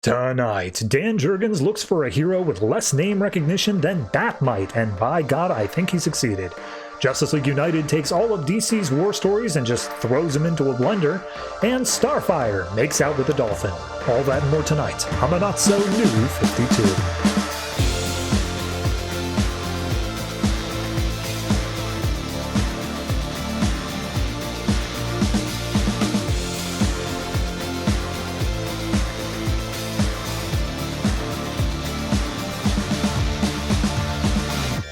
Tonight, Dan Jurgens looks for a hero with less name recognition than Bat-Mite, and by God, I think he succeeded. Justice League United takes all of DC's war stories and just throws them into a blender, and Starfire makes out with a dolphin. All that and more tonight on the Not So New 52.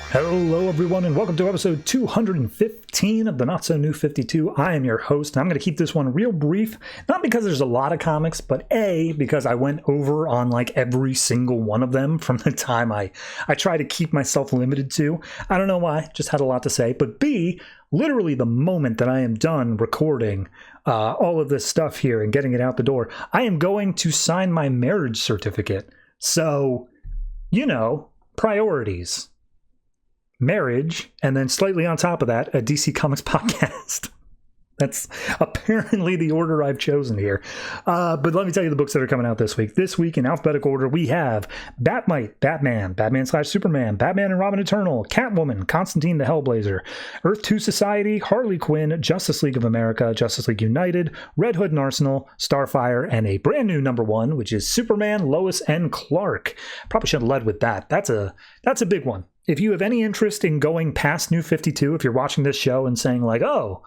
Hello everyone and welcome to episode 215 of the Not So New 52. I am your host and I'm going to keep this one real brief, not because there's a lot of comics, but A, because I went over on like every single one of them from the time I try to keep myself limited to. I don't know why, just had a lot to say, but B, literally the moment that I am done recording all of this stuff here and getting it out the door, I am going to sign my marriage certificate. So, you know, priorities. Marriage, and then slightly on top of that, a DC Comics podcast. That's apparently the order I've chosen here. But let me tell you the books that are coming out this week. This week, in alphabetical order, we have Bat-Mite, Batman, Batman/Superman, Batman and Robin Eternal, Catwoman, Constantine the Hellblazer, Earth 2 Society, Harley Quinn, Justice League of America, Justice League United, Red Hood and Arsenal, Starfire, and a brand new number one, which is Superman, Lois, and Clark. Probably should have led with that. That's a big one. If you have any interest in going past New 52, if you're watching this show and saying like, oh,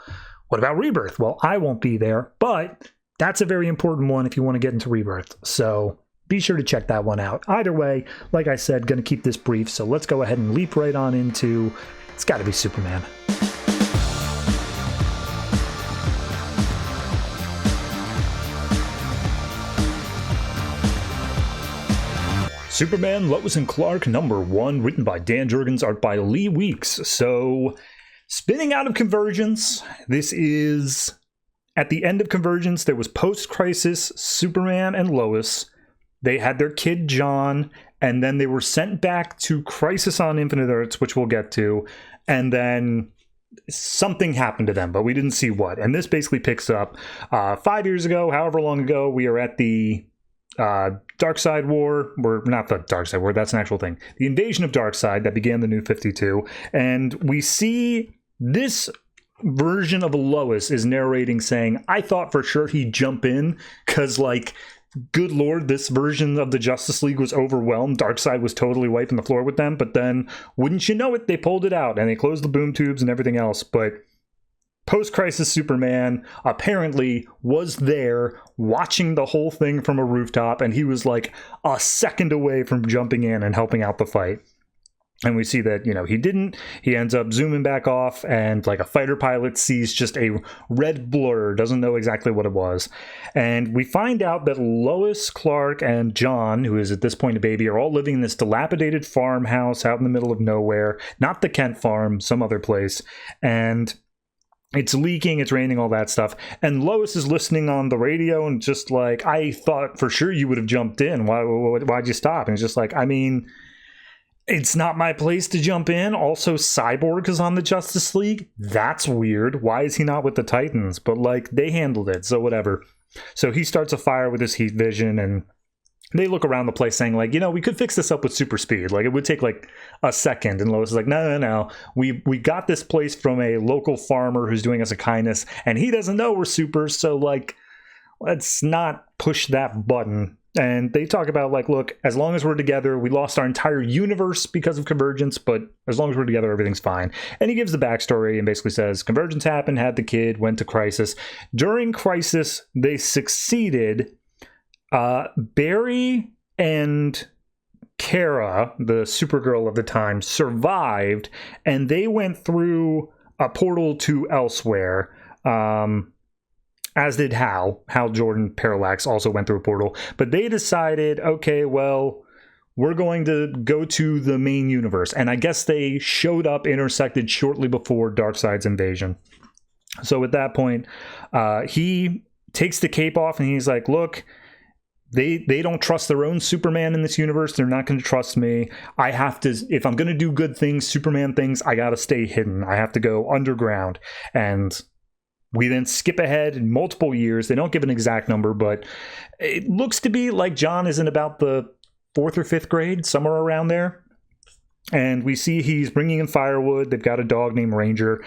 what about Rebirth? Well, I won't be there, but that's a very important one if you want to get into Rebirth. So be sure to check that one out. Either way, like I said, going to keep this brief. So let's go ahead and leap right on into, it's got to be Superman. Superman, Lois and Clark, number one, written by Dan Jurgens, art by Lee Weeks. So, spinning out of Convergence, this is, at the end of Convergence, there was post-crisis Superman and Lois. They had their kid, John, and then they were sent back to Crisis on Infinite Earths, which we'll get to, and then something happened to them, but we didn't see what. And this basically picks up 5 years ago, however long ago, we are at the Darkseid War, or not the Darkseid War, that's an actual thing. The invasion of Darkseid that began the New 52, and we see this version of Lois is narrating saying, I thought for sure he'd jump in, because like, good lord, this version of the Justice League was overwhelmed. Darkseid was totally wiping the floor with them, but then, wouldn't you know it, they pulled it out, and they closed the boom tubes and everything else, but post-crisis Superman apparently was there watching the whole thing from a rooftop, and he was like a second away from jumping in and helping out the fight. And we see that, you know, he didn't. He ends up zooming back off, and like a fighter pilot sees just a red blur, doesn't know exactly what it was. And we find out that Lois, Clark, and John, who is at this point a baby, are all living in this dilapidated farmhouse out in the middle of nowhere. Not the Kent farm, some other place. And it's leaking, it's raining, all that stuff. And Lois is listening on the radio and just like, I thought for sure you would have jumped in. Why'd you stop? And it's just like, I mean, it's not my place to jump in. Also, Cyborg is on the Justice League. That's weird. Why is he not with the Titans? But like, they handled it, so whatever. So he starts a fire with his heat vision, and they look around the place saying like, you know, we could fix this up with super speed. Like, it would take like a second. And Lois is like, no. We got this place from a local farmer who's doing us a kindness, and he doesn't know we're super. So like, let's not push that button. And they talk about like, look, as long as we're together, we lost our entire universe because of Convergence, but as long as we're together, everything's fine. And he gives the backstory and basically says, Convergence happened, had the kid, went to Crisis. During Crisis, they succeeded. Barry and Kara, the Supergirl of the time, survived, and they went through a portal to elsewhere, as did Hal. Hal Jordan Parallax also went through a portal, but they decided, okay, well, we're going to go to the main universe, and I guess they showed up, intersected shortly before Darkseid's invasion. So at that point, he takes the cape off, and he's like, look, They don't trust their own Superman in this universe. They're not going to trust me. I have to, if I'm going to do good things, Superman things, I got to stay hidden. I have to go underground. And We then skip ahead in multiple years. They don't give an exact number, but it looks to be like John is in about the 4th or 5th grade, somewhere around there. And we see he's bringing in firewood. They've got a dog named Ranger.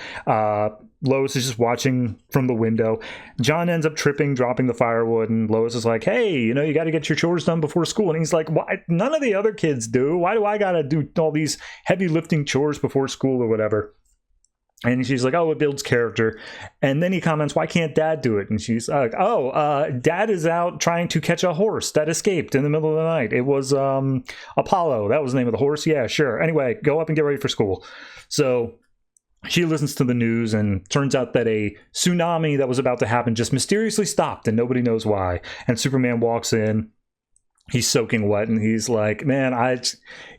Lois is just watching from the window. John ends up tripping, dropping the firewood, and Lois is like, hey, you got to get your chores done before school. And he's like, why? None of the other kids do. Why do I got to do all these heavy lifting chores before school or whatever? And she's like, oh, it builds character. And then he comments, why can't Dad do it? And she's like, Dad is out trying to catch a horse that escaped in the middle of the night. It was Apollo. That was the name of the horse. Yeah, sure. Anyway, go up and get ready for school. So she listens to the news, and turns out that a tsunami that was about to happen just mysteriously stopped, and nobody knows why. And Superman walks in. He's soaking wet, and he's like, man,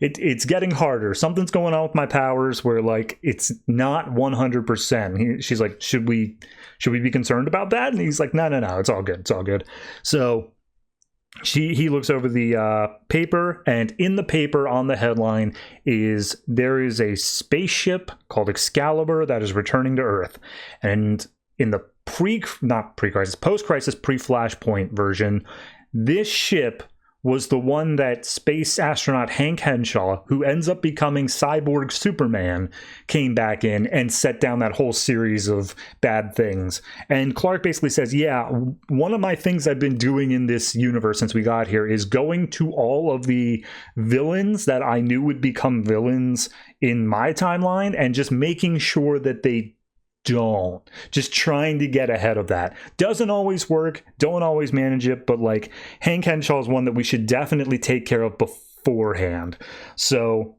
it's getting harder. Something's going on with my powers where, like, it's not 100%. She's like, should we be concerned about that? And he's like, no, it's all good. It's all good. So he looks over the paper, and in the paper on the headline there is a spaceship called Excalibur that is returning to Earth. And in the post-crisis, pre-Flashpoint version, this ship was the one that space astronaut Hank Henshaw, who ends up becoming Cyborg Superman, came back in and set down that whole series of bad things. And Clark basically says, yeah, one of my things I've been doing in this universe since we got here is going to all of the villains that I knew would become villains in my timeline and just making sure that they don't. Just trying to get ahead of that. Doesn't always work, don't always manage it, but like Hank Henshaw is one that we should definitely take care of beforehand. So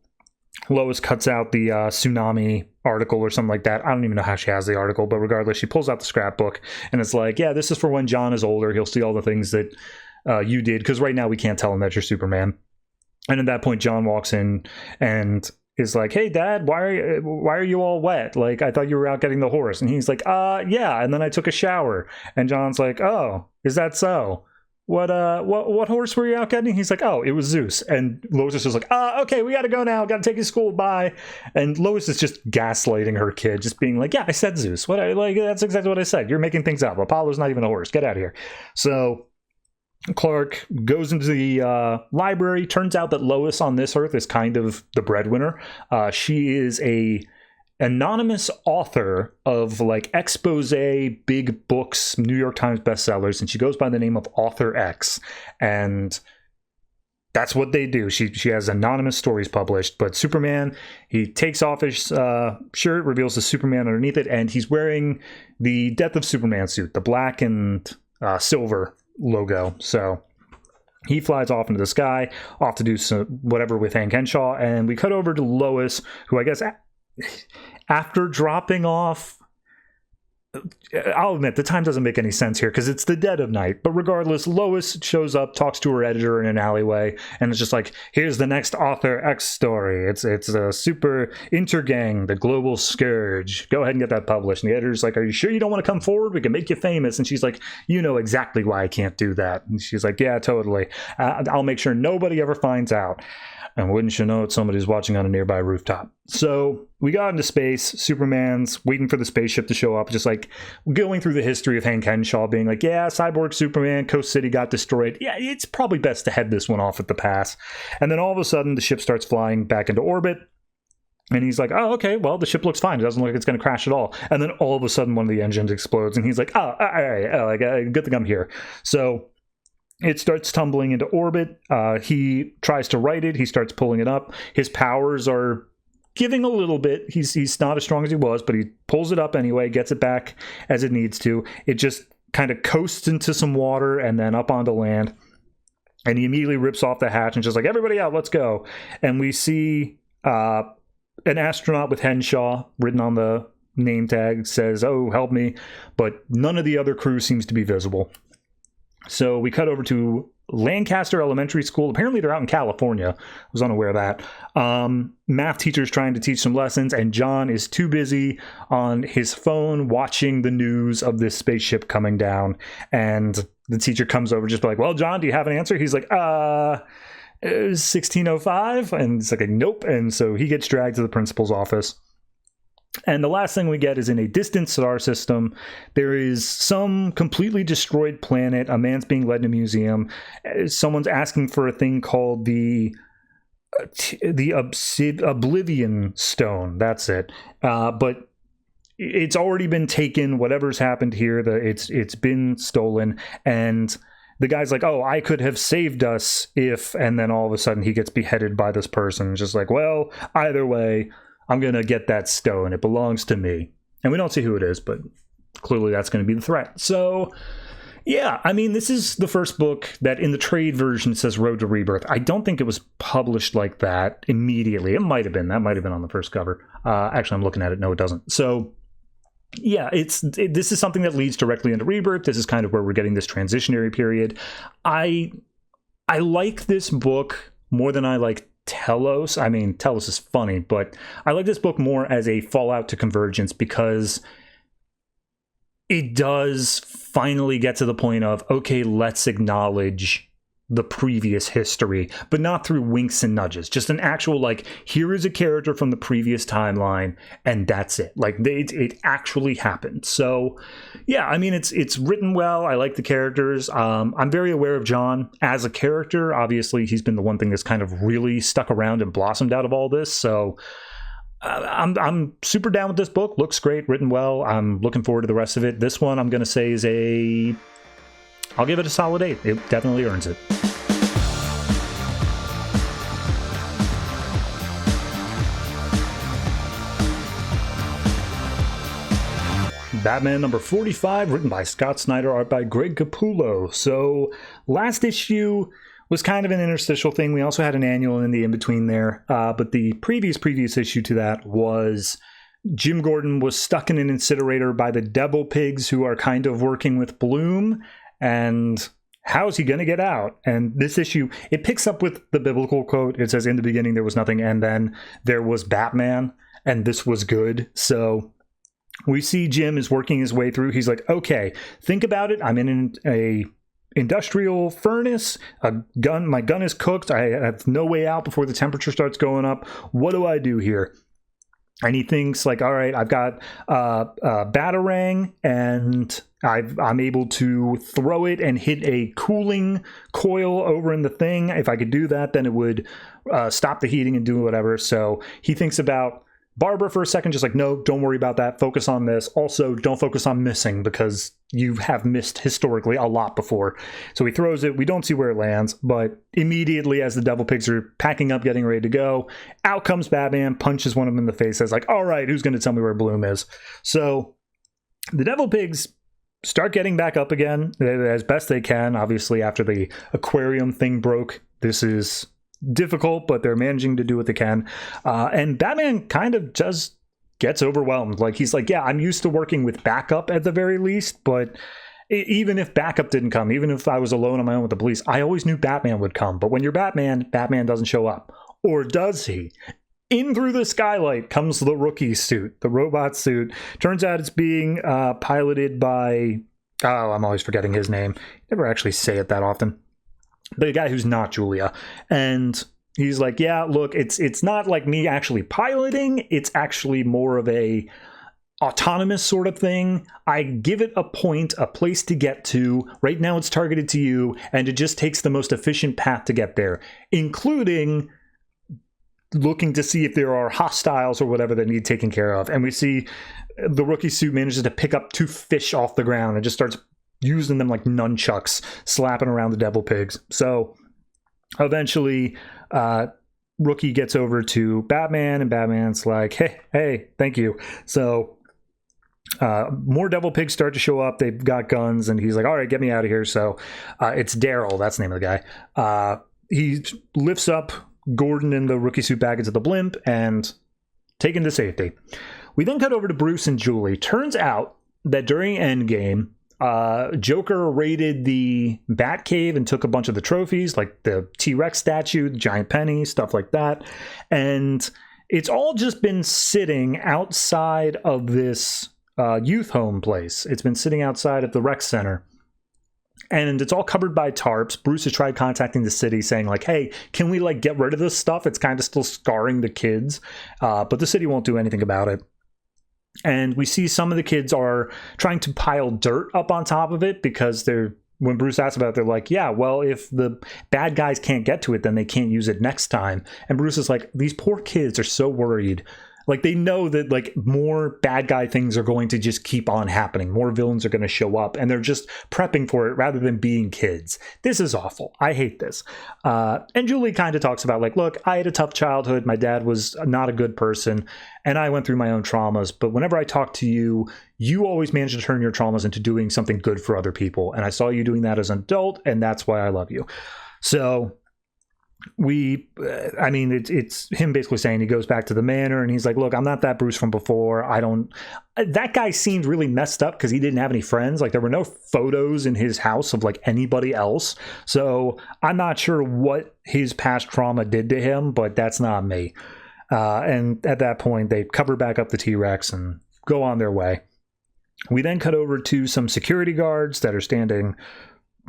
Lois cuts out the tsunami article or something like that. I don't even know how she has the article, but regardless, she pulls out the scrapbook and it's like, yeah, this is for when John is older. He'll see all the things that you did, because right now we can't tell him that you're Superman. And at that point, John walks in and is like, hey, Dad, why are you all wet? Like, I thought you were out getting the horse. And he's like, yeah, and then I took a shower. And John's like, oh, is that so? What horse were you out getting? He's like, oh, it was Zeus. And Lois is just like, okay, we gotta go now. Gotta take you to school. Bye. And Lois is just gaslighting her kid, just being like, yeah, I said Zeus. That's exactly what I said. You're making things up. Apollo's not even a horse. Get out of here. So Clark goes into the library. Turns out that Lois on this Earth is kind of the breadwinner. She is a anonymous author of like expose big books, New York Times bestsellers, and she goes by the name of Author X. And that's what they do. She has anonymous stories published. But Superman, he takes off his shirt, reveals the Superman underneath it, and he's wearing the Death of Superman suit, the black and silver logo. So he flies off into the sky, off to do some whatever with Hank Henshaw, and we cut over to Lois, who I guess after dropping off, I'll admit the time doesn't make any sense here because it's the dead of night, but regardless, Lois shows up, talks to her editor in an alleyway, and it's just like, here's the next Author X story. It's a super intergang, the global scourge. Go ahead and get that published. And the editor's like, are you sure you don't want to come forward? We can make you famous. And she's like, you know exactly why I can't do that. And she's like, yeah, totally. I'll make sure nobody ever finds out. And wouldn't you know it, somebody's watching on a nearby rooftop. So we got into space. Superman's waiting for the spaceship to show up, just like going through the history of Hank Henshaw, being like, yeah, Cyborg Superman, Coast City got destroyed. Yeah, it's probably best to head this one off at the pass. And then all of a sudden, the ship starts flying back into orbit. And he's like, oh, okay, well, the ship looks fine. It doesn't look like it's going to crash at all. And then all of a sudden, one of the engines explodes. And he's like, oh, all right, good thing I'm here. So it starts tumbling into orbit. He tries to right it. He starts pulling it up. His powers are giving a little bit. He's not as strong as he was, but he pulls it up anyway, gets it back as it needs to. It just kind of coasts into some water and then up onto land. And he immediately rips off the hatch and just like, everybody out, let's go. And we see an astronaut with Henshaw written on the name tag, says, oh, help me. But none of the other crew seems to be visible. So we cut over to Lancaster Elementary School. Apparently they're out in California. I was unaware of that. Math teacher's trying to teach some lessons, and John is too busy on his phone watching the news of this spaceship coming down. And the teacher comes over just like, well, John, do you have an answer? He's like, 1605? And it's like, nope. And so he gets dragged to the principal's office. And the last thing we get is in a distant star system, there is some completely destroyed planet. A man's being led in a museum. Someone's asking for a thing called the Oblivion Stone. That's it. But it's already been taken. Whatever's happened here, it's been stolen. And the guy's like, oh, I could have saved us if... And then all of a sudden he gets beheaded by this person. Just like, well, either way, I'm going to get that stone. It belongs to me. And we don't see who it is, but clearly that's going to be the threat. So, yeah, I mean, this is the first book that in the trade version says Road to Rebirth. I don't think it was published like that immediately. It might have been. That might have been on the first cover. Actually, I'm looking at it. No, it doesn't. So, yeah, this is something that leads directly into Rebirth. This is kind of where we're getting this transitionary period. I like this book more than I like Telos. I mean, Telos is funny, but I like this book more as a fallout to Convergence because it does finally get to the point of, okay, let's acknowledge the previous history, but not through winks and nudges. Just an actual, like, here is a character from the previous timeline, and that's it. Like, it actually happened. So, yeah, I mean, it's written well. I like the characters. I'm very aware of John as a character. Obviously, he's been the one thing that's kind of really stuck around and blossomed out of all this. So, I'm super down with this book. Looks great, written well. I'm looking forward to the rest of it. This one, I'm going to say, is I'll give it a solid 8. It definitely earns it. Batman number 45, written by Scott Snyder, art by Greg Capullo. So last issue was kind of an interstitial thing. We also had an annual in the in-between there. But the previous issue to that was Jim Gordon was stuck in an incinerator by the Devil Pigs, who are kind of working with Bloom. And how's he going to get out? And this issue, it picks up with the biblical quote. It says, in the beginning there was nothing, and then there was Batman, and this was good. So we see Jim is working his way through. He's like, okay, think about it. I'm in a industrial furnace. My gun is cooked. I have no way out before the temperature starts going up. What do I do here? And he thinks like, all right, I've got a Batarang, and I'm able to throw it and hit a cooling coil over in the thing. If I could do that, then it would stop the heating and do whatever. So he thinks about Barbara for a second, just like, no, don't worry about that. Focus on this. Also, don't focus on missing because you have missed historically a lot before. So he throws it. We don't see where it lands, but immediately as the Devil Pigs are packing up, getting ready to go, out comes Batman, punches one of them in the face, says like, all right, who's going to tell me where Bloom is? So the Devil Pigs start getting back up again as best they can. Obviously, after the aquarium thing broke, this is difficult, but they're managing to do what they can. And Batman kind of just gets overwhelmed. Like, he's like, yeah, I'm used to working with backup at the very least, but even if backup didn't come, even if I was alone on my own with the police, I always knew Batman would come. But when you're Batman, Batman doesn't show up. Or does he? In through the skylight comes the rookie suit, the robot suit. Turns out it's being piloted by... Oh, I'm always forgetting his name. Never actually say it that often. The guy who's not Julia. And he's like, yeah, look, it's not like me actually piloting. It's actually more of a autonomous sort of thing. I give it a point, a place to get to. Right now it's targeted to you, and it just takes the most efficient path to get there, including looking to see if there are hostiles or whatever that need taken care of. And we see the rookie suit manages to pick up 2 fish off the ground and just starts using them like nunchucks, slapping around the Devil Pigs. So eventually Rookie gets over to Batman, and Batman's like, hey, thank you. So more Devil Pigs start to show up. They've got guns, and he's like, all right, get me out of here. So it's Daryl, that's the name of the guy. He lifts up Gordon and the rookie suit back into the blimp and taken to safety. We then cut over to Bruce and Julie. Turns out that during Endgame, Joker raided the Batcave and took a bunch of the trophies, like the T-Rex statue, the giant penny, stuff like that. And it's all just been sitting outside of this youth home place. It's been sitting outside of the rec center. And it's all covered by tarps. Bruce has tried contacting the city saying like, hey, can we like get rid of this stuff? It's kind of still scarring the kids. But the city won't do anything about it. And we see some of the kids are trying to pile dirt up on top of it because when Bruce asks about it, they're like, yeah, well, if the bad guys can't get to it, then they can't use it next time. And Bruce is like, these poor kids are so worried. Like, they know that, like, more bad guy things are going to just keep on happening. More villains are going to show up, and they're just prepping for it rather than being kids. This is awful. I hate this. And Julie kind of talks about, like, look, I had a tough childhood. My dad was not a good person, and I went through my own traumas. But whenever I talk to you, you always manage to turn your traumas into doing something good for other people. And I saw you doing that as an adult, and that's why I love you. So it's him basically saying, he goes back to the manor and he's like, look, I'm not that Bruce from before. That guy seemed really messed up because he didn't have any friends. Like, there were no photos in his house of like anybody else. So I'm not sure what his past trauma did to him, but that's not me. And at that point, they cover back up the T-Rex and go on their way. We then cut over to some security guards that are standing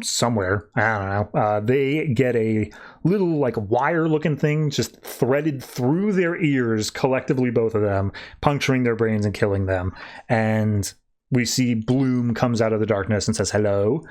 somewhere, I don't know. They get a little like wire looking thing just threaded through their ears, collectively both of them, puncturing their brains and killing them. And we see Bloom comes out of the darkness and says hello.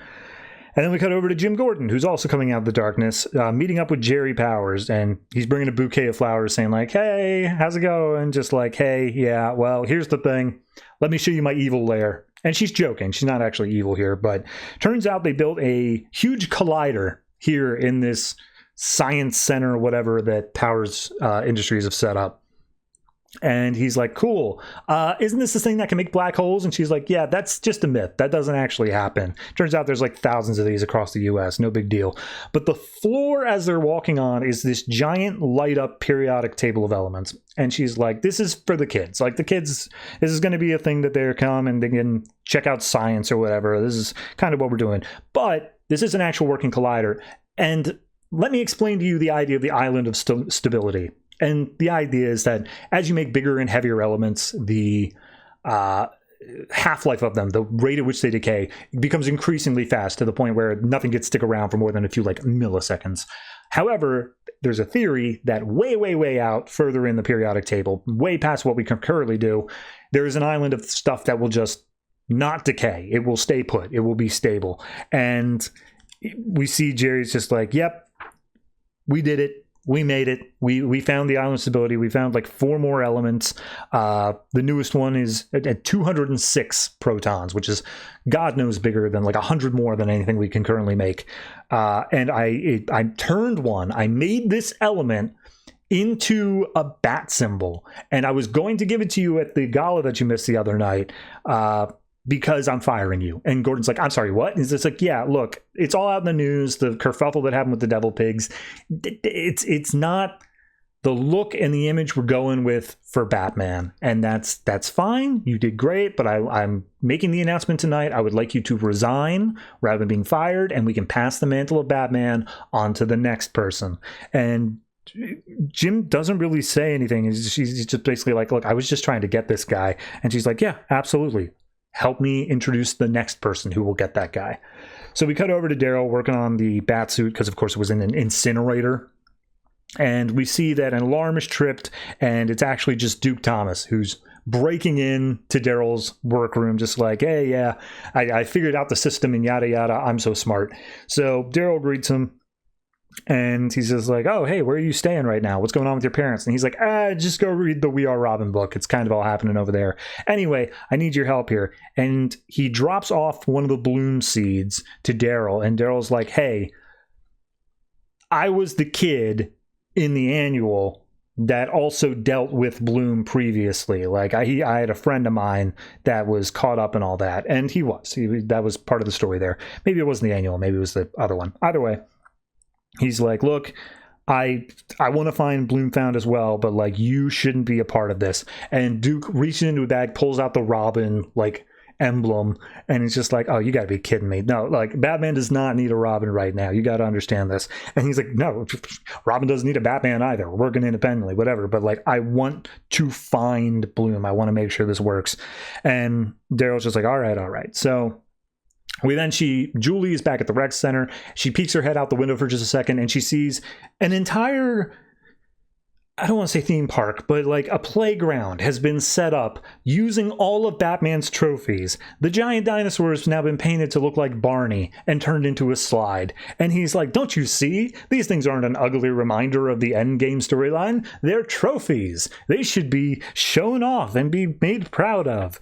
And then we cut over to Jim Gordon, who's also coming out of the darkness, meeting up with Jerry Powers, and he's bringing a bouquet of flowers saying like, hey, how's it going? Just like, hey, yeah, well, here's the thing. Let me show you my evil lair. And she's joking. She's not actually evil here, but turns out they built a huge collider here in this science center or whatever that Powers Industries have set up. And he's like, cool. Isn't this thing that can make black holes? And she's like, yeah, that's just a myth. That doesn't actually happen. Turns out there's like thousands of these across the US. No big deal. But the floor as they're walking on is this giant light up periodic table of elements. And she's like, this is for the kids. Like, the kids, this is going to be a thing that they're come and they can check out science or whatever. This is kind of what we're doing. But this is an actual working collider. And let me explain to you the idea of the island of stability. And the idea is that as you make bigger and heavier elements, the half-life of them, the rate at which they decay, becomes increasingly fast to the point where nothing gets stick around for more than a few like milliseconds. However, there's a theory that way, way, way out further in the periodic table, way past what we can currently do, there is an island of stuff that will just not decay. It will stay put. It will be stable. And we see Jerry's just like, yep, we did it. We made it. We found the island stability. We found like 4 more elements. The newest one is at 206 protons, which is God knows bigger than like 100 more than anything we can currently make. And I turned one. I made this element into a bat symbol, and I was going to give it to you at the gala that you missed the other night. Because I'm firing you. And Gordon's like, I'm sorry, what? And he's just like, yeah, look, it's all out in the news, the kerfuffle that happened with the Devil Pigs. It's not the look and the image we're going with for Batman. And that's fine. You did great, but I'm making the announcement tonight. I would like you to resign rather than being fired, and we can pass the mantle of Batman on to the next person. And Jim doesn't really say anything. She's just basically like, look, I was just trying to get this guy. And she's like, yeah, absolutely. Help me introduce the next person who will get that guy. So we cut over to Daryl working on the bat suit because, of course, it was in an incinerator. And we see that an alarm is tripped, and it's actually just Duke Thomas who's breaking in to Daryl's workroom, just like, hey, yeah, I figured out the system and yada, yada. I'm so smart. So Daryl greets him. And he's just like, oh, hey, where are you staying right now? What's going on with your parents? And he's like, just go read the We Are Robin book. It's kind of all happening over there. Anyway, I need your help here. And he drops off one of the bloom seeds to Daryl. And Daryl's like, hey, I was the kid in the annual that also dealt with Bloom previously. Like, I had a friend of mine that was caught up in all that. And he was. That was part of the story there. Maybe it wasn't the annual. Maybe it was the other one. Either way. He's like, look, I want to find Bloomfound as well, but like, you shouldn't be a part of this. And Duke reaches into a bag, pulls out the Robin like emblem, and he's just like, oh, you gotta be kidding me. No, like, Batman does not need a Robin right now. You gotta understand this. And he's like, no, Robin doesn't need a Batman either. We're working independently, whatever. But like, I want to find Bloom. I want to make sure this works. And Daryl's just like, all right. So Julie is back at the rec center. She peeks her head out the window for just a second, and she sees an entire I don't want to say theme park, but like a playground has been set up using all of Batman's trophies. The giant dinosaur has now been painted to look like Barney and turned into a slide. And he's like, don't you see? These things aren't an ugly reminder of the endgame storyline. They're trophies. They should be shown off and be made proud of.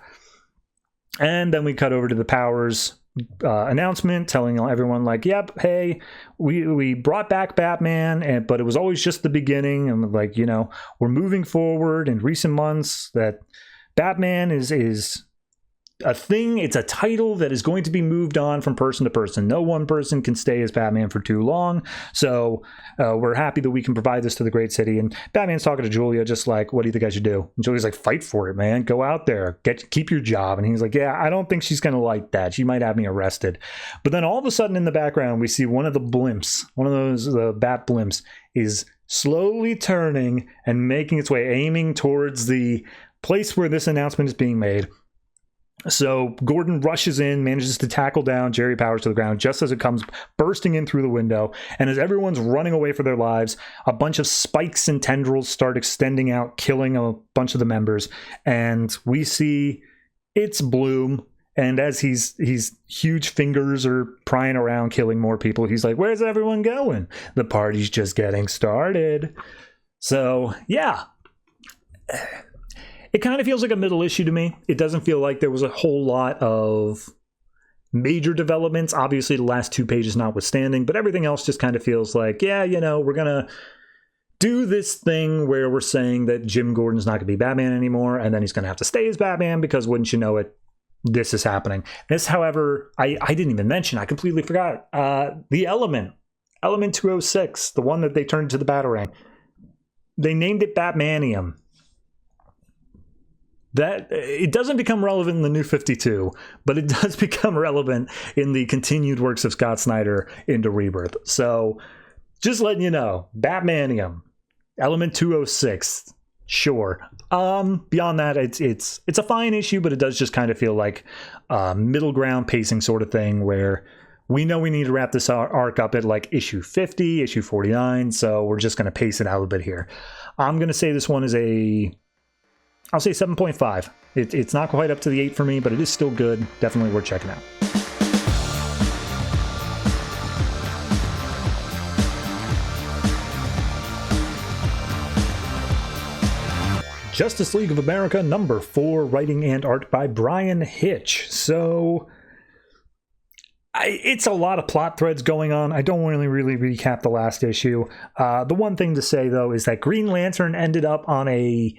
And then we cut over to the Powers announcement telling everyone like, yep, hey, we brought back Batman, but it was always just the beginning, and like, you know, we're moving forward in recent months, that Batman is a thing. It's a title that is going to be moved on from person to person. No one person can stay as Batman for too long. So we're happy that we can provide this to the great city. And Batman's talking to Julia, just like, what do you think I should do? And Julia's like, fight for it, man. Go out there, keep your job. And he's like, yeah, I don't think she's going to like that. She might have me arrested. But then all of a sudden in the background, we see one of the blimps, one of those Bat blimps, is slowly turning and making its way, aiming towards the place where this announcement is being made. So Gordon rushes in, manages to tackle down Jerry Powers to the ground just as it comes bursting in through the window. And as everyone's running away for their lives, a bunch of spikes and tendrils start extending out, killing a bunch of the members. And we see it's Bloom. And as he's huge fingers are prying around, killing more people, he's like, where's everyone going? The party's just getting started. So, yeah. It kind of feels like a middle issue to me. It doesn't feel like there was a whole lot of major developments, obviously the last 2 pages notwithstanding, but everything else just kind of feels like, yeah, you know, we're going to do this thing where we're saying that Jim Gordon's not going to be Batman anymore, and then he's going to have to stay as Batman because, wouldn't you know it, this is happening. This, however, I didn't even mention, I completely forgot, the Element 206, the one that they turned into the Batarang. They named it Batmanium. That it doesn't become relevant in the New 52, but it does become relevant in the continued works of Scott Snyder into Rebirth. So, just letting you know, Batmanium, Element 206, sure. Beyond that, it's a fine issue, but it does just kind of feel like middle ground pacing sort of thing where we know we need to wrap this arc up at like issue 50, issue 49, so we're just going to pace it out a bit here. I'm going to say this one is I'll say 7.5. It's not quite up to the 8 for me, but it is still good. Definitely worth checking out. Justice League of America number 4, writing and art by Bryan Hitch. So it's a lot of plot threads going on. I don't really recap the last issue. The one thing to say, though, is that Green Lantern ended up on a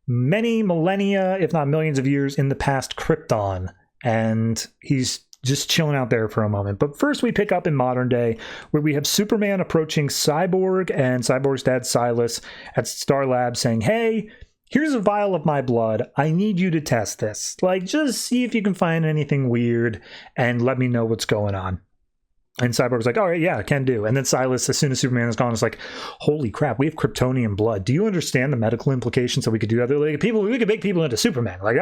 many millennia, if not millions of years in the past Krypton, and he's just chilling out there for a moment. But first we pick up in modern day, where we have Superman approaching Cyborg and Cyborg's dad Silas at Star Labs saying, hey, here's a vial of my blood. I need you to test this. Like, just see if you can find anything weird and let me know what's going on. And Cyborg's like, all right, yeah, can do. And then Silas, as soon as Superman is gone, is like, holy crap, we have Kryptonian blood. Do you understand the medical implications that we could do that? They're like, we could make people into Superman. Like,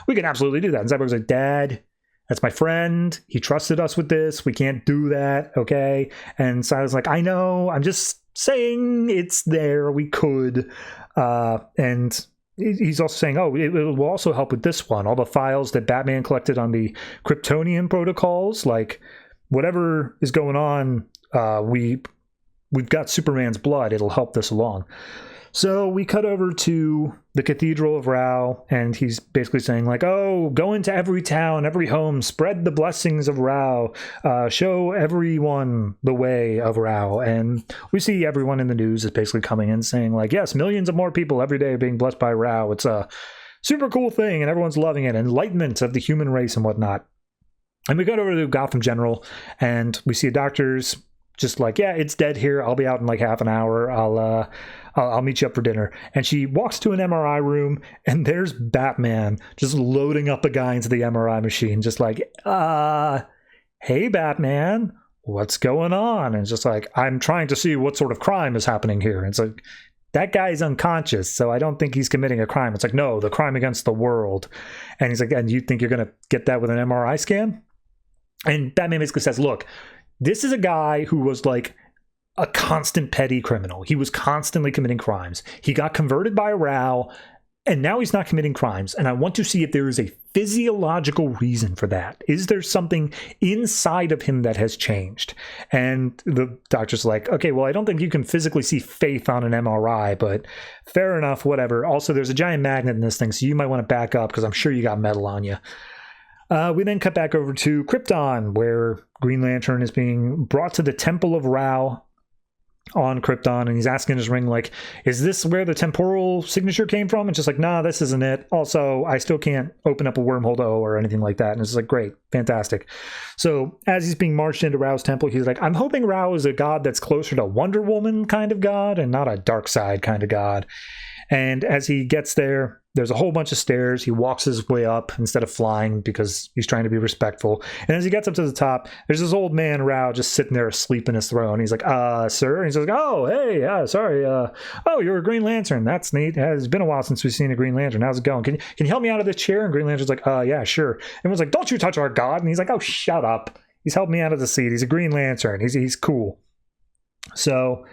we can absolutely do that. And Cyborg's like, Dad, that's my friend. He trusted us with this. We can't do that, okay? And Silas is like, I know. I'm just saying it's there. We could. And he's also saying, oh, it will also help with this one. All the files that Batman collected on the Kryptonian protocols, like, whatever is going on, we've got Superman's blood. It'll help this along. So we cut over to the Cathedral of Rao, and he's basically saying like, oh, go into every town, every home, spread the blessings of Rao, show everyone the way of Rao. And we see everyone in the news is basically coming in saying like, yes, millions of more people every day are being blessed by Rao. It's a super cool thing, and everyone's loving it. Enlightenment of the human race and whatnot. And we go over to Gotham General, and we see a doctor's just like, yeah, it's dead here. I'll be out in like half an hour. I'll meet you up for dinner. And she walks to an MRI room, and there's Batman just loading up a guy into the MRI machine, just like, hey, Batman, what's going on? And it's just like, I'm trying to see what sort of crime is happening here. And it's like, that guy's unconscious, so I don't think he's committing a crime. It's like, no, the crime against the world. And he's like, and you think you're going to get that with an MRI scan? And Batman basically says, look, this is a guy who was like a constant petty criminal. He was constantly committing crimes. He got converted by Rao, and now he's not committing crimes. And I want to see if there is a physiological reason for that. Is there something inside of him that has changed? And the doctor's like, okay, well, I don't think you can physically see faith on an MRI, but fair enough, whatever. Also, there's a giant magnet in this thing, so you might want to back up because I'm sure you got metal on you. We then cut back over to Krypton, where Green Lantern is being brought to the Temple of Rao on Krypton, and he's asking his ring, like, is this where the temporal signature came from? And just like, nah, this isn't it. Also, I still can't open up a wormhole to O or anything like that. And it's like, great, fantastic. So as he's being marched into Rao's temple, he's like, I'm hoping Rao is a god that's closer to Wonder Woman kind of god and not a dark side kind of god. And as he gets there, there's a whole bunch of stairs. He walks his way up instead of flying because he's trying to be respectful. And as he gets up to the top, there's this old man, Rao, just sitting there asleep in his throne. He's like, sir? And he's like, oh, hey, sorry. Oh, you're a Green Lantern. That's neat. It's been a while since we've seen a Green Lantern. How's it going? Can you help me out of this chair? And Green Lantern's like, yeah, sure. Everyone's like, don't you touch our god. And he's like, oh, shut up. He's helped me out of the seat. He's a Green Lantern. He's cool. So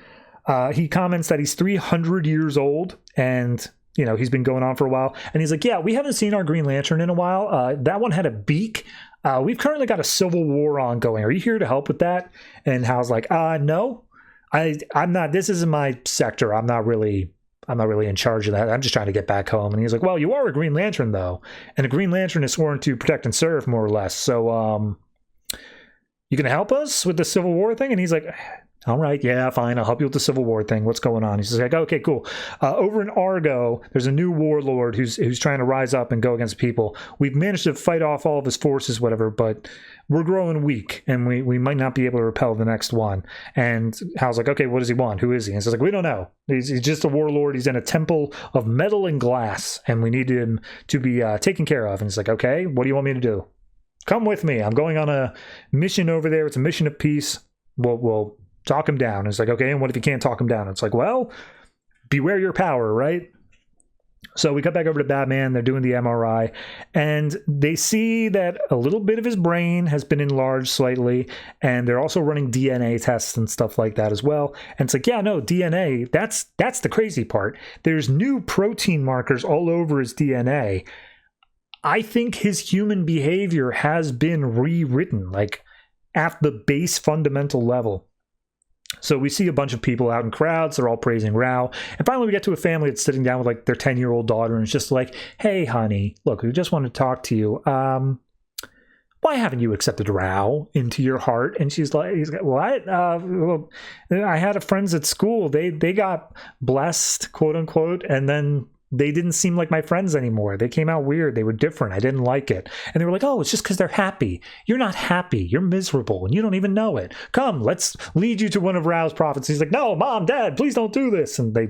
he comments that he's 300 years old, and you know, he's been going on for a while. And he's like, yeah, we haven't seen our Green Lantern in a while. That one had a beak. We've currently got a civil war ongoing. Are you here to help with that? And Hal's like, no, I'm not. This isn't my sector. I'm not really in charge of that. I'm just trying to get back home. And he's like, well, you are a Green Lantern, though. And a Green Lantern is sworn to protect and serve, more or less. So you can help us with the Civil War thing? And he's like, all right, yeah, fine. I'll help you with the Civil War thing. What's going on? He's just like, okay, cool. Over in Argo, there's a new warlord who's trying to rise up and go against people. We've managed to fight off all of his forces, whatever, but we're growing weak, and we might not be able to repel the next one. And Hal's like, okay, what does he want? Who is he? And he's like, we don't know. He's just a warlord. He's in a temple of metal and glass, and we need him to be taken care of. And he's like, okay, what do you want me to do? Come with me. I'm going on a mission over there. It's a mission of peace. We'll talk him down. It's like, okay, and what if you can't talk him down? It's like, well, beware your power, right? So we cut back over to Batman. They're doing the MRI, and they see that a little bit of his brain has been enlarged slightly, and they're also running DNA tests and stuff like that as well. And it's like, yeah, no, DNA, that's the crazy part. There's new protein markers all over his DNA. I think his human behavior has been rewritten, like at the base fundamental level. So we see a bunch of people out in crowds. They're all praising Rao. And finally, we get to a family that's sitting down with like their 10-year-old daughter. And it's just like, hey, honey, look, we just want to talk to you. Why haven't you accepted Rao into your heart? And he's like, what? Well, I had friends at school. They got blessed, quote unquote. And then they didn't seem like my friends anymore. They came out weird. They were different. I didn't like it. And they were like, oh, it's just because they're happy. You're not happy. You're miserable, and you don't even know it. Come, let's lead you to one of Rao's prophets. He's like, no, Mom, Dad, please don't do this. And they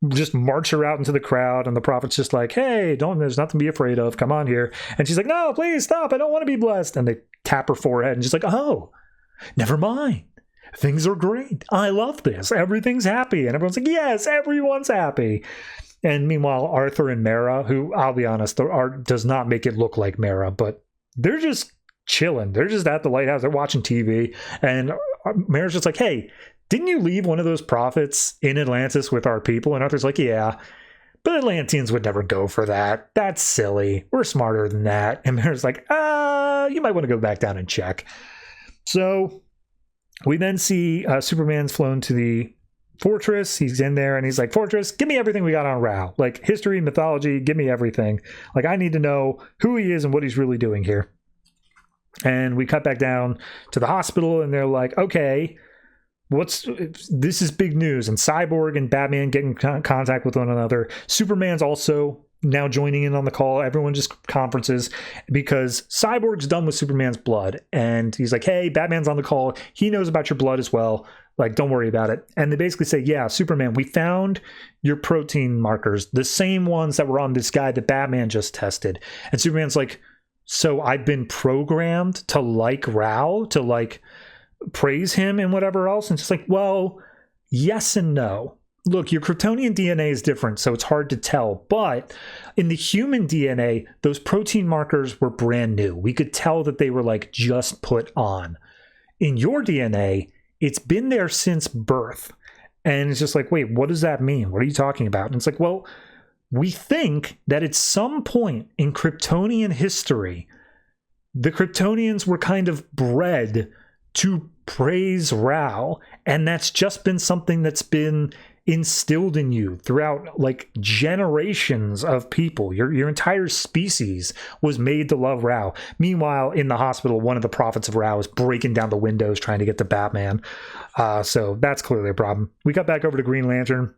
just march her out into the crowd, and the prophet's just like, hey, there's nothing to be afraid of. Come on here. And she's like, no, please stop. I don't want to be blessed. And they tap her forehead, and she's like, oh, never mind. Things are great. I love this. Everything's happy. And everyone's like, yes, everyone's happy. And meanwhile, Arthur and Mara, who, I'll be honest, the art does not make it look like Mara, but they're just chilling. They're just at the lighthouse. They're watching TV. And Mara's just like, hey, didn't you leave one of those prophets in Atlantis with our people? And Arthur's like, yeah, but Atlanteans would never go for that. That's silly. We're smarter than that. And Mara's like, you might want to go back down and check. So we then see Superman's flown to the fortress. He's in there and he's like, fortress, give me everything we got on Rao. Like history, mythology, give me everything. Like I need to know who he is and what he's really doing here. And we cut back down to the hospital and they're like, okay, this is big news. And Cyborg and Batman get in contact with one another. Superman's also now joining in on the call. Everyone just conferences because Cyborg's done with Superman's blood. And he's like, hey, Batman's on the call. He knows about your blood as well. Like, don't worry about it. And they basically say, yeah, Superman, we found your protein markers, the same ones that were on this guy that Batman just tested. And Superman's like, so I've been programmed to like Rao, to like praise him and whatever else. And it's just like, well, yes and no. Look, your Kryptonian DNA is different, so it's hard to tell. But in the human DNA, those protein markers were brand new. We could tell that they were like just put on. In your DNA, it's been there since birth. And it's just like, wait, what does that mean? What are you talking about? And it's like, well, we think that at some point in Kryptonian history, the Kryptonians were kind of bred to praise Rao, and that's just been something that's been instilled in you throughout like generations of people. Your entire species was made to love Rao. Meanwhile, in the hospital, one of the prophets of Rao is breaking down the windows trying to get to Batman. So that's clearly a problem. We cut back over to Green Lantern.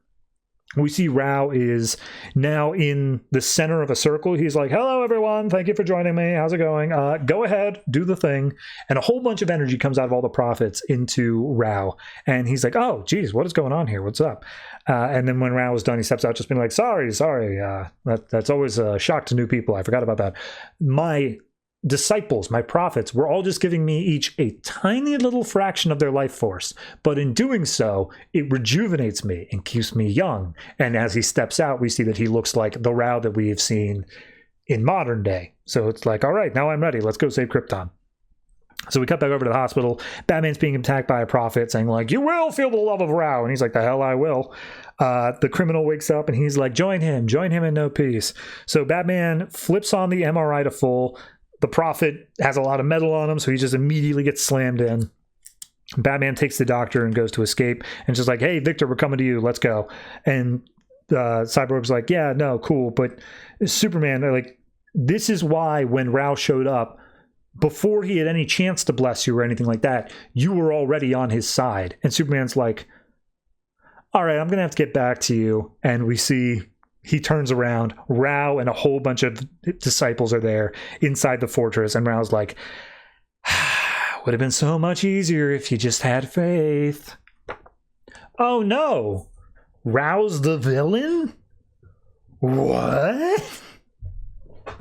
We see Rao is now in the center of a circle. He's like, hello, everyone. Thank you for joining me. How's it going? Go ahead, do the thing. And a whole bunch of energy comes out of all the prophets into Rao. And he's like, oh, geez, what is going on here? What's up? And then when Rao is done, he steps out just being like, sorry. That's always a shock to new people. I forgot about that. My disciples, my prophets, were all just giving me each a tiny little fraction of their life force, but in doing so, it rejuvenates me and keeps me young. And as he steps out, we see that he looks like the Rao that we've seen in modern day. So it's like, all right, now I'm ready. Let's go save Krypton. So we cut back over to the hospital. Batman's being attacked by a prophet saying like, you will feel the love of Rao. And he's like, the hell I will. The criminal wakes up and he's like, join him in no peace. So Batman flips on the MRI to full. The prophet has a lot of metal on him, so he just immediately gets slammed in. Batman takes the doctor and goes to escape, and just like, hey, Victor, we're coming to you. Let's go. And Cyborg's like, yeah, no, cool. But Superman, they're like, this is why when Rao showed up, before he had any chance to bless you or anything like that, you were already on his side. And Superman's like, all right, I'm going to have to get back to you. And we see he turns around, Rao and a whole bunch of disciples are there inside the fortress, and Rao's like, would have been so much easier if you just had faith. Oh no, Rao's the villain? What?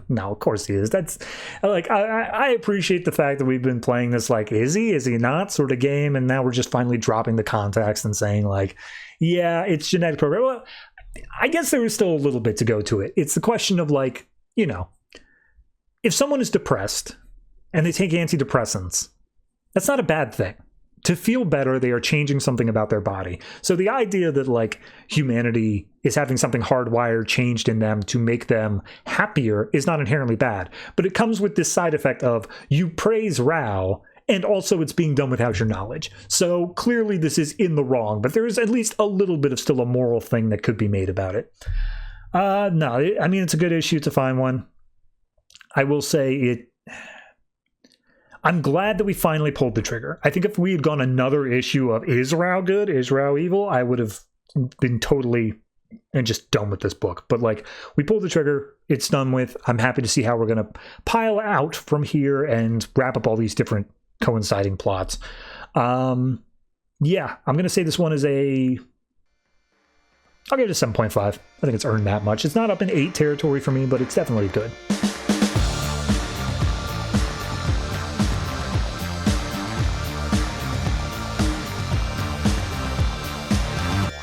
No, of course he is. That's like, I appreciate the fact that we've been playing this like, is he not sort of game, and now we're just finally dropping the context and saying like, yeah, it's genetic program. Well, I guess there is still a little bit to go to it. It's the question of like, you know, if someone is depressed and they take antidepressants, that's not a bad thing. To feel better, they are changing something about their body. So the idea that like humanity is having something hardwired changed in them to make them happier is not inherently bad. But it comes with this side effect of you praise Rao, and also it's being done without your knowledge. So clearly this is in the wrong, but there is at least a little bit of still a moral thing that could be made about it. No, I mean, it's a good issue to find one. I will say I'm glad that we finally pulled the trigger. I think if we had gone another issue of is Rao good, is Rao evil, I would have been totally and just done with this book. But like, we pulled the trigger, it's done with. I'm happy to see how we're going to pile out from here and wrap up all these different coinciding plots. Yeah, I'm going to say this one is I'll give it a 7.5. I think it's earned that much. It's not up in 8 territory for me, but it's definitely good.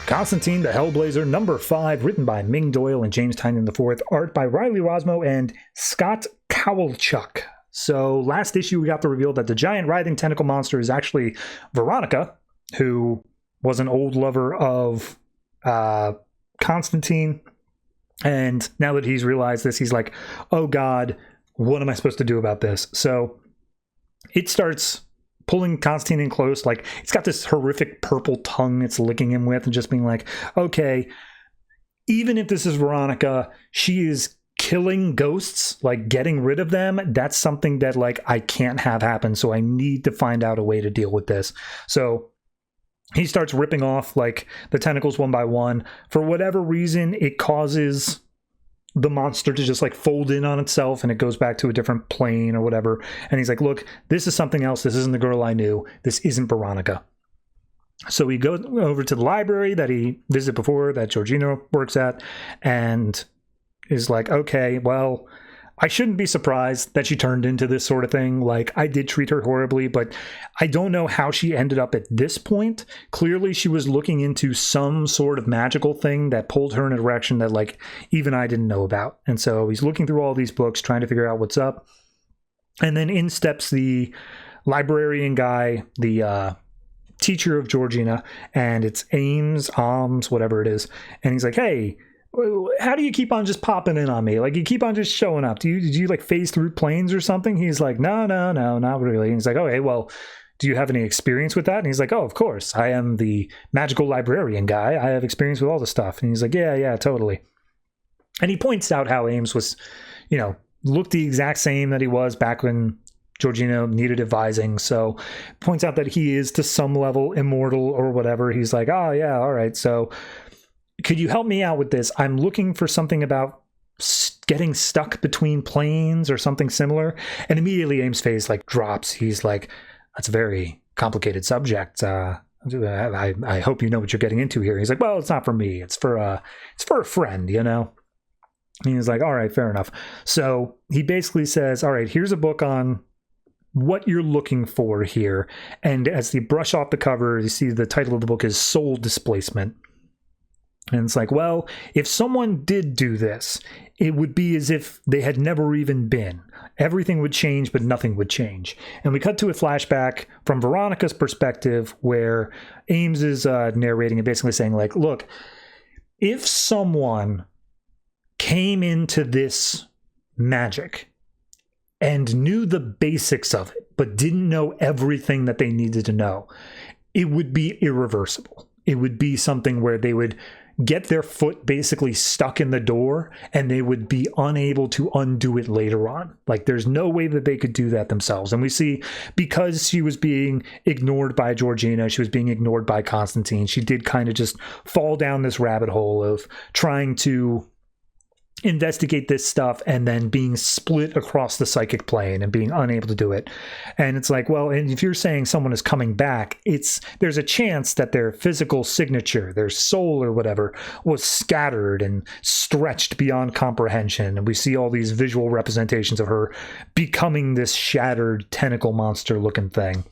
Constantine the Hellblazer, number 5, written by Ming Doyle and James Tynion IV, art by Rossmo and Scott Kowalchuk. So last issue we got the reveal that the giant writhing tentacle monster is actually Veronica, who was an old lover of Constantine. And now that he's realized this, he's like, oh God, what am I supposed to do about this? So it starts pulling Constantine in close. Like, it's got this horrific purple tongue it's licking him with and just being like, okay, even if this is Veronica, she is killing ghosts, like getting rid of them. That's something that like I can't have happen. So I need to find out a way to deal with this. So he starts ripping off like the tentacles one by one. For whatever reason, it causes the monster to just like fold in on itself and it goes back to a different plane or whatever. And he's like, look, this is something else. This isn't the girl I knew. This isn't Veronica. So he goes over to the library that he visited before, that Georgina works at, and is like, okay, well, I shouldn't be surprised that she turned into this sort of thing. Like, I did treat her horribly, but I don't know how she ended up at this point. Clearly, she was looking into some sort of magical thing that pulled her in a direction that, like, even I didn't know about. And so he's looking through all these books, trying to figure out what's up. And then in steps the librarian guy, the teacher of Georgina, and it's Ames, whatever it is. And he's like, hey, how do you keep on just popping in on me? Like, you keep on just showing up. Did you like phase through planes or something? He's like, no, not really. And he's like, okay, well, do you have any experience with that? And he's like, oh, of course. I am the magical librarian guy. I have experience with all the stuff. And he's like, yeah, totally. And he points out how Ames was, looked the exact same that he was back when Georgina needed advising. So points out that he is to some level immortal or whatever. He's like, oh, yeah, all right. So could you help me out with this? I'm looking for something about getting stuck between planes or something similar. And immediately Ames' face like drops. He's like, that's a very complicated subject. I hope you know what you're getting into here. He's like, well, it's not for me. It's for a friend, And he's like, all right, fair enough. So he basically says, all right, here's a book on what you're looking for here. And as you brush off the cover, you see the title of the book is Soul Displacement. And it's like, well, if someone did do this, it would be as if they had never even been. Everything would change, but nothing would change. And we cut to a flashback from Veronica's perspective where Ames is narrating and basically saying, like, look, if someone came into this magic and knew the basics of it, but didn't know everything that they needed to know, it would be irreversible. It would be something where they would get their foot basically stuck in the door and they would be unable to undo it later on. Like, there's no way that they could do that themselves. And we see, because she was being ignored by Georgina, she was being ignored by Constantine, she did kind of just fall down this rabbit hole of trying to investigate this stuff and then being split across the psychic plane and being unable to do it. And it's like, well, and if you're saying someone is coming back, there's a chance that their physical signature, their soul or whatever, was scattered and stretched beyond comprehension. And we see all these visual representations of her becoming this shattered tentacle monster looking thing.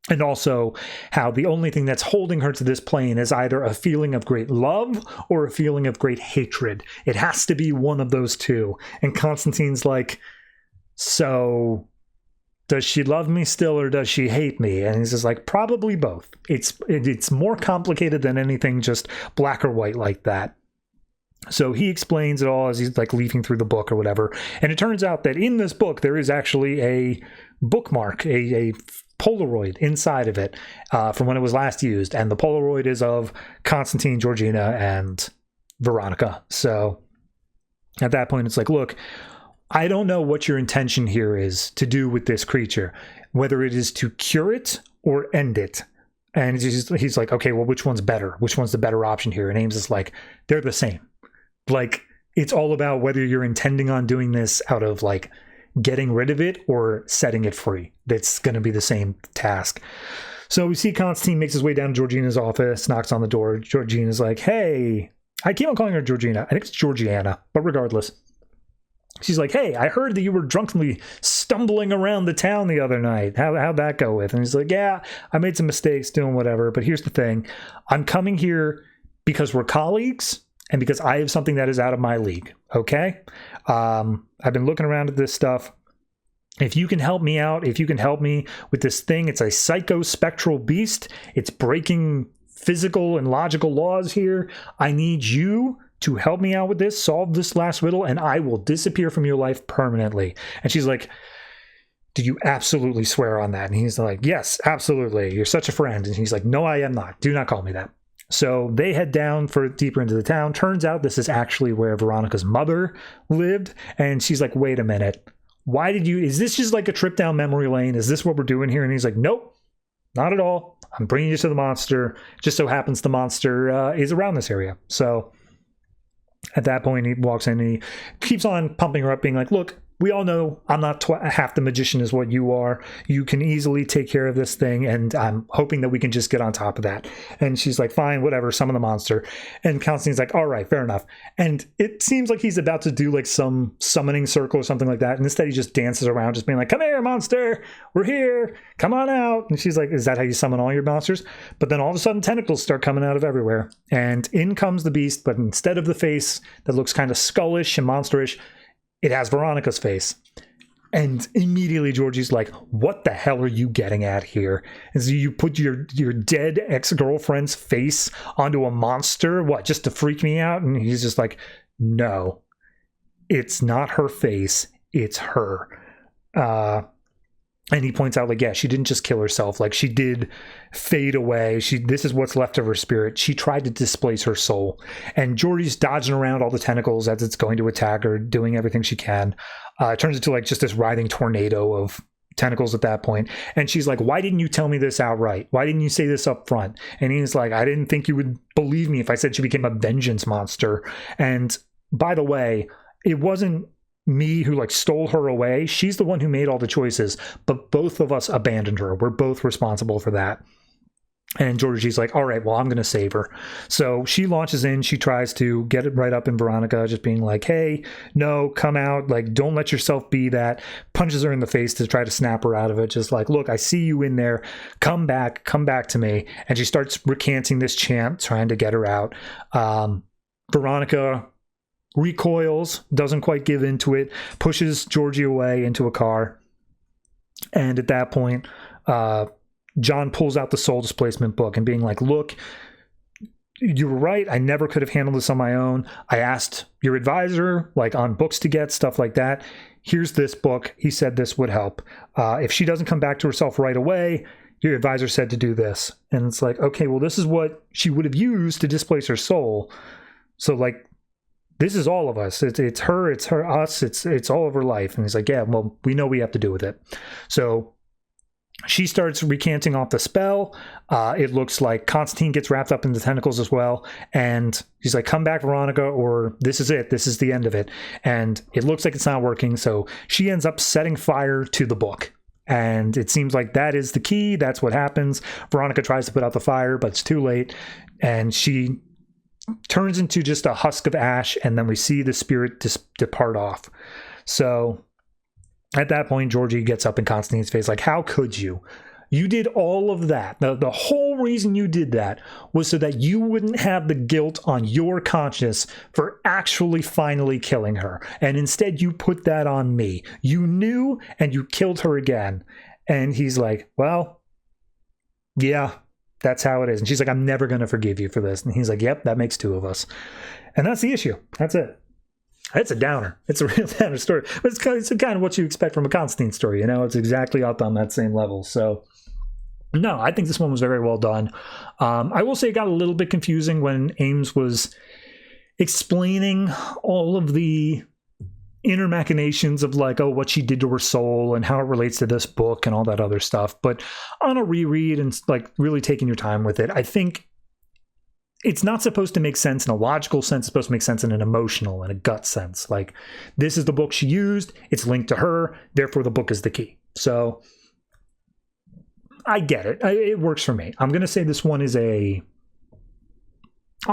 And also how the only thing that's holding her to this plane is either a feeling of great love or a feeling of great hatred. It has to be one of those two. And Constantine's like, so does she love me still or does she hate me? And he's just like, probably both. It's more complicated than anything just black or white like that. So he explains it all as he's like leafing through the book or whatever. And it turns out that in this book, there is actually a bookmark, a Polaroid inside of it from when it was last used. And the Polaroid is of Constantine, Georgina, and Veronica. So at that point, it's like, look, I don't know what your intention here is to do with this creature, whether it is to cure it or end it. And he's like, okay, well, which one's better? Which one's the better option here? And Ames is like, they're the same. Like, it's all about whether you're intending on doing this out of like getting rid of it or setting it free. That's going to be the same task. So we see Constantine makes his way down to Georgina's office, knocks on the door. Georgina's like, hey, I keep on calling her Georgina. I think it's Georgiana, but regardless. She's like, hey, I heard that you were drunkenly stumbling around the town the other night. How'd that go with? And he's like, yeah, I made some mistakes doing whatever. But here's the thing. I'm coming here because we're colleagues and because I have something that is out of my league. Okay? I've been looking around at this stuff. If you can help me out, if you can help me with this thing, it's a psychospectral beast. It's breaking physical and logical laws here. I need you to help me out with this, solve this last riddle, and I will disappear from your life permanently. And she's like, do you absolutely swear on that? And he's like, yes, absolutely. You're such a friend. And he's like, no, I am not. Do not call me that. So they head down for deeper into the town. Turns out this is actually where Veronica's mother lived. And she's like, wait a minute. Why did you, is this just like a trip down memory lane? Is this what we're doing here? And he's like, nope, not at all. I'm bringing you to the monster. Just so happens the monster is around this area. So at that point, he walks in and he keeps on pumping her up, being like, look, we all know I'm not half the magician is what you are. You can easily take care of this thing, and I'm hoping that we can just get on top of that. And she's like, fine, whatever, summon the monster. And Constantine's like, all right, fair enough. And it seems like he's about to do like some summoning circle or something like that. And instead he just dances around, just being like, come here, monster, we're here, come on out. And she's like, is that how you summon all your monsters? But then all of a sudden tentacles start coming out of everywhere. And in comes the beast, but instead of the face that looks kind of skullish and monsterish, it has Veronica's face. And immediately Georgie's like, what the hell are you getting at here? And so you put your dead ex-girlfriend's face onto a monster? What, just to freak me out? And he's just like, no, it's not her face, it's her. And he points out, like, yeah, she didn't just kill herself. Like, she did fade away. This is what's left of her spirit. She tried to displace her soul. And Georgie's dodging around all the tentacles as it's going to attack her, doing everything she can. It turns into, like, just this writhing tornado of tentacles at that point. And she's like, why didn't you tell me this outright? Why didn't you say this up front? And he's like, I didn't think you would believe me if I said she became a vengeance monster. And by the way, it wasn't me who like stole her away. She's the one who made all the choices, but both of us abandoned her. We're both responsible for that. And Georgie's like, all right, well, I'm going to save her. So she launches in. She tries to get it right up in Veronica, just being like, hey, no, come out. Like, don't let yourself be that. Punches her in the face to try to snap her out of it. Just like, look, I see you in there. Come back to me. And she starts recanting this chant, trying to get her out. Veronica recoils, doesn't quite give into it, pushes Georgie away into a car. And at that point, John pulls out the soul displacement book and being like, look, you were right. I never could have handled this on my own. I asked your advisor, like, on books to get, stuff like that. Here's this book. He said this would help. If she doesn't come back to herself right away, your advisor said to do this. And it's like, okay, well, this is what she would have used to displace her soul. So, like, this is all of us. It's her, us, it's all of her life. And he's like, yeah, well, we know we have to do with it. So she starts recanting off the spell. It looks like Constantine gets wrapped up in the tentacles as well. And he's like, come back, Veronica, or this is it. This is the end of it. And it looks like it's not working. So she ends up setting fire to the book. And it seems like that is the key. That's what happens. Veronica tries to put out the fire, but it's too late. And she turns into just a husk of ash, and then we see the spirit depart off. So at that point, Georgie gets up in Constantine's face like, how could you? You did all of that. The whole reason you did that was so that you wouldn't have the guilt on your conscience for actually finally killing her. And instead, you put that on me. You knew, and you killed her again. And he's like, well, yeah, that's how it is. And she's like, I'm never going to forgive you for this. And he's like, yep, that makes two of us. And that's the issue. That's it. It's a downer. It's a real downer story. But it's kind of what you expect from a Constantine story. You know, it's exactly up on that same level. So, no, I think this one was very well done. I will say it got a little bit confusing when Ames was explaining all of the inner machinations of like, oh, what she did to her soul and how it relates to this book and all that other stuff. But on a reread and like really taking your time with it, I think it's not supposed to make sense in a logical sense. It's supposed to make sense in an emotional and a gut sense. Like, this is the book she used. It's linked to her. Therefore, the book is the key. So I get it. It works for me. I'm going to say this one is I'll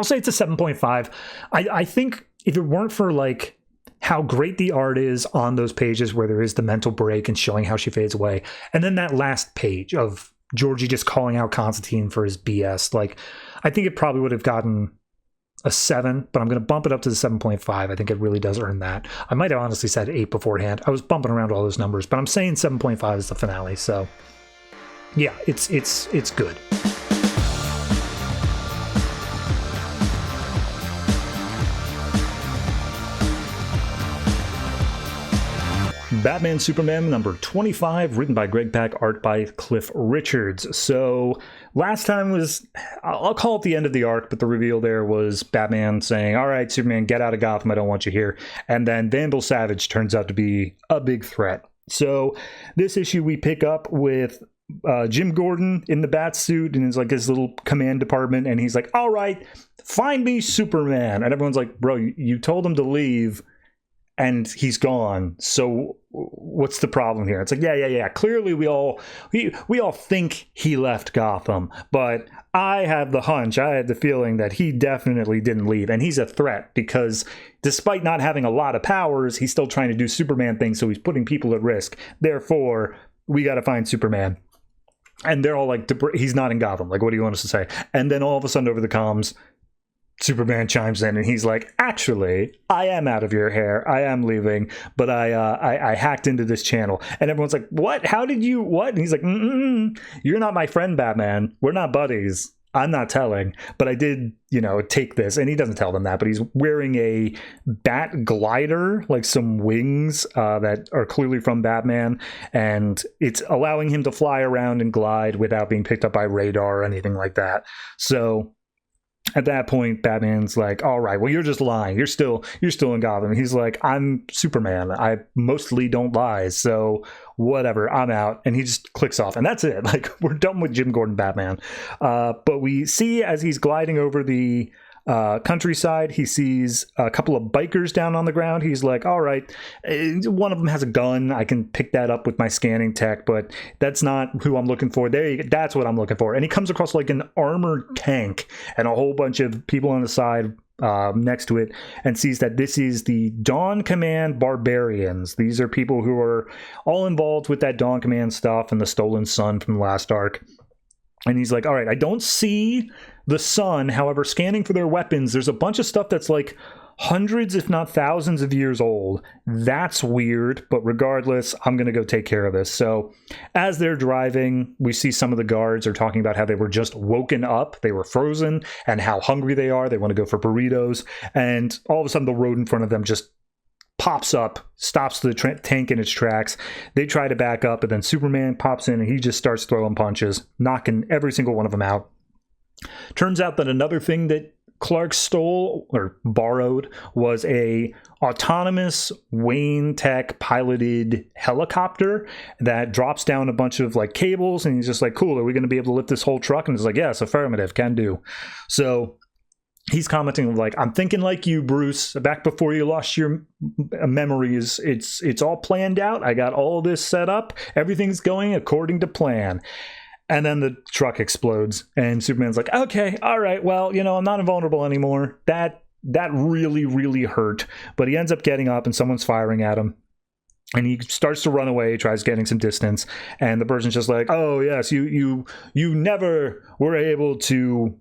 say it's a 7.5. I think if it weren't for like how great the art is on those pages where there is the mental break and showing how she fades away, and then that last page of Georgie just calling out Constantine for his BS, like, I think it probably would have gotten a 7, but I'm going to bump it up to the 7.5. I think it really does earn that. I might have honestly said 8 beforehand. I was bumping around all those numbers, but I'm saying 7.5 is the finale. So yeah, it's good. Batman Superman number 25, written by Greg Pak, art by Cliff Richards. So last time was, I'll call it the end of the arc, but the reveal there was Batman saying, all right, Superman, get out of Gotham, I don't want you here. And then Vandal Savage turns out to be a big threat. So this issue we pick up with Jim Gordon in the bat suit and it's like his little command department, and he's like, all right, find me Superman. And everyone's like, bro, you told him to leave and he's gone, so what's the problem here? It's like, yeah. Clearly we all think he left Gotham, but I have the hunch, I had the feeling that he definitely didn't leave, and he's a threat because despite not having a lot of powers, he's still trying to do Superman things, so he's putting people at risk. Therefore, we got to find Superman. And they're all like, he's not in Gotham. Like, what do you want us to say? And then all of a sudden over the comms, Superman chimes in and he's like, actually, I am out of your hair. I am leaving, but I hacked into this channel. And everyone's like, what? How did you, what? And he's like, you're not my friend, Batman. We're not buddies. I'm not telling, but I did, take this. And he doesn't tell them that, but he's wearing a bat glider, like some wings that are clearly from Batman. And it's allowing him to fly around and glide without being picked up by radar or anything like that. So at that point, Batman's like, all right, well, you're just lying. You're still in Gotham. He's like, I'm Superman. I mostly don't lie. So whatever, I'm out. And he just clicks off. And that's it. Like, we're done with Jim Gordon Batman. But we see as he's gliding over the countryside, he sees a couple of bikers down on the ground. He's like, all right, one of them has a gun. I can pick that up with my scanning tech, but that's not who I'm looking for. That's what I'm looking for. And he comes across like an armored tank and a whole bunch of people on the side next to it, and sees that this is the Dawn Command Barbarians. These are people who are all involved with that Dawn Command stuff and the Stolen Sun from the last arc. And he's like, all right, I don't see the Sun. However, scanning for their weapons, there's a bunch of stuff that's like hundreds, if not thousands of years old. That's weird, but regardless, I'm going to go take care of this. So as they're driving, we see some of the guards are talking about how they were just woken up. They were frozen and how hungry they are. They want to go for burritos. And all of a sudden, the road in front of them just pops up, stops the tank in its tracks. They try to back up, and then Superman pops in and he just starts throwing punches, knocking every single one of them out. Turns out that another thing that Clark stole or borrowed was a autonomous Wayne Tech piloted helicopter that drops down a bunch of like cables, and he's just like, cool, are we going to be able to lift this whole truck? And it's like, yes, affirmative, can do. So he's commenting like, I'm thinking like you, Bruce, back before you lost your memories. It's all planned out. I got all this set up. Everything's going according to plan. And then the truck explodes and Superman's like, okay, all right, well, I'm not invulnerable anymore. That really, really hurt. But he ends up getting up and someone's firing at him. And he starts to run away, tries getting some distance. And the person's just like, oh, yes, you never were able to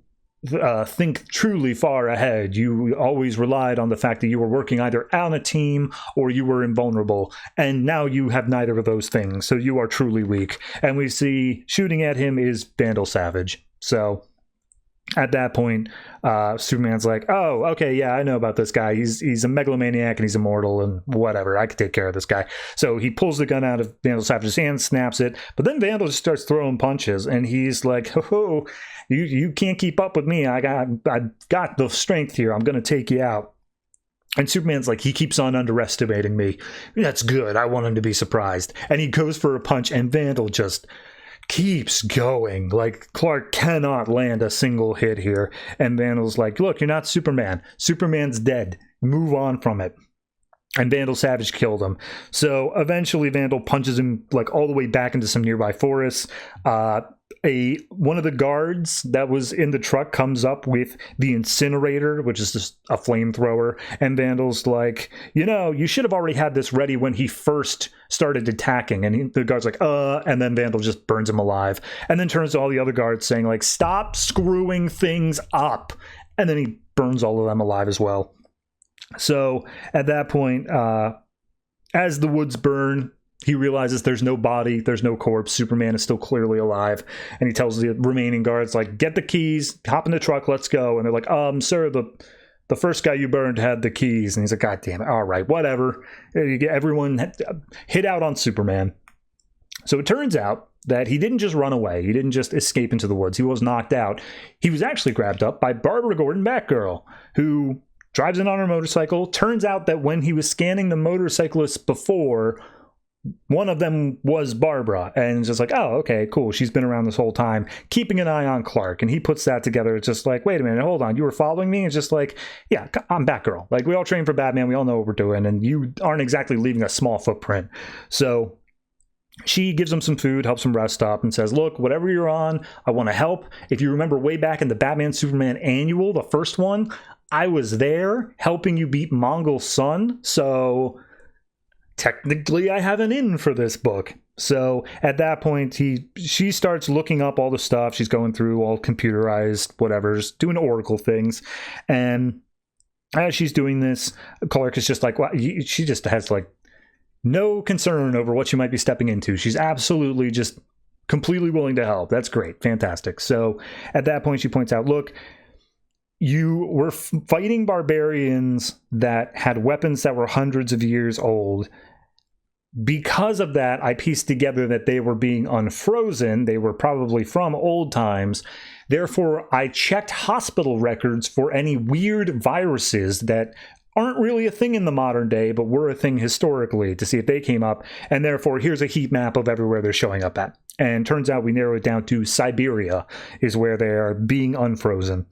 think truly far ahead. You always relied on the fact that you were working either on a team or you were invulnerable, and now you have neither of those things, so you are truly weak. And we see shooting at him is Vandal Savage. So at that point, Superman's like, oh, okay, yeah, I know about this guy. He's a megalomaniac and he's immortal and whatever. I could take care of this guy. So he pulls the gun out of Vandal Savage's hand, snaps it, but then Vandal just starts throwing punches, and he's like, oh, you can't keep up with me. I got the strength here. I'm going to take you out. And Superman's like, he keeps on underestimating me. That's good. I want him to be surprised. And he goes for a punch, and Vandal just keeps going. Like, Clark cannot land a single hit here. And Vandal's like, look, you're not Superman. Superman's dead. Move on from it. And Vandal Savage killed him. So eventually Vandal punches him like all the way back into some nearby forests. One of the guards that was in the truck comes up with the incinerator, which is just a flamethrower, and Vandal's like, you should have already had this ready when he first started attacking. And the guard's like, and then Vandal just burns him alive, and then turns to all the other guards saying like, stop screwing things up, and then he burns all of them alive as well. So at that point, as the woods burn, he realizes there's no body, there's no corpse. Superman is still clearly alive. And he tells the remaining guards, like, get the keys, hop in the truck, let's go. And they're like, sir, the first guy you burned had the keys. And he's like, God damn it. All right, whatever. You get everyone hit out on Superman. So it turns out that he didn't just run away. He didn't just escape into the woods. He was knocked out. He was actually grabbed up by Barbara Gordon Batgirl, who drives in on her motorcycle. Turns out that when he was scanning the motorcyclists before, one of them was Barbara, and it's just like, oh, okay, cool. She's been around this whole time, keeping an eye on Clark. And he puts that together. It's just like, wait a minute, hold on. You were following me? It's just like, yeah, I'm Batgirl. Like, we all train for Batman. We all know what we're doing. And you aren't exactly leaving a small footprint. So she gives him some food, helps him rest up, and says, look, whatever you're on, I want to help. If you remember way back in the Batman Superman annual, the first one, I was there helping you beat Mongol's son. So technically, I have an in for this book. So at that point, she starts looking up all the stuff. She's going through all computerized whatever's, doing Oracle things. And as she's doing this, Clark is just like, wow, she just has like no concern over what she might be stepping into. She's absolutely just completely willing to help. That's great. Fantastic. So at that point, she points out, look, you were fighting barbarians that had weapons that were hundreds of years old. Because of that, I pieced together that they were being unfrozen. They were probably from old times. Therefore, I checked hospital records for any weird viruses that aren't really a thing in the modern day, but were a thing historically, to see if they came up. And therefore, here's a heat map of everywhere they're showing up at. And turns out we narrow it down to Siberia is where they are being unfrozen.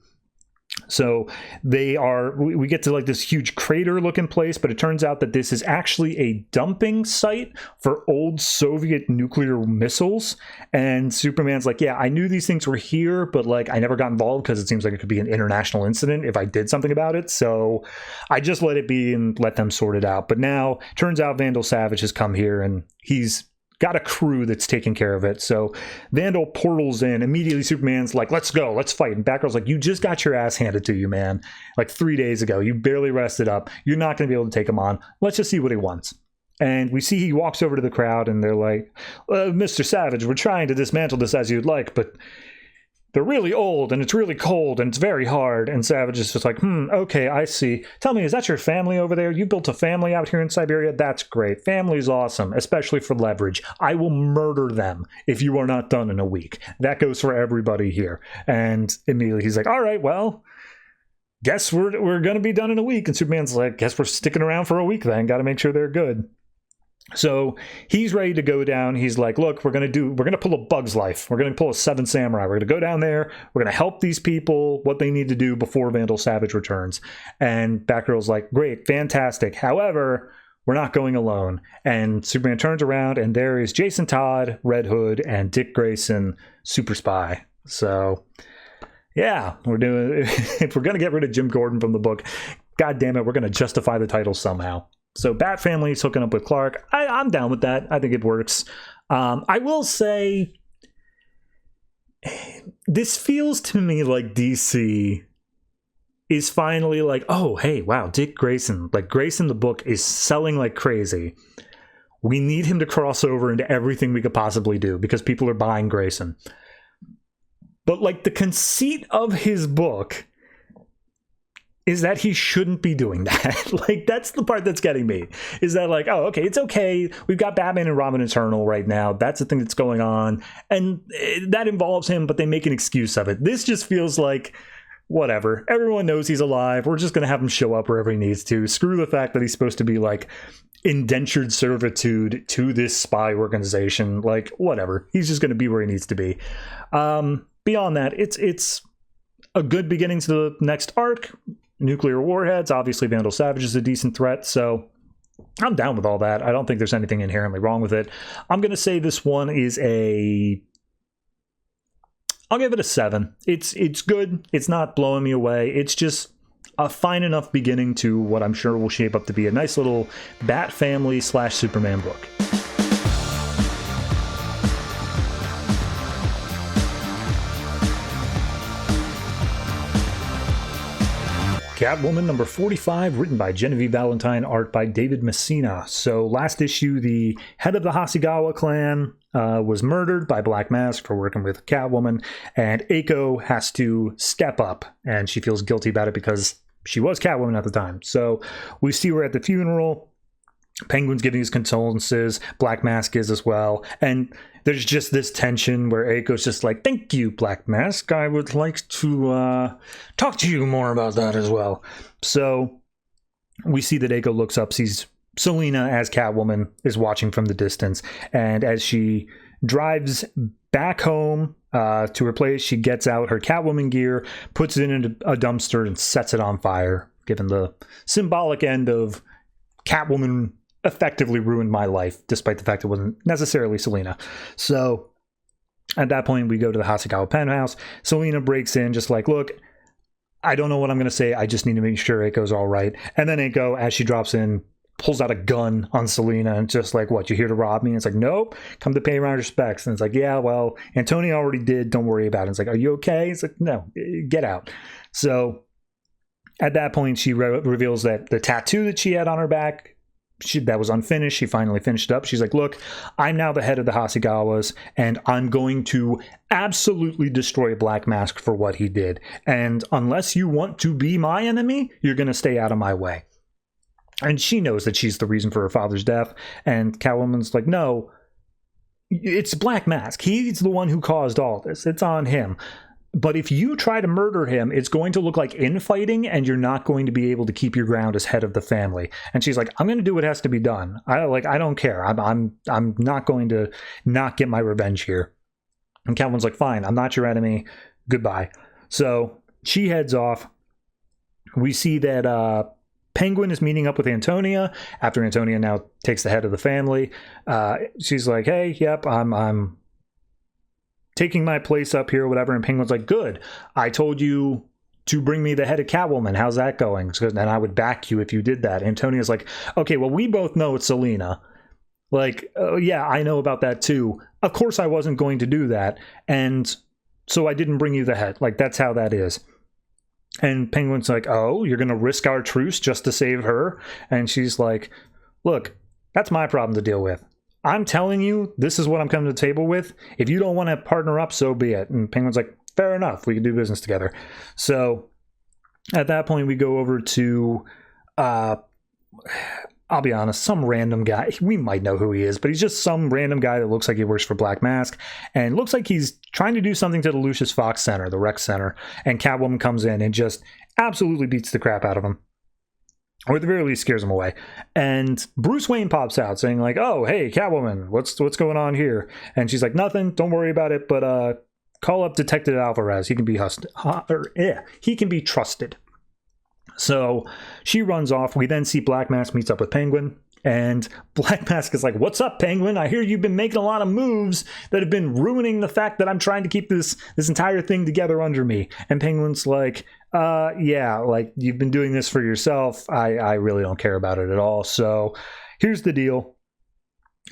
So we get to like this huge crater looking place, but it turns out that this is actually a dumping site for old Soviet nuclear missiles. And Superman's like, yeah, I knew these things were here, but like I never got involved because it seems like it could be an international incident if I did something about it. So I just let it be and let them sort it out. But now turns out Vandal Savage has come here and he's got a crew that's taking care of it. So Vandal portals in. Immediately Superman's like, let's go, let's fight. And Batgirl's like, you just got your ass handed to you, man. Like 3 days ago. You barely rested up. You're not going to be able to take him on. Let's just see what he wants. And we see he walks over to the crowd and they're like, Mr. Savage, we're trying to dismantle this as you'd like, but they're really old and it's really cold and it's very hard. And Savage is just like, okay, I see. Tell me, is that your family over there? You built a family out here in Siberia? That's great. Family's awesome, especially for leverage. I will murder them if you are not done in a week. That goes for everybody here. And immediately he's like, all right, well, guess we're going to be done in a week. And Superman's like, guess we're sticking around for a week then. Got to make sure they're good. So he's ready to go down. He's like, look, we're going to pull a Bug's Life. We're going to pull a Seven Samurai. We're going to go down there. We're going to help these people what they need to do before Vandal Savage returns. And Batgirl's like, great, fantastic. However, we're not going alone. And Superman turns around and there is Jason Todd, Red Hood, and Dick Grayson, Super Spy. So yeah, we're doing, if we're going to get rid of Jim Gordon from the book, God damn it, we're going to justify the title somehow. So Bat Family's hooking up with Clark. I'm down with that. I think it works. I will say, this feels to me like DC is finally like, oh, hey, wow, Dick Grayson. Like, Grayson, the book, is selling like crazy. We need him to cross over into everything we could possibly do because people are buying Grayson. But, like, the conceit of his book is that he shouldn't be doing that. Like, that's the part that's getting me. Is that like, oh, okay, it's okay. We've got Batman and Robin Eternal right now. That's the thing that's going on. And that involves him, but they make an excuse of it. This just feels like, whatever. Everyone knows he's alive. We're just going to have him show up wherever he needs to. Screw the fact that he's supposed to be, like, indentured servitude to this spy organization. Like, whatever. He's just going to be where he needs to be. Beyond that, it's a good beginning to the next arc. Nuclear warheads. Obviously, Vandal Savage is a decent threat, so I'm down with all that. I don't think there's anything inherently wrong with it. I'm going to say this one is I'll give it a 7. It's good. It's not blowing me away. It's just a fine enough beginning to what I'm sure will shape up to be a nice little Bat Family / Superman book. Catwoman number 45, written by Genevieve Valentine, art by David Messina. So last issue, the head of the Hasegawa clan was murdered by Black Mask for working with Catwoman, and Eiko has to step up, and she feels guilty about it because she was Catwoman at the time. So we see her at the funeral. Penguin's giving his condolences. Black Mask is as well. And there's just this tension where Eiko's just like, thank you, Black Mask. I would like to talk to you more about that as well. So we see that Eiko looks up, sees Selina as Catwoman, is watching from the distance. And as she drives back home to her place, she gets out her Catwoman gear, puts it in a dumpster, and sets it on fire, given the symbolic end of Catwoman effectively ruined my life, despite the fact it wasn't necessarily Selina. So at that point, we go to the Hasegawa penthouse. Selina breaks in, just like, look, I don't know what I'm going to say. I just need to make sure Eiko's all right. And then Eiko, as she drops in, pulls out a gun on Selena and just like, what, you here to rob me? And it's like, nope, come to pay my respects. And it's like, yeah, well, Antonio already did, don't worry about it. And it's like, are you okay? It's like, no, get out. So at that point, she reveals that the tattoo that she had on her back, that was unfinished. She finally finished it up. She's like, look, I'm now the head of the Hasegawas, and I'm going to absolutely destroy Black Mask for what he did. And unless you want to be my enemy, you're going to stay out of my way. And she knows that she's the reason for her father's death. And Catwoman's like, no, it's Black Mask. He's the one who caused all this. It's on him. But if you try to murder him, it's going to look like infighting, and you're not going to be able to keep your ground as head of the family. And she's like, I'm going to do what has to be done. I don't care. I'm not going to not get my revenge here. And Catwoman's like, fine, I'm not your enemy. Goodbye. So she heads off. We see that Penguin is meeting up with Antonia after Antonia now takes the head of the family. She's like, hey, yep, I'm taking my place up here or whatever. And Penguin's like, good, I told you to bring me the head of Catwoman. How's that going? And I would back you if you did that. Antonia's like, okay, well, we both know it's Selena. Like, yeah, I know about that too. Of course I wasn't going to do that. And so I didn't bring you the head. Like, that's how that is. And Penguin's like, oh, you're going to risk our truce just to save her? And she's like, look, that's my problem to deal with. I'm telling you, this is what I'm coming to the table with. If you don't want to partner up, so be it. And Penguin's like, fair enough, we can do business together. So at that point, we go over to, I'll be honest, some random guy. We might know who he is, but he's just some random guy that looks like he works for Black Mask. And looks like he's trying to do something to the Lucius Fox Center, the rec center. And Catwoman comes in and just absolutely beats the crap out of him. Or at the very least scares him away. And Bruce Wayne pops out saying like, oh, hey, Catwoman, what's going on here? And she's like, nothing, don't worry about it, but call up Detective Alvarez. He can be he can be trusted. So she runs off. We then see Black Mask meets up with Penguin. And Black Mask is like, what's up, Penguin? I hear you've been making a lot of moves that have been ruining the fact that I'm trying to keep this entire thing together under me. And Penguin's like, yeah, like, you've been doing this for yourself. I really don't care about it at all. So here's the deal.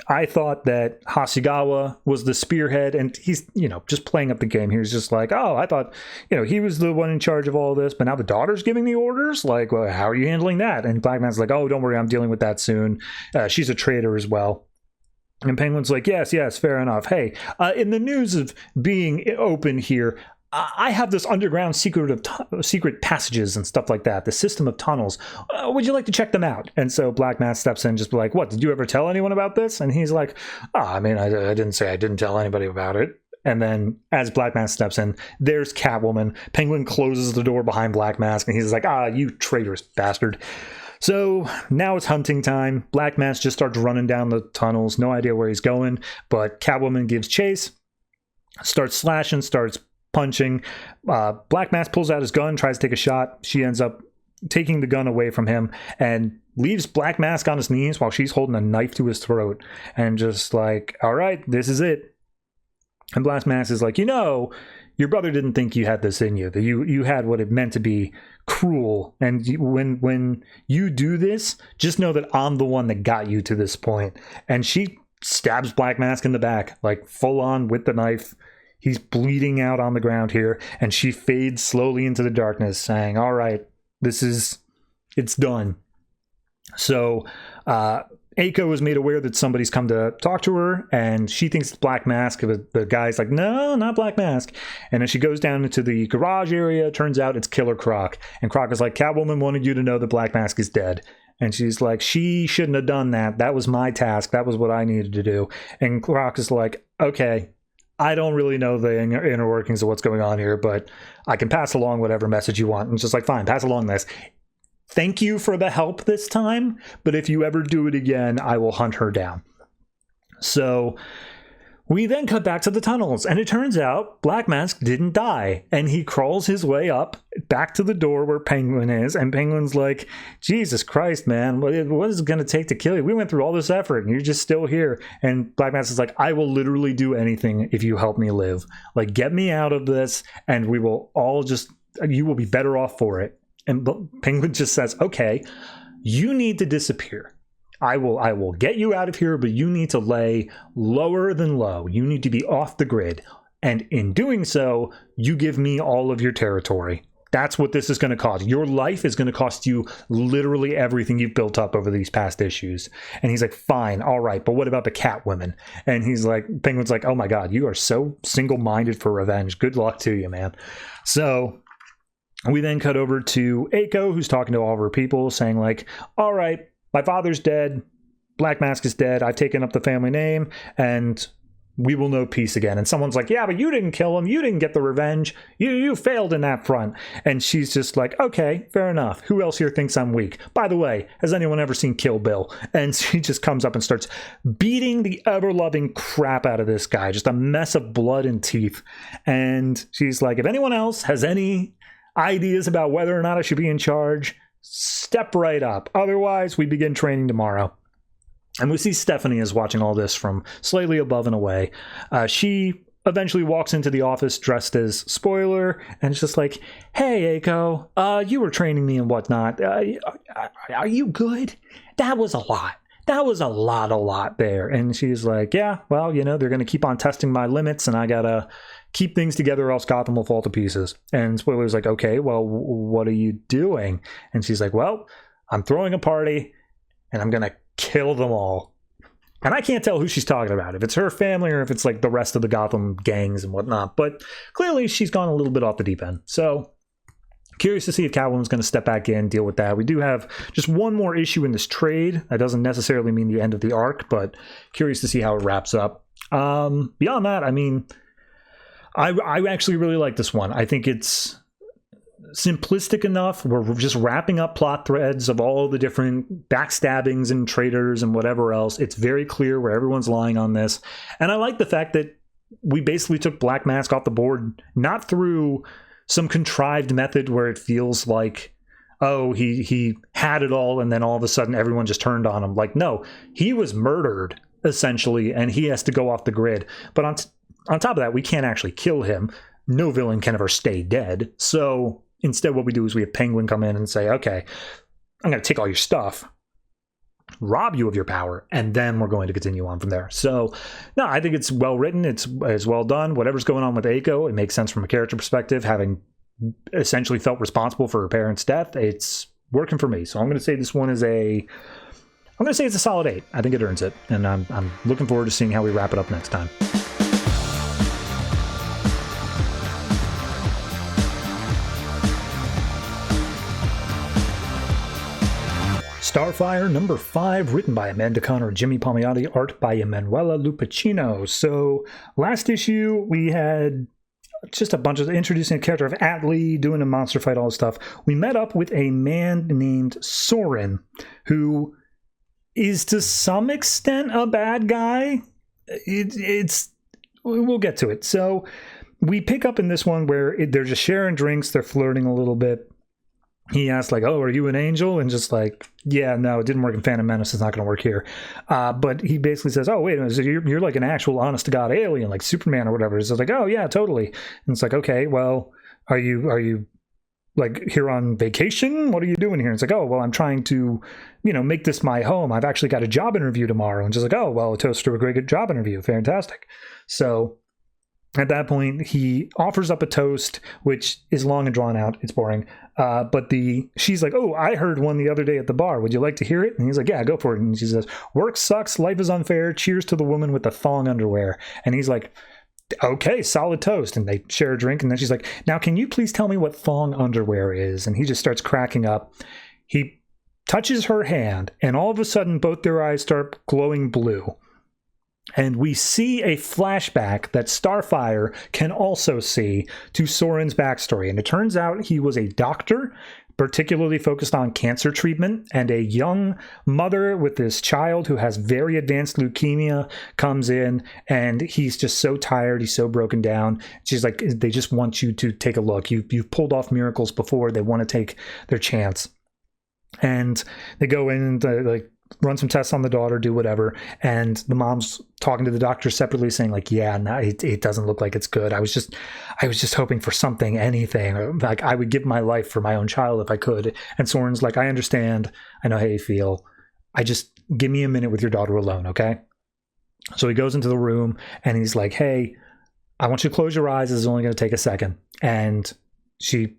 I thought that Hasegawa was the spearhead, and he's, just playing up the game. He was just like, oh, I thought, he was the one in charge of all this, but now the daughter's giving the orders? Like, well, how are you handling that? And Black Man's like, oh, don't worry, I'm dealing with that soon. She's a traitor as well. And Penguin's like, yes, fair enough. Hey, in the news of being open here, I have this underground secret passages and stuff like that, the system of tunnels. Would you like to check them out? And so Black Mask steps in, just like, what, did you ever tell anyone about this? And he's like, I didn't say I didn't tell anybody about it. And then as Black Mask steps in, there's Catwoman. Penguin closes the door behind Black Mask, and he's like, you traitorous bastard. So now it's hunting time. Black Mask just starts running down the tunnels, no idea where he's going, but Catwoman gives chase, starts slashing, starts punching. Black Mask pulls out his gun, tries to take a shot. She ends up taking the gun away from him and leaves Black Mask on his knees while she's holding a knife to his throat and just like, all right, this is it. And Black Mask is like, your brother didn't think you had this in you, that you had what it meant to be cruel. And when you do this, just know that I'm the one that got you to this point. And she stabs Black Mask in the back, like full on with the knife. He's bleeding out on the ground here, and she fades slowly into the darkness, saying, all right, it's done. So Aiko is made aware that somebody's come to talk to her, and she thinks it's Black Mask. The guy's like, no, not Black Mask. And then she goes down into the garage area. Turns out it's Killer Croc. And Croc is like, Catwoman wanted you to know that Black Mask is dead. And she's like, she shouldn't have done that. That was my task. That was what I needed to do. And Croc is like, okay, I don't really know the inner workings of what's going on here, but I can pass along whatever message you want. And it's just like, fine, pass along this. Thank you for the help this time, but if you ever do it again, I will hunt her down. So we then cut back to the tunnels, and it turns out Black Mask didn't die, and he crawls his way up back to the door where Penguin is, and Penguin's like, Jesus Christ, man, what is it going to take to kill you? We went through all this effort, and you're just still here. And Black Mask is like, I will literally do anything if you help me live. Like, get me out of this, and we will all you will be better off for it. And Penguin just says, okay, you need to disappear. I will get you out of here, but you need to lay lower than low. You need to be off the grid. And in doing so, you give me all of your territory. That's what this is going to cost. Your life is going to cost you literally everything you've built up over these past issues. And he's like, fine, all right, but what about the Catwoman? And he's like, Penguin's like, oh my God, you are so single-minded for revenge. Good luck to you, man. So we then cut over to Eiko, who's talking to all of her people, saying like, all right, my father's dead. Black Mask is dead. I've taken up the family name, and we will know peace again. And someone's like, yeah, but you didn't kill him. You didn't get the revenge. You failed in that front. And she's just like, okay, fair enough. Who else here thinks I'm weak? By the way, has anyone ever seen Kill Bill? And she just comes up and starts beating the ever-loving crap out of this guy. Just a mess of blood and teeth. And she's like, if anyone else has any ideas about whether or not I should be in charge, step right up. Otherwise, we begin training tomorrow. And we see Stephanie is watching all this from slightly above and away. She eventually walks into the office dressed as Spoiler, and it's just like, hey, Eiko, you were training me and whatnot. Are you good? That was a lot. That was a lot there. And she's like, yeah, well, you know, they're going to keep on testing my limits, and I got to keep things together or else Gotham will fall to pieces. And Spoiler's like, okay, well, what are you doing? And she's like, well, I'm throwing a party, and I'm going to kill them all. And I can't tell who she's talking about, if it's her family or if it's like the rest of the Gotham gangs and whatnot, but clearly she's gone a little bit off the deep end. So curious to see if Catwoman's going to step back in, deal with that. We do have just one more issue in this trade. That doesn't necessarily mean the end of the arc, but curious to see how it wraps up. Beyond that, I mean, I actually really like this one. I think it's simplistic enough. We're just wrapping up plot threads of all the different backstabbings and traitors and whatever else. It's very clear where everyone's lying on this. And I like the fact that we basically took Black Mask off the board, not through some contrived method where it feels like, oh, he had it all and then all of a sudden everyone just turned on him. Like, no, he was murdered essentially and he has to go off the grid. But on top of that, we can't actually kill him. No villain can ever stay dead. So instead, what we do is we have Penguin come in and say, okay, I'm going to take all your stuff, rob you of your power, and then we're going to continue on from there. So, no, I think it's well written. It's well done. Whatever's going on with Eiko, it makes sense from a character perspective. Having essentially felt responsible for her parents' death, it's working for me. So I'm going to say this one is I'm going to say it's a solid 8. I think it earns it. And I'm looking forward to seeing how we wrap it up next time. Starfire number 5, written by Amanda Conner, Jimmy Palmiotti, art by Emanuela Lupacchino. So last issue we had just a bunch of introducing a character of Atlee, doing a monster fight, all this stuff. We met up with a man named Sorin, who is to some extent a bad guy. We'll get to it. So we pick up in this one where they're just sharing drinks, they're flirting a little bit. He asked, like, oh, are you an angel? And just like, yeah, no, it didn't work in Phantom Menace. It's not going to work here. But he basically says, oh, wait a minute, so you're like an actual honest-to-God alien, like Superman or whatever. So it's like, oh, yeah, totally. And it's like, okay, well, are you like here on vacation? What are you doing here? And it's like, oh, well, I'm trying to, make this my home. I've actually got a job interview tomorrow. And just like, oh, well, a toast to a great job interview. Fantastic. So at that point, he offers up a toast, which is long and drawn out. It's boring. But she's like, oh, I heard one the other day at the bar. Would you like to hear it? And he's like, yeah, go for it. And she says, work sucks. Life is unfair. Cheers to the woman with the thong underwear. And he's like, okay, solid toast. And they share a drink. And then she's like, now, can you please tell me what thong underwear is? And he just starts cracking up. He touches her hand, and all of a sudden, both their eyes start glowing blue. And we see a flashback that Starfire can also see to Sorin's backstory. And it turns out he was a doctor, particularly focused on cancer treatment, and a young mother with this child who has very advanced leukemia comes in, and he's just so tired. He's so broken down. She's like, they just want you to take a look. You've pulled off miracles before. They want to take their chance. And they go in and run some tests on the daughter, do whatever, and the mom's talking to the doctor separately, saying like, yeah, no, it doesn't look like it's good. I was just hoping for something, anything. Like, I would give my life for my own child if I could. And Soren's like, I understand. I know how you feel. give me a minute with your daughter alone, okay? So he goes into the room and he's like, hey, I want you to close your eyes. This is only going to take a second. And she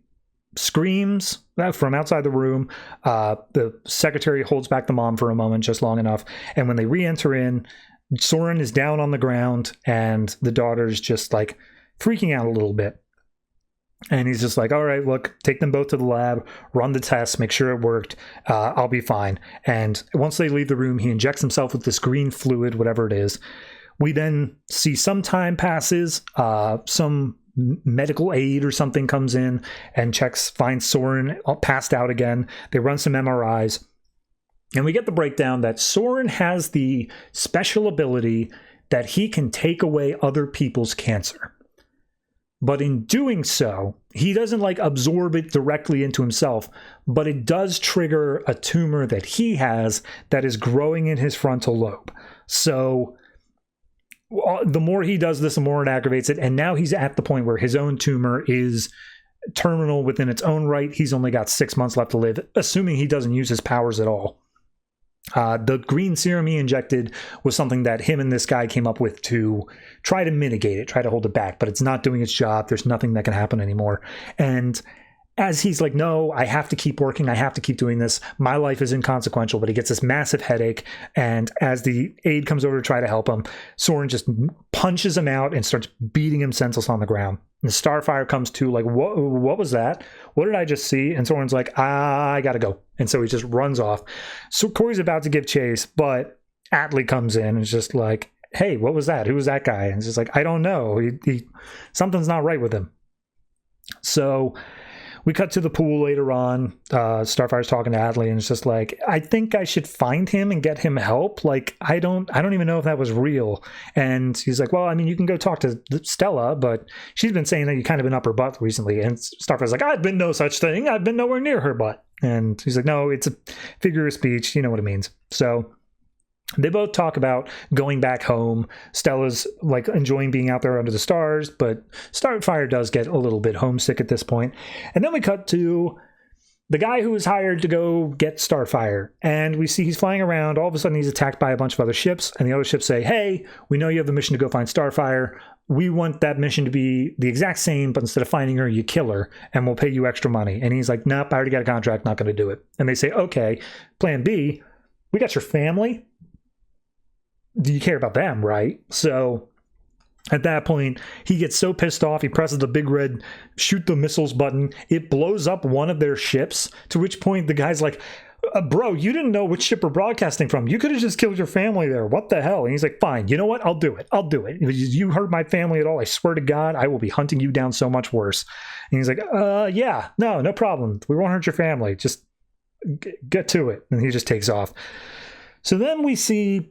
screams from outside the room. The secretary holds back the mom for a moment, just long enough. And when they re-enter in, Soren is down on the ground and the daughter's just like freaking out a little bit. And he's just like, all right, look, take them both to the lab, run the tests, make sure it worked. I'll be fine. And once they leave the room, he injects himself with this green fluid, whatever it is. We then see some time passes, some medical aid or something comes in and finds Soren passed out again. They run some MRIs. And we get the breakdown that Soren has the special ability that he can take away other people's cancer. But in doing so, he doesn't like absorb it directly into himself, but it does trigger a tumor that he has that is growing in his frontal lobe. So the more he does this, the more it aggravates it. And now he's at the point where his own tumor is terminal within its own right. He's only got 6 months left to live, assuming he doesn't use his powers at all. The green serum he injected was something that him and this guy came up with to try to mitigate it, try to hold it back, but it's not doing its job. There's nothing that can happen anymore. And as he's like, no, I have to keep working. I have to keep doing this. My life is inconsequential, but he gets this massive headache. And as the aide comes over to try to help him, Soren just punches him out and starts beating him senseless on the ground. And Starfire comes to like, what was that? What did I just see? And Soren's like, I gotta go. And so he just runs off. So Corey's about to give chase, but Atlee comes in and is just like, hey, what was that? Who was that guy? And it's just like, I don't know. Something's not right with him. So we cut to the pool later on. Starfire's talking to Atlee and it's just like, I think I should find him and get him help. Like, I don't even know if that was real. And he's like, well, I mean, you can go talk to Stella, but she's been saying that you kind of been up her butt recently. And Starfire's like, I've been no such thing. I've been nowhere near her butt. And he's like, no, it's a figure of speech. You know what it means. So they both talk about going back home. Stella's like enjoying being out there under the stars, but Starfire does get a little bit homesick at this point. And then we cut to the guy who was hired to go get Starfire. And we see he's flying around. All of a sudden he's attacked by a bunch of other ships. And the other ships say, hey, we know you have the mission to go find Starfire. We want that mission to be the exact same, but instead of finding her, you kill her, and we'll pay you extra money. And he's like, nope, I already got a contract, not going to do it. And they say, okay, plan B, we got your family. Do you care about them, right? So at that point, he gets so pissed off, he presses the big red shoot the missiles button. It blows up one of their ships, to which point the guy's like, bro, you didn't know which ship we're broadcasting from. You could have just killed your family there. What the hell? And he's like, fine, you know what? I'll do it. If you hurt my family at all, I swear to God, I will be hunting you down so much worse. And he's like, yeah, no problem. We won't hurt your family. Just get to it. And he just takes off. So then we see,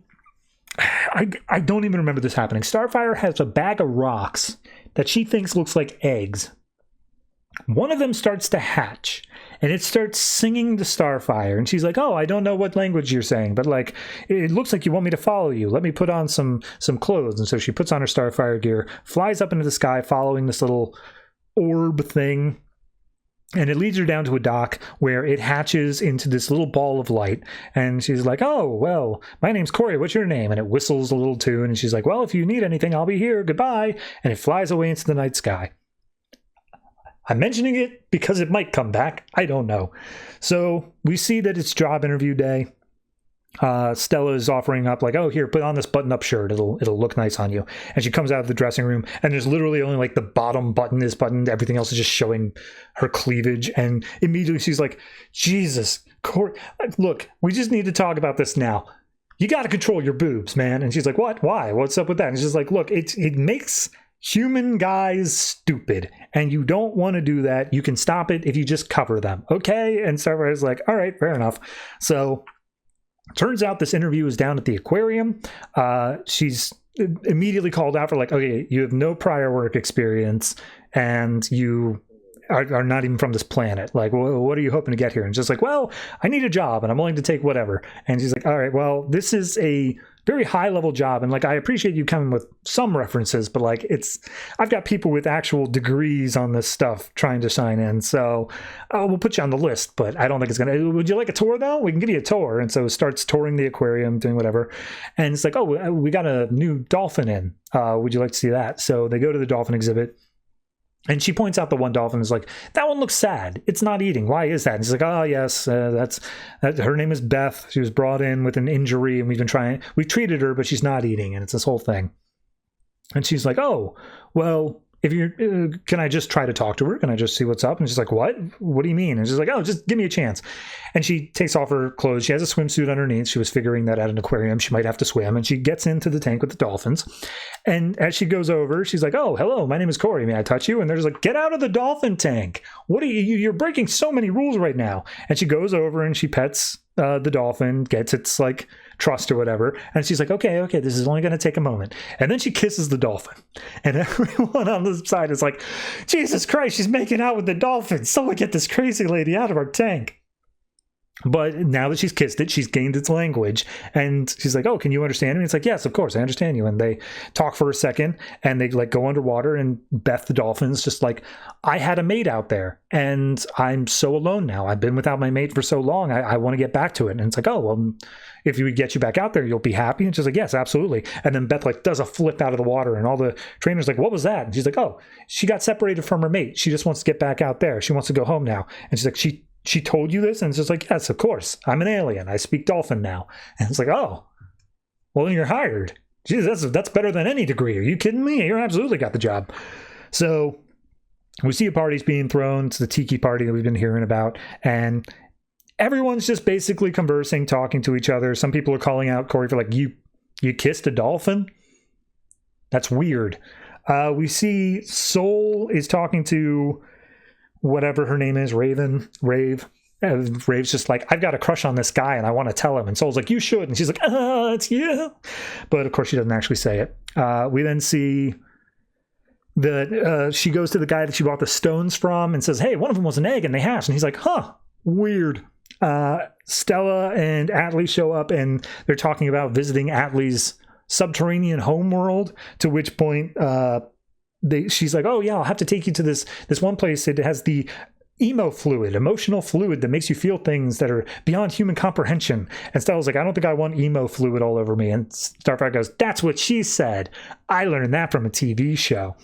I don't even remember this happening. Starfire has a bag of rocks that she thinks looks like eggs. One of them starts to hatch, and it starts singing to Starfire. And she's like, oh, I don't know what language you're saying, but like, it looks like you want me to follow you. Let me put on some clothes. And so she puts on her Starfire gear, flies up into the sky, following this little orb thing. And it leads her down to a dock where it hatches into this little ball of light. And she's like, oh, well, my name's Corey. What's your name? And it whistles a little tune. And she's like, well, if you need anything, I'll be here. Goodbye. And it flies away into the night sky. I'm mentioning it because it might come back. I don't know. So we see that it's job interview day. Stella is offering up like, oh, here, put on this button-up shirt. It'll look nice on you. And she comes out of the dressing room, and there's literally only like the bottom button is buttoned. Everything else is just showing her cleavage. And immediately she's like, Jesus, look, we just need to talk about this now. You got to control your boobs, man. And she's like, what? Why? What's up with that? And she's like, look, it makes human guys stupid, and you don't want to do that. You can stop it if you just cover them, okay? And Starfire's like, all right, fair enough. So turns out this interview is down at the aquarium. She's immediately called out for like, okay, you have no prior work experience, and you are not even from this planet. Like, well, what are you hoping to get here? And just like, well, I need a job, and I'm willing to take whatever. And she's like, all right, well, this is a very high level job. And like, I appreciate you coming with some references, but like, I've got people with actual degrees on this stuff trying to sign in. So we'll put you on the list, but I don't think it's going to, would you like a tour though? We can give you a tour. And so it starts touring the aquarium, doing whatever. And it's like, oh, we got a new dolphin in. Would you like to see that? So they go to the dolphin exhibit. And she points out the one dolphin is like, that one looks sad. It's not eating. Why is that? And she's like, oh, yes, her name is Beth. She was brought in with an injury, and we've treated her, but she's not eating. And it's this whole thing. And she's like, oh, well, if can I just try to talk to her? Can I just see what's up? And she's like, what? What do you mean? And she's like, oh, just give me a chance. And she takes off her clothes. She has a swimsuit underneath. She was figuring that at an aquarium, she might have to swim. And she gets into the tank with the dolphins. And as she goes over, she's like, oh, hello, my name is Corin. May I touch you? And they're just like, get out of the dolphin tank. What are you're breaking so many rules right now. And she goes over and she pets the dolphin, gets its like trust or whatever. And she's like, okay, this is only going to take a moment. And then she kisses the dolphin. And everyone on the side is like, Jesus Christ, she's making out with the dolphin. Someone get this crazy lady out of our tank. But now that she's kissed it, she's gained its language. And she's like, oh, can you understand me? It's like, yes, of course, I understand you. And they talk for a second and they like go underwater, and Beth the dolphin's just like, I had a mate out there and I'm so alone now. I've been without my mate for so long. I want to get back to it. And it's like, oh, well, if we get you back out there, you'll be happy. And she's like, yes, absolutely. And then Beth like does a flip out of the water, and all the trainers like, what was that? And she's like, oh, she got separated from her mate. She just wants to get back out there. She wants to go home now. And she's like, she told you this? And it's just like, yes, of course. I'm an alien. I speak dolphin now. And it's like, oh, well, then you're hired. Jeez, that's better than any degree. Are you kidding me? You're absolutely got the job. So we see a party's being thrown. It's the tiki party that we've been hearing about. And everyone's just basically conversing, talking to each other. Some people are calling out Corin for like, you kissed a dolphin? That's weird. We see Soul is talking to whatever her name is, Rave. Rave's just like, I've got a crush on this guy and I want to tell him. And Soul's like, you should. And she's like, it's you. But of course she doesn't actually say it. We then see that she goes to the guy that she bought the stones from and says, hey, one of them was an egg and they hatched. And he's like, huh, weird. Stella and Atlee show up and they're talking about visiting Atlee's subterranean homeworld, to which point she's like, oh yeah, I'll have to take you to this one place. It has the emotional fluid that makes you feel things that are beyond human comprehension. And Stella's like, I don't think I want emo fluid all over me. And Starfire goes, that's what she said. I learned that from a TV show.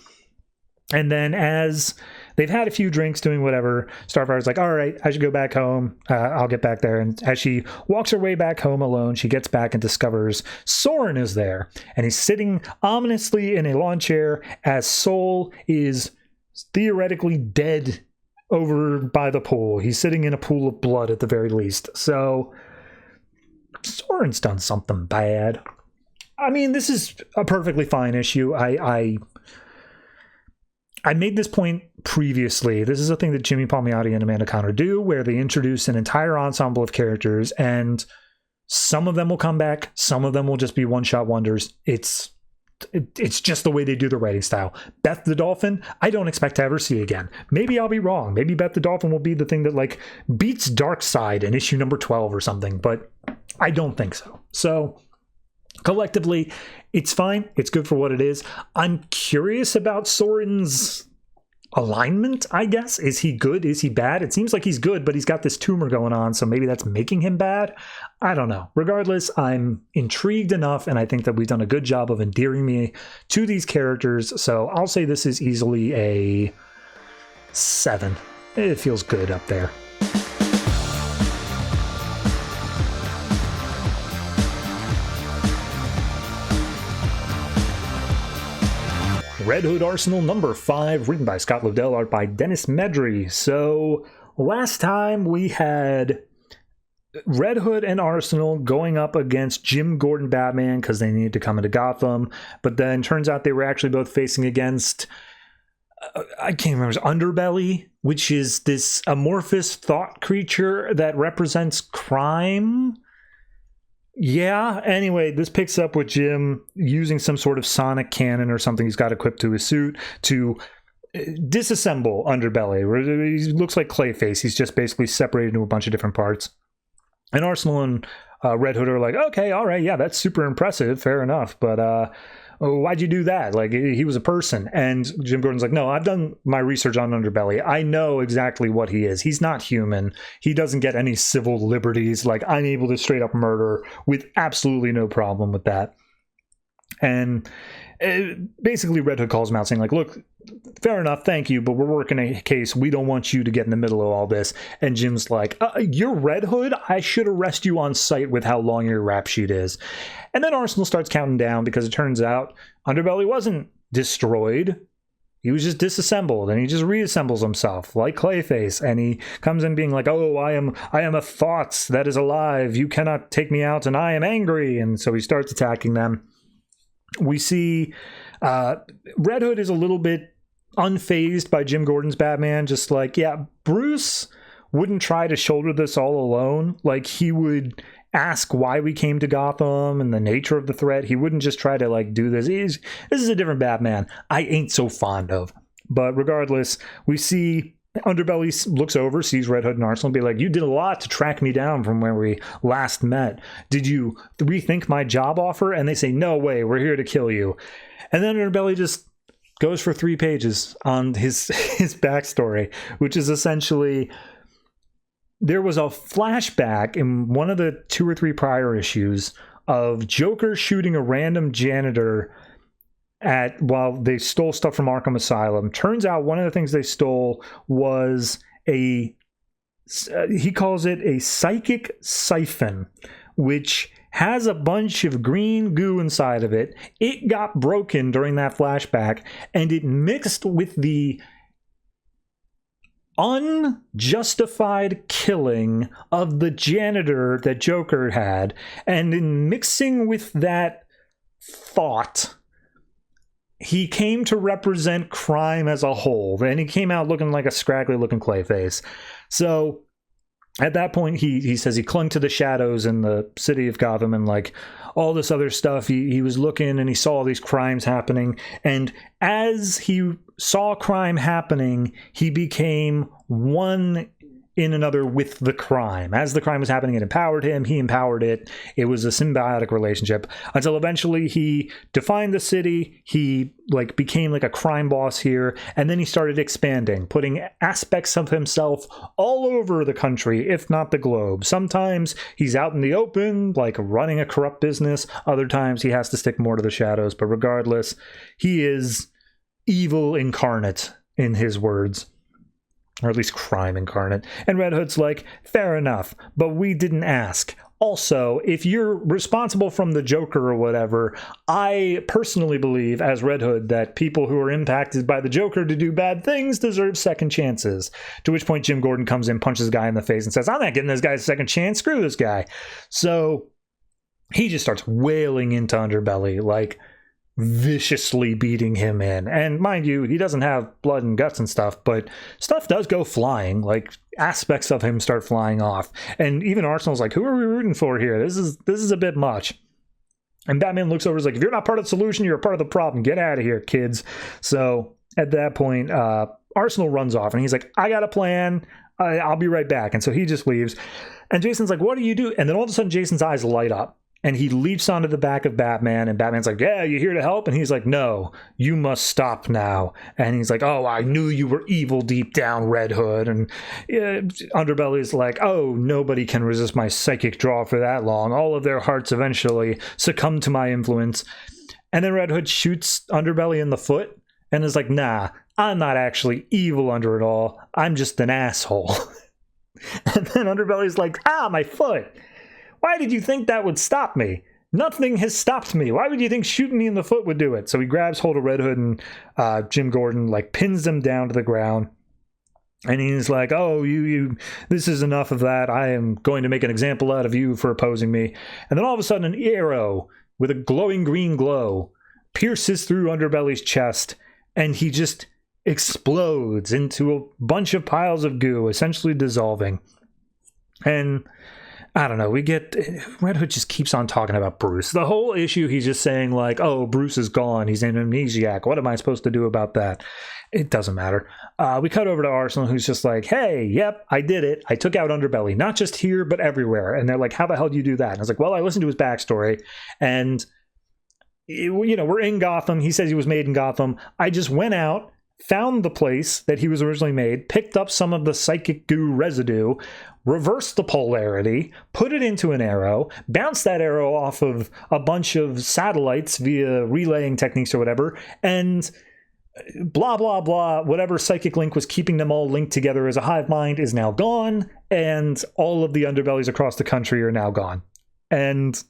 And then as they've had a few drinks doing whatever, Starfire's like, all right, I should go back home. I'll get back there. And as she walks her way back home alone, she gets back and discovers Soren is there. And he's sitting ominously in a lawn chair as Soul is theoretically dead over by the pool. He's sitting in a pool of blood at the very least. So Soren's done something bad. I mean, this is a perfectly fine issue. I made this point previously. This is a thing that Jimmy Palmiotti and Amanda Conner do, where they introduce an entire ensemble of characters, and some of them will come back, some of them will just be one-shot wonders. It's just the way they do the writing style. Beth the Dolphin, I don't expect to ever see again. Maybe I'll be wrong. Maybe Beth the Dolphin will be the thing that like beats Darkseid in issue number 12 or something, but I don't think so. So collectively, it's fine. It's good for what it is. I'm curious about Soren's alignment, I guess. Is he good? Is he bad? It seems like he's good, but he's got this tumor going on, so maybe that's making him bad. I don't know. Regardless, I'm intrigued enough, and I think that we've done a good job of endearing me to these characters, so I'll say this is easily a 7. It feels good up there. Red Hood Arsenal number 5, written by Scott Lobdell, art by Denis Medri. So last time we had Red Hood and Arsenal going up against Jim Gordon Batman because they needed to come into Gotham, but then turns out they were actually both facing against, I can't remember, Underbelly, which is this amorphous thought creature that represents crime. Yeah, anyway, this picks up with Jim using some sort of sonic cannon or something he's got equipped to his suit to disassemble Underbelly. He looks like Clayface. He's just basically separated into a bunch of different parts. And Arsenal and Red Hood are like, okay, all right, yeah, that's super impressive, fair enough, but why'd you do that? Like, he was a person. And Jim Gordon's like, no, I've done my research on Underbelly. I know exactly what he is. He's not human. He doesn't get any civil liberties. Like, I'm able to straight up murder with absolutely no problem with that. And basically Red Hood calls him out saying, like, look, fair enough, thank you, but we're working a case. We don't want you to get in the middle of all this. And Jim's like, you're Red Hood? I should arrest you on sight with how long your rap sheet is. And then Arsenal starts counting down because it turns out Underbelly wasn't destroyed. He was just disassembled, and he just reassembles himself like Clayface. And he comes in being like, oh, I am a thought that is alive. You cannot take me out, and I am angry. And so he starts attacking them. We see Red Hood is a little bit unfazed by Jim Gordon's Batman. Just like, yeah, Bruce wouldn't try to shoulder this all alone. Like, he would ask why we came to Gotham and the nature of the threat. He wouldn't just try to, like, do this. This is a different Batman I ain't so fond of. But regardless, we see Underbelly looks over, sees Red Hood and Arsenal, and be like, you did a lot to track me down from where we last met. Did you rethink my job offer? And they say, no way, we're here to kill you. And then Underbelly just goes for 3 pages on his backstory, which is essentially, there was a flashback in one of the 2 or 3 prior issues of Joker shooting a random janitor while they stole stuff from Arkham Asylum. Turns out one of the things they stole was he calls it a psychic siphon, which has a bunch of green goo inside of it. It got broken during that flashback, and it mixed with the unjustified killing of the janitor that Joker had. And in mixing with that thought, he came to represent crime as a whole, and he came out looking like a scraggly looking Clayface. So at that point, he says he clung to the shadows in the city of Gotham and, like, all this other stuff. He was looking and he saw all these crimes happening. And as he saw crime happening, he became one in another with the crime. As the crime was happening, it empowered him. He empowered it. It was a symbiotic relationship until eventually he defined the city. He, like, became like a crime boss here. And then he started expanding, putting aspects of himself all over the country, if not the globe. Sometimes he's out in the open, like running a corrupt business. Other times he has to stick more to the shadows. But regardless, he is evil incarnate, in his words. Or at least crime incarnate. And Red Hood's like, fair enough, but we didn't ask. Also, if you're responsible from the Joker or whatever, I personally believe, as Red Hood, that people who are impacted by the Joker to do bad things deserve second chances. To which point Jim Gordon comes in, punches a guy in the face, and says, I'm not getting this guy a second chance, screw this guy. So he just starts wailing into Underbelly, like, viciously beating him in. And mind you, he doesn't have blood and guts and stuff, but stuff does go flying. Like, aspects of him start flying off. And even Arsenal's like, who are we rooting for here? This is a bit much. And Batman looks over and is like, if you're not part of the solution, you're a part of the problem. Get out of here, kids. So at that point, Arsenal runs off and he's like, I got a plan. I'll be right back. And so he just leaves. And Jason's like, what do you do? And then all of a sudden Jason's eyes light up. And he leaps onto the back of Batman, and Batman's like, yeah, you here to help? And he's like, no, you must stop now. And he's like, oh, I knew you were evil deep down, Red Hood. And Underbelly's like, oh, nobody can resist my psychic draw for that long. All of their hearts eventually succumb to my influence. And then Red Hood shoots Underbelly in the foot and is like, nah, I'm not actually evil under it all. I'm just an asshole. And then Underbelly's like, my foot. Why did you think that would stop me? Nothing has stopped me. Why would you think shooting me in the foot would do it? So he grabs hold of Red Hood and Jim Gordon, like, pins them down to the ground. And he's like, oh, you, this is enough of that. I am going to make an example out of you for opposing me. And then all of a sudden an arrow with a glowing green glow pierces through Underbelly's chest, and he just explodes into a bunch of piles of goo, essentially dissolving. And I don't know. We get Red Hood just keeps on talking about Bruce. The whole issue, he's just saying like, "Oh, Bruce is gone. He's an amnesiac. What am I supposed to do about that?" It doesn't matter. We cut over to Arsenal, who's just like, "Hey, yep, I did it. I took out Underbelly, not just here but everywhere." And they're like, "How the hell do you do that?" And I was like, "Well, I listened to his backstory, and we're in Gotham. He says he was made in Gotham. I just went out." Found the place that he was originally made, picked up some of the psychic goo residue, reversed the polarity, put it into an arrow, bounced that arrow off of a bunch of satellites via relaying techniques or whatever, and blah, blah, blah, whatever psychic link was keeping them all linked together as a hive mind is now gone, and all of the underbellies across the country are now gone. And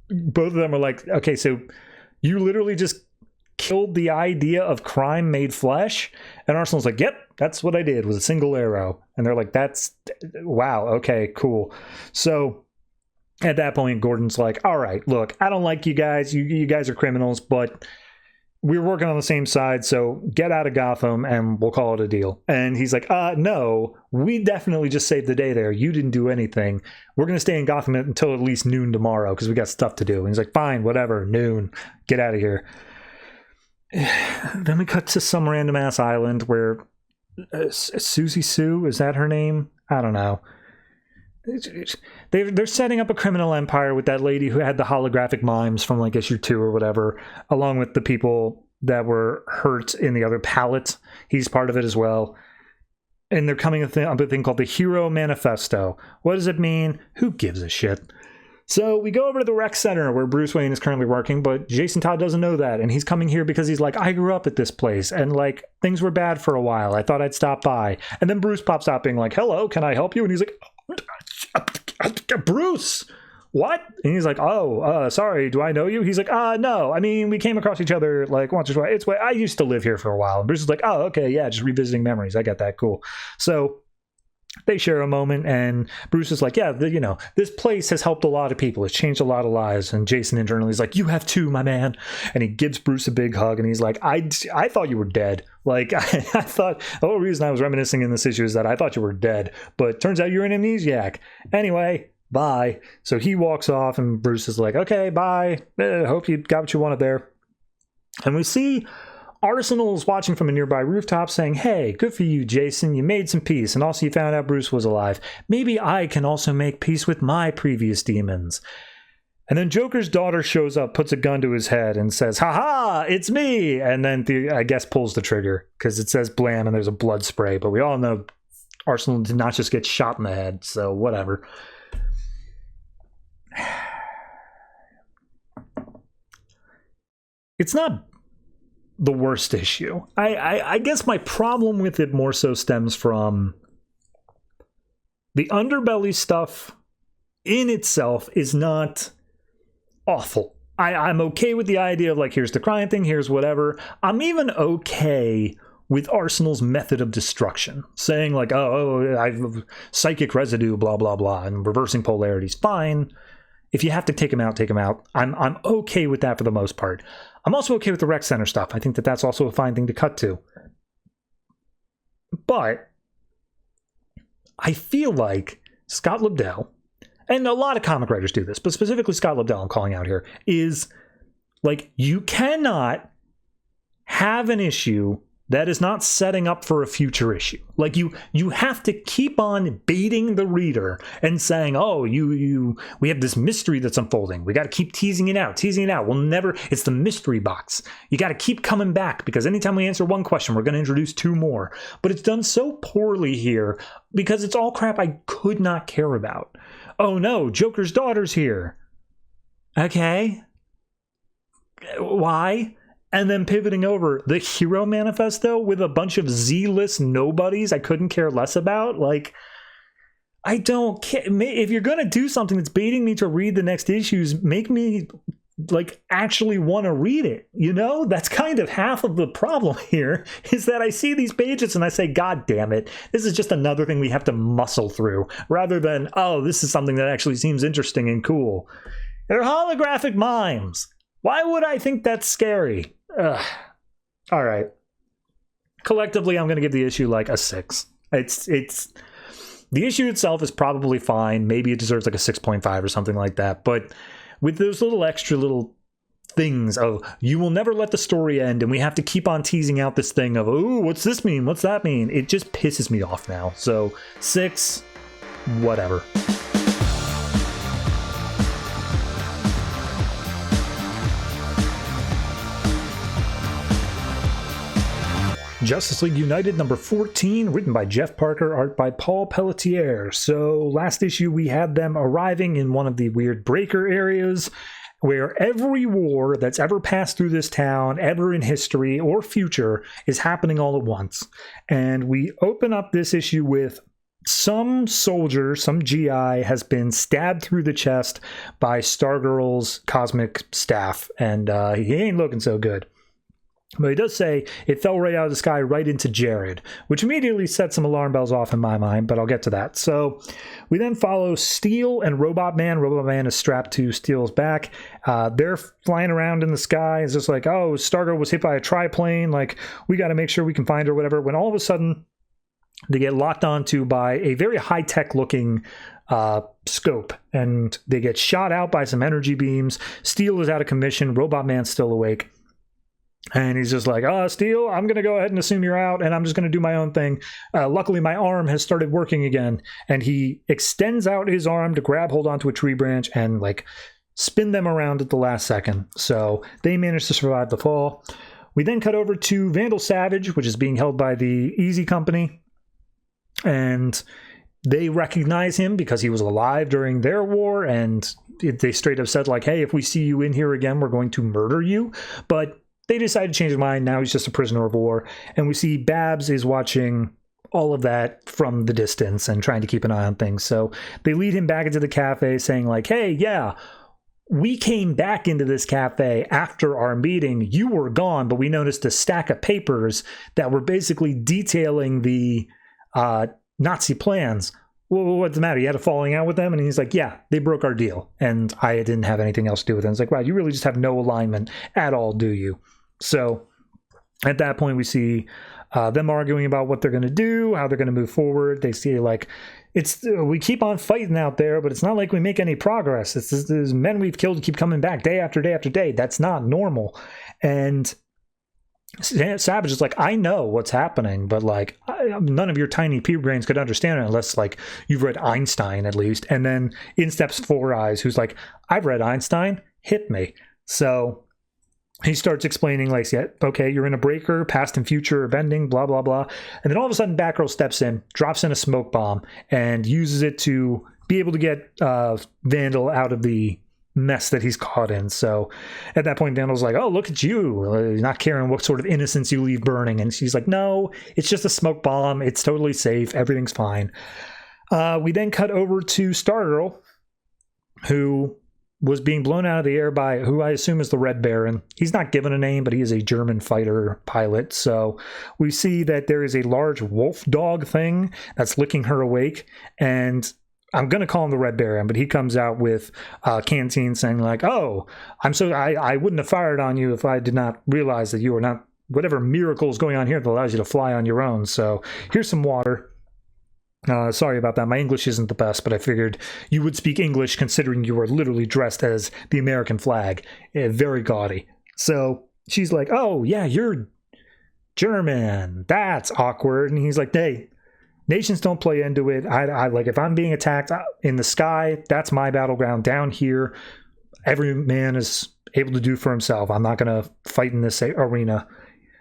both of them are like, okay, so you literally just killed the idea of crime made flesh? And Arsenal's like, yep, that's what I did, was a single arrow. And they're like, that's, wow, okay, cool. So at that point, Gordon's like, all right, look, I don't like you guys. You guys are criminals, but we're working on the same side, so get out of Gotham and we'll call it a deal. And he's like, no, we definitely just saved the day there. You didn't do anything. We're going to stay in Gotham until at least noon tomorrow because we got stuff to do. And he's like, fine, whatever, noon, get out of here. Then we cut to some random ass island where Susie Sue, is that her name? I don't know. They're setting up a criminal empire with that lady who had the holographic mimes from like issue 2 or whatever, along with the people that were hurt in the other pallet. He's part of it as well. And they're coming up with a thing called the Hero Manifesto. What does it mean? Who gives a shit? So we go over to the rec center where Bruce Wayne is currently working, but Jason Todd doesn't know that. And he's coming here because he's like, I grew up at this place and like things were bad for a while. I thought I'd stop by. And then Bruce pops out being like, hello, can I help you? And he's like, Bruce, what? And he's like, sorry, do I know you? He's like, no. I mean, we came across each other like once or twice. I used to live here for a while. And Bruce is like, oh, okay, yeah, just revisiting memories. I got that, cool. So they share a moment, and Bruce is like, yeah, this place has helped a lot of people. It's changed a lot of lives. And Jason internally is like, you have too, my man. And he gives Bruce a big hug, and he's like, I thought you were dead. Like, I thought, the whole reason I was reminiscing in this issue is that I thought you were dead. But turns out you're an amnesiac. Anyway, bye. So he walks off, and Bruce is like, okay, bye. Hope you got what you wanted there. And we see Arsenal's watching from a nearby rooftop saying, hey, good for you, Jason. You made some peace, and also you found out Bruce was alive. Maybe I can also make peace with my previous demons. And then Joker's daughter shows up, puts a gun to his head, and says, ha-ha, it's me! And then, I guess, pulls the trigger, because it says blam, and there's a blood spray. But we all know Arsenal did not just get shot in the head, so whatever. It's not the worst issue. I guess my problem with it more so stems from the underbelly stuff in itself is not awful. I'm okay with the idea of like, here's the crime thing, here's whatever. I'm even okay with Arsenal's method of destruction, saying like, I've psychic residue, blah, blah, blah, and reversing polarities. Fine. If you have to take him out, take him out. I'm okay with that for the most part. I'm also okay with the rec center stuff. I think that that's also a fine thing to cut to. But I feel like Scott Lobdell, and a lot of comic writers do this, but specifically Scott Lobdell I'm calling out here, is like, you cannot have an issue that is not setting up for a future issue. Like, you have to keep on baiting the reader and saying, oh, we have this mystery that's unfolding. We got to keep teasing it out. We'll never, it's the mystery box. You got to keep coming back, because anytime we answer one question, we're going to introduce 2 more. But it's done so poorly here because it's all crap I could not care about. Oh no, Joker's daughter's here. Okay. Why? And then pivoting over, the Hero Manifesto with a bunch of Z-list nobodies I couldn't care less about. Like, I don't care. If you're going to do something that's baiting me to read the next issues, make me, like, actually want to read it. You know? That's kind of half of the problem here, is that I see these pages and I say, God damn it, this is just another thing we have to muscle through, rather than, oh, this is something that actually seems interesting and cool. They're holographic mimes. Why would I think that's scary? Ugh. All right. Collectively, I'm going to give the issue like a 6. It's The issue itself is probably fine. Maybe it deserves like a 6.5 or something like that. But with those little extra little things of you will never let the story end, and we have to keep on teasing out this thing of, oh, what's this mean? What's that mean? It just pisses me off now. So 6, whatever. Justice League United number 14, written by Jeff Parker, art by Paul Pelletier. So last issue we had them arriving in one of the weird breaker areas where every war that's ever passed through this town, ever in history or future, is happening all at once. And we open up this issue with some soldier, some GI, has been stabbed through the chest by Stargirl's cosmic staff, and he ain't looking so good. But he does say it fell right out of the sky right into Jared, which immediately sets some alarm bells off in my mind, but I'll get to that. So we then follow Steel and Robot Man. Robot Man is strapped to Steel's back. They're flying around in the sky. It's just like, oh, Stargirl was hit by a triplane. Like, we got to make sure we can find her, whatever. When all of a sudden they get locked onto by a very high-tech looking scope, and they get shot out by some energy beams. Steel is out of commission. Robot Man's still awake. And he's just like, Steel, I'm going to go ahead and assume you're out, and I'm just going to do my own thing. Luckily, my arm has started working again. And he extends out his arm to grab hold onto a tree branch and, like, spin them around at the last second. So they managed to survive the fall. We then cut over to Vandal Savage, which is being held by the Easy Company. And they recognize him because he was alive during their war, and they straight up said, like, hey, if we see you in here again, we're going to murder you. But they decided to change his mind. Now he's just a prisoner of war. And we see Babs is watching all of that from the distance and trying to keep an eye on things. So they lead him back into the cafe saying, like, hey, yeah, we came back into this cafe after our meeting. You were gone, but we noticed a stack of papers that were basically detailing the Nazi plans. Well, what's the matter? You had a falling out with them? And he's like, yeah, they broke our deal. And I didn't have anything else to do with it. It's like, wow, you really just have no alignment at all, do you? So at that point, we see them arguing about what they're going to do, how they're going to move forward. They see, like, we keep on fighting out there, but it's not like we make any progress. These men we've killed keep coming back day after day after day. That's not normal. And Savage is like, I know what's happening, but, like, none of your tiny pea brains could understand it unless, like, you've read Einstein at least. And then in steps Four Eyes, who's like, I've read Einstein, hit me. So he starts explaining, like, yeah, okay, you're in a breaker, past and future are bending, blah, blah, blah. And then all of a sudden, Batgirl steps in, drops in a smoke bomb, and uses it to be able to get Vandal out of the mess that he's caught in. So at that point, Vandal's like, oh, look at you, not caring what sort of innocence you leave burning. And she's like, no, it's just a smoke bomb. It's totally safe. Everything's fine. We then cut over to Stargirl, who was being blown out of the air by who I assume is the Red Baron. He's not given a name, but he is a German fighter pilot. So we see that there is a large wolf dog thing that's licking her awake. And I'm going to call him the Red Baron, but he comes out with Canteen saying, like, oh, I wouldn't have fired on you if I did not realize that you were not, whatever miracle is going on here that allows you to fly on your own. So here's some water. Sorry about that. My English isn't the best, but I figured you would speak English considering you were literally dressed as the American flag. Very gaudy. So she's like, oh, yeah, you're German. That's awkward. And he's like, hey, nations don't play into it. I like, if I'm being attacked in the sky, that's my battleground. Down here, every man is able to do for himself. I'm not going to fight in this arena.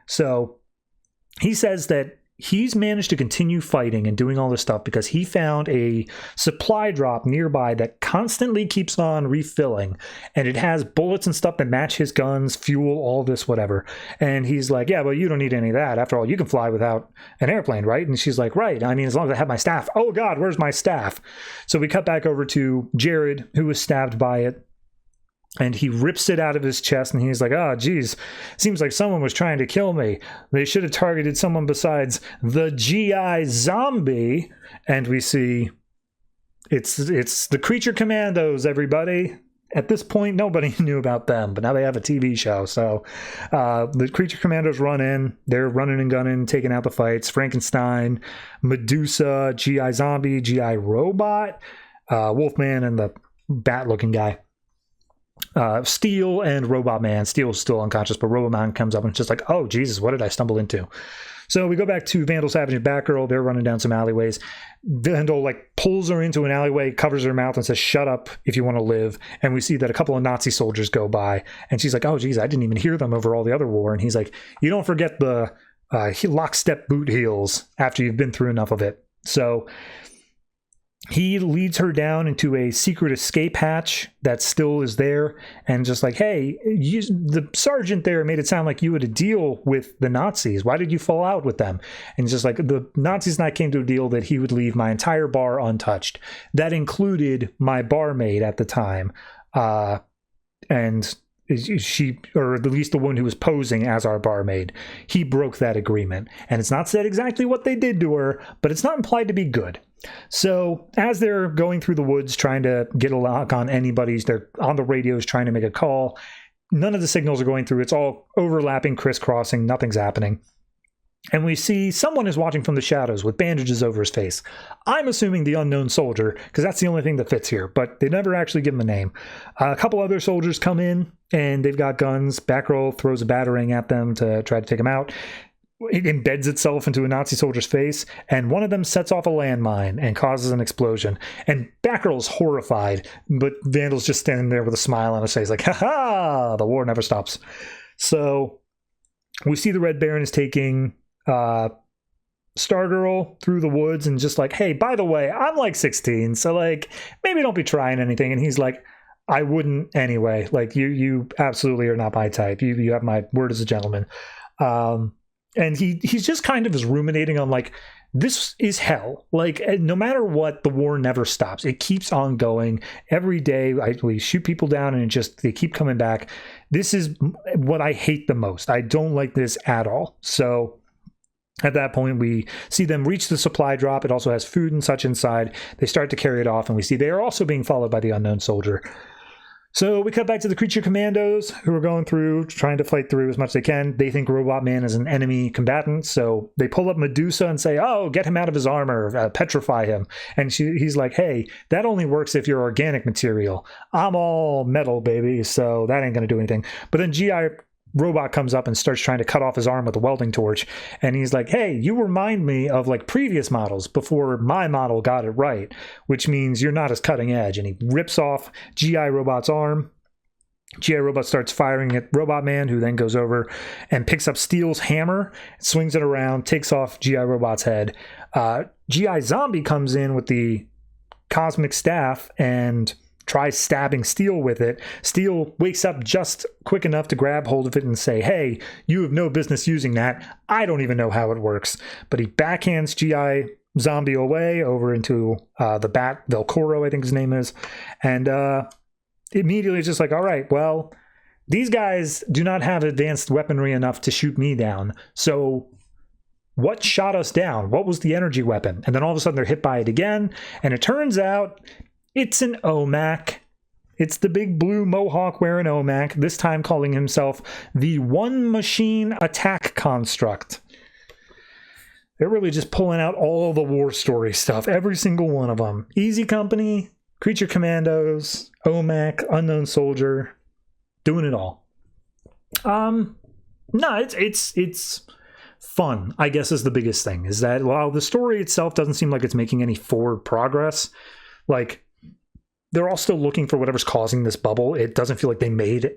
So he says that he's managed to continue fighting and doing all this stuff because he found a supply drop nearby that constantly keeps on refilling. And it has bullets and stuff that match his guns, fuel, all this, whatever. And he's like, yeah, well, you don't need any of that. After all, you can fly without an airplane, right? And she's like, right. I mean, as long as I have my staff. Oh, God, where's my staff? So we cut back over to Jared, who was stabbed by it. And he rips it out of his chest, and he's like, oh, geez, seems like someone was trying to kill me. They should have targeted someone besides the GI zombie. And we see it's the creature commandos, everybody. at this point, nobody knew about them, but now they have a TV show. So the creature commandos run in. They're running and gunning, taking out the fights. Frankenstein, Medusa, GI Zombie, GI Robot, Wolfman, and the bat-looking guy. Steel and Robot Man. Steel's still unconscious, but Robot Man comes up and it's just like, oh, Jesus, what did I stumble into? So we go back to Vandal, Savage, and Batgirl. They're running down some alleyways. Vandal pulls her into an alleyway, covers her mouth, and says, "Shut up if you want to live." And we see that a couple of Nazi soldiers go by, and she's like, "Oh, geez, I didn't even hear them over all the other war." And he's like, "You don't forget the lockstep boot heels after you've been through enough of it." So he leads her down into a secret escape hatch that still is there, and just like, "Hey, the sergeant there made it sound like you had a deal with the Nazis. Why did you fall out with them?" And just like, the Nazis and I came to a deal that he would leave my entire bar untouched. That included my barmaid at the time, and she, or at least the one who was posing as our barmaid. He broke that agreement, and it's not said exactly what they did to her, but it's not implied to be good. So as they're going through the woods trying to get a lock on anybody's, they're on the radios trying to make a call. None of the signals are going through. It's all overlapping, crisscrossing. Nothing's happening. And we see someone is watching from the shadows with bandages over his face. I'm assuming the unknown soldier, because that's the only thing that fits here, but they never actually give him a name. A couple other soldiers come in, and they've got guns. Batgirl throws a batarang at them to try to take them out. It embeds itself into a Nazi soldier's face, and one of them sets off a landmine and causes an explosion. And Batgirl's horrified, but Vandal's just standing there with a smile on his face, like, "Ha-ha! The war never stops." So we see the Red Baron is taking Stargirl through the woods and just like, "Hey, by the way, I'm like 16, so like maybe don't be trying anything." And he's like, "I wouldn't anyway. Like you absolutely are not my type. You have my word as a gentleman." And he's just kind of is ruminating on like, this is hell. Like, no matter what, the war never stops. It keeps on going. Every day we shoot people down and they keep coming back. This is what I hate the most. I don't like this at all. So at that point, we see them reach the supply drop. It also has food and such inside. They start to carry it off, and we see they are also being followed by the unknown soldier. So we cut back to the creature commandos who are going through, trying to fight through as much as they can. They think Robot Man is an enemy combatant, so they pull up Medusa and say, "Oh, get him out of his armor, petrify him." And he's like, "Hey, that only works if you're organic material. I'm all metal, baby, so that ain't going to do anything." But then G.I. Robot comes up and starts trying to cut off his arm with a welding torch, and he's like, "Hey, you remind me of like previous models before my model got it right, which means you're not as cutting edge." And he rips off GI Robot's arm. GI Robot starts firing at Robot Man, who then goes over and picks up Steel's hammer, swings it around, takes off GI Robot's head. GI Zombie comes in with the cosmic staff and tries stabbing Steel with it. Steel wakes up just quick enough to grab hold of it and say, "Hey, you have no business using that. I don't even know how it works." But he backhands GI Zombie away over into the Bat, Velcoro, I think his name is. And immediately it's just like, all right, well, these guys do not have advanced weaponry enough to shoot me down. So what shot us down? What was the energy weapon? And then all of a sudden they're hit by it again. And it turns out it's an OMAC. It's the big blue mohawk wearing OMAC, this time calling himself the One Machine Attack Construct. They're really just pulling out all the war story stuff, every single one of them. Easy Company, Creature Commandos, OMAC, Unknown Soldier, doing it all. No, it's fun, I guess, is the biggest thing. Is that while the story itself doesn't seem like it's making any forward progress, like, they're all still looking for whatever's causing this bubble. It doesn't feel like they made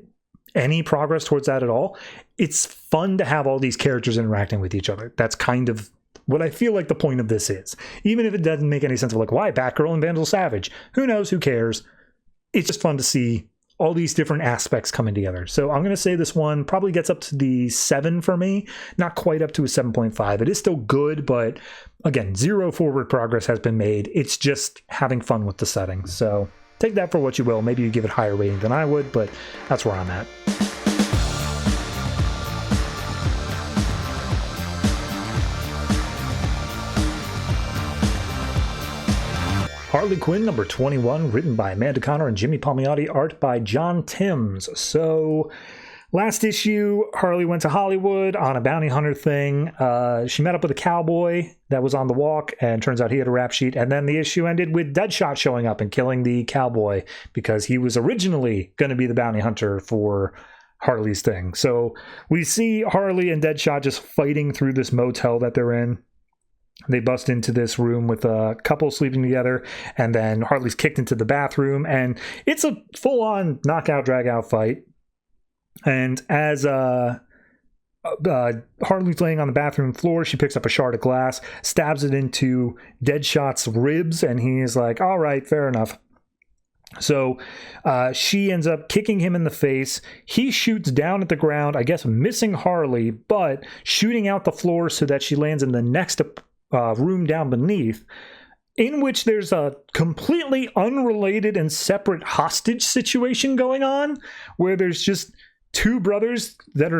any progress towards that at all. It's fun to have all these characters interacting with each other. That's kind of what I feel like the point of this is. Even if it doesn't make any sense of like, why Batgirl and Vandal Savage? Who knows? Who cares? It's just fun to see all these different aspects coming together. So I'm going to say this one probably gets up to the 7 for me. Not quite up to a 7.5. It is still good, but again, zero forward progress has been made. It's just having fun with the setting. So take that for what you will. Maybe you give it a higher rating than I would, but that's where I'm at. Harley Quinn number 21, written by Amanda Connor and Jimmy Palmiotti, art by John Timms. So, last issue, Harley went to Hollywood on a bounty hunter thing. She met up with a cowboy that was on the walk, and turns out he had a rap sheet. And then the issue ended with Deadshot showing up and killing the cowboy because he was originally going to be the bounty hunter for Harley's thing. So we see Harley and Deadshot just fighting through this motel that they're in. They bust into this room with a couple sleeping together, and then Harley's kicked into the bathroom, and it's a full-on knockout, drag-out fight. And as Harley's laying on the bathroom floor, she picks up a shard of glass, stabs it into Deadshot's ribs, and he's like, all right, fair enough. So she ends up kicking him in the face. He shoots down at the ground, I guess missing Harley, but shooting out the floor so that she lands in the next room down beneath, in which there's a completely unrelated and separate hostage situation going on, where there's just two brothers that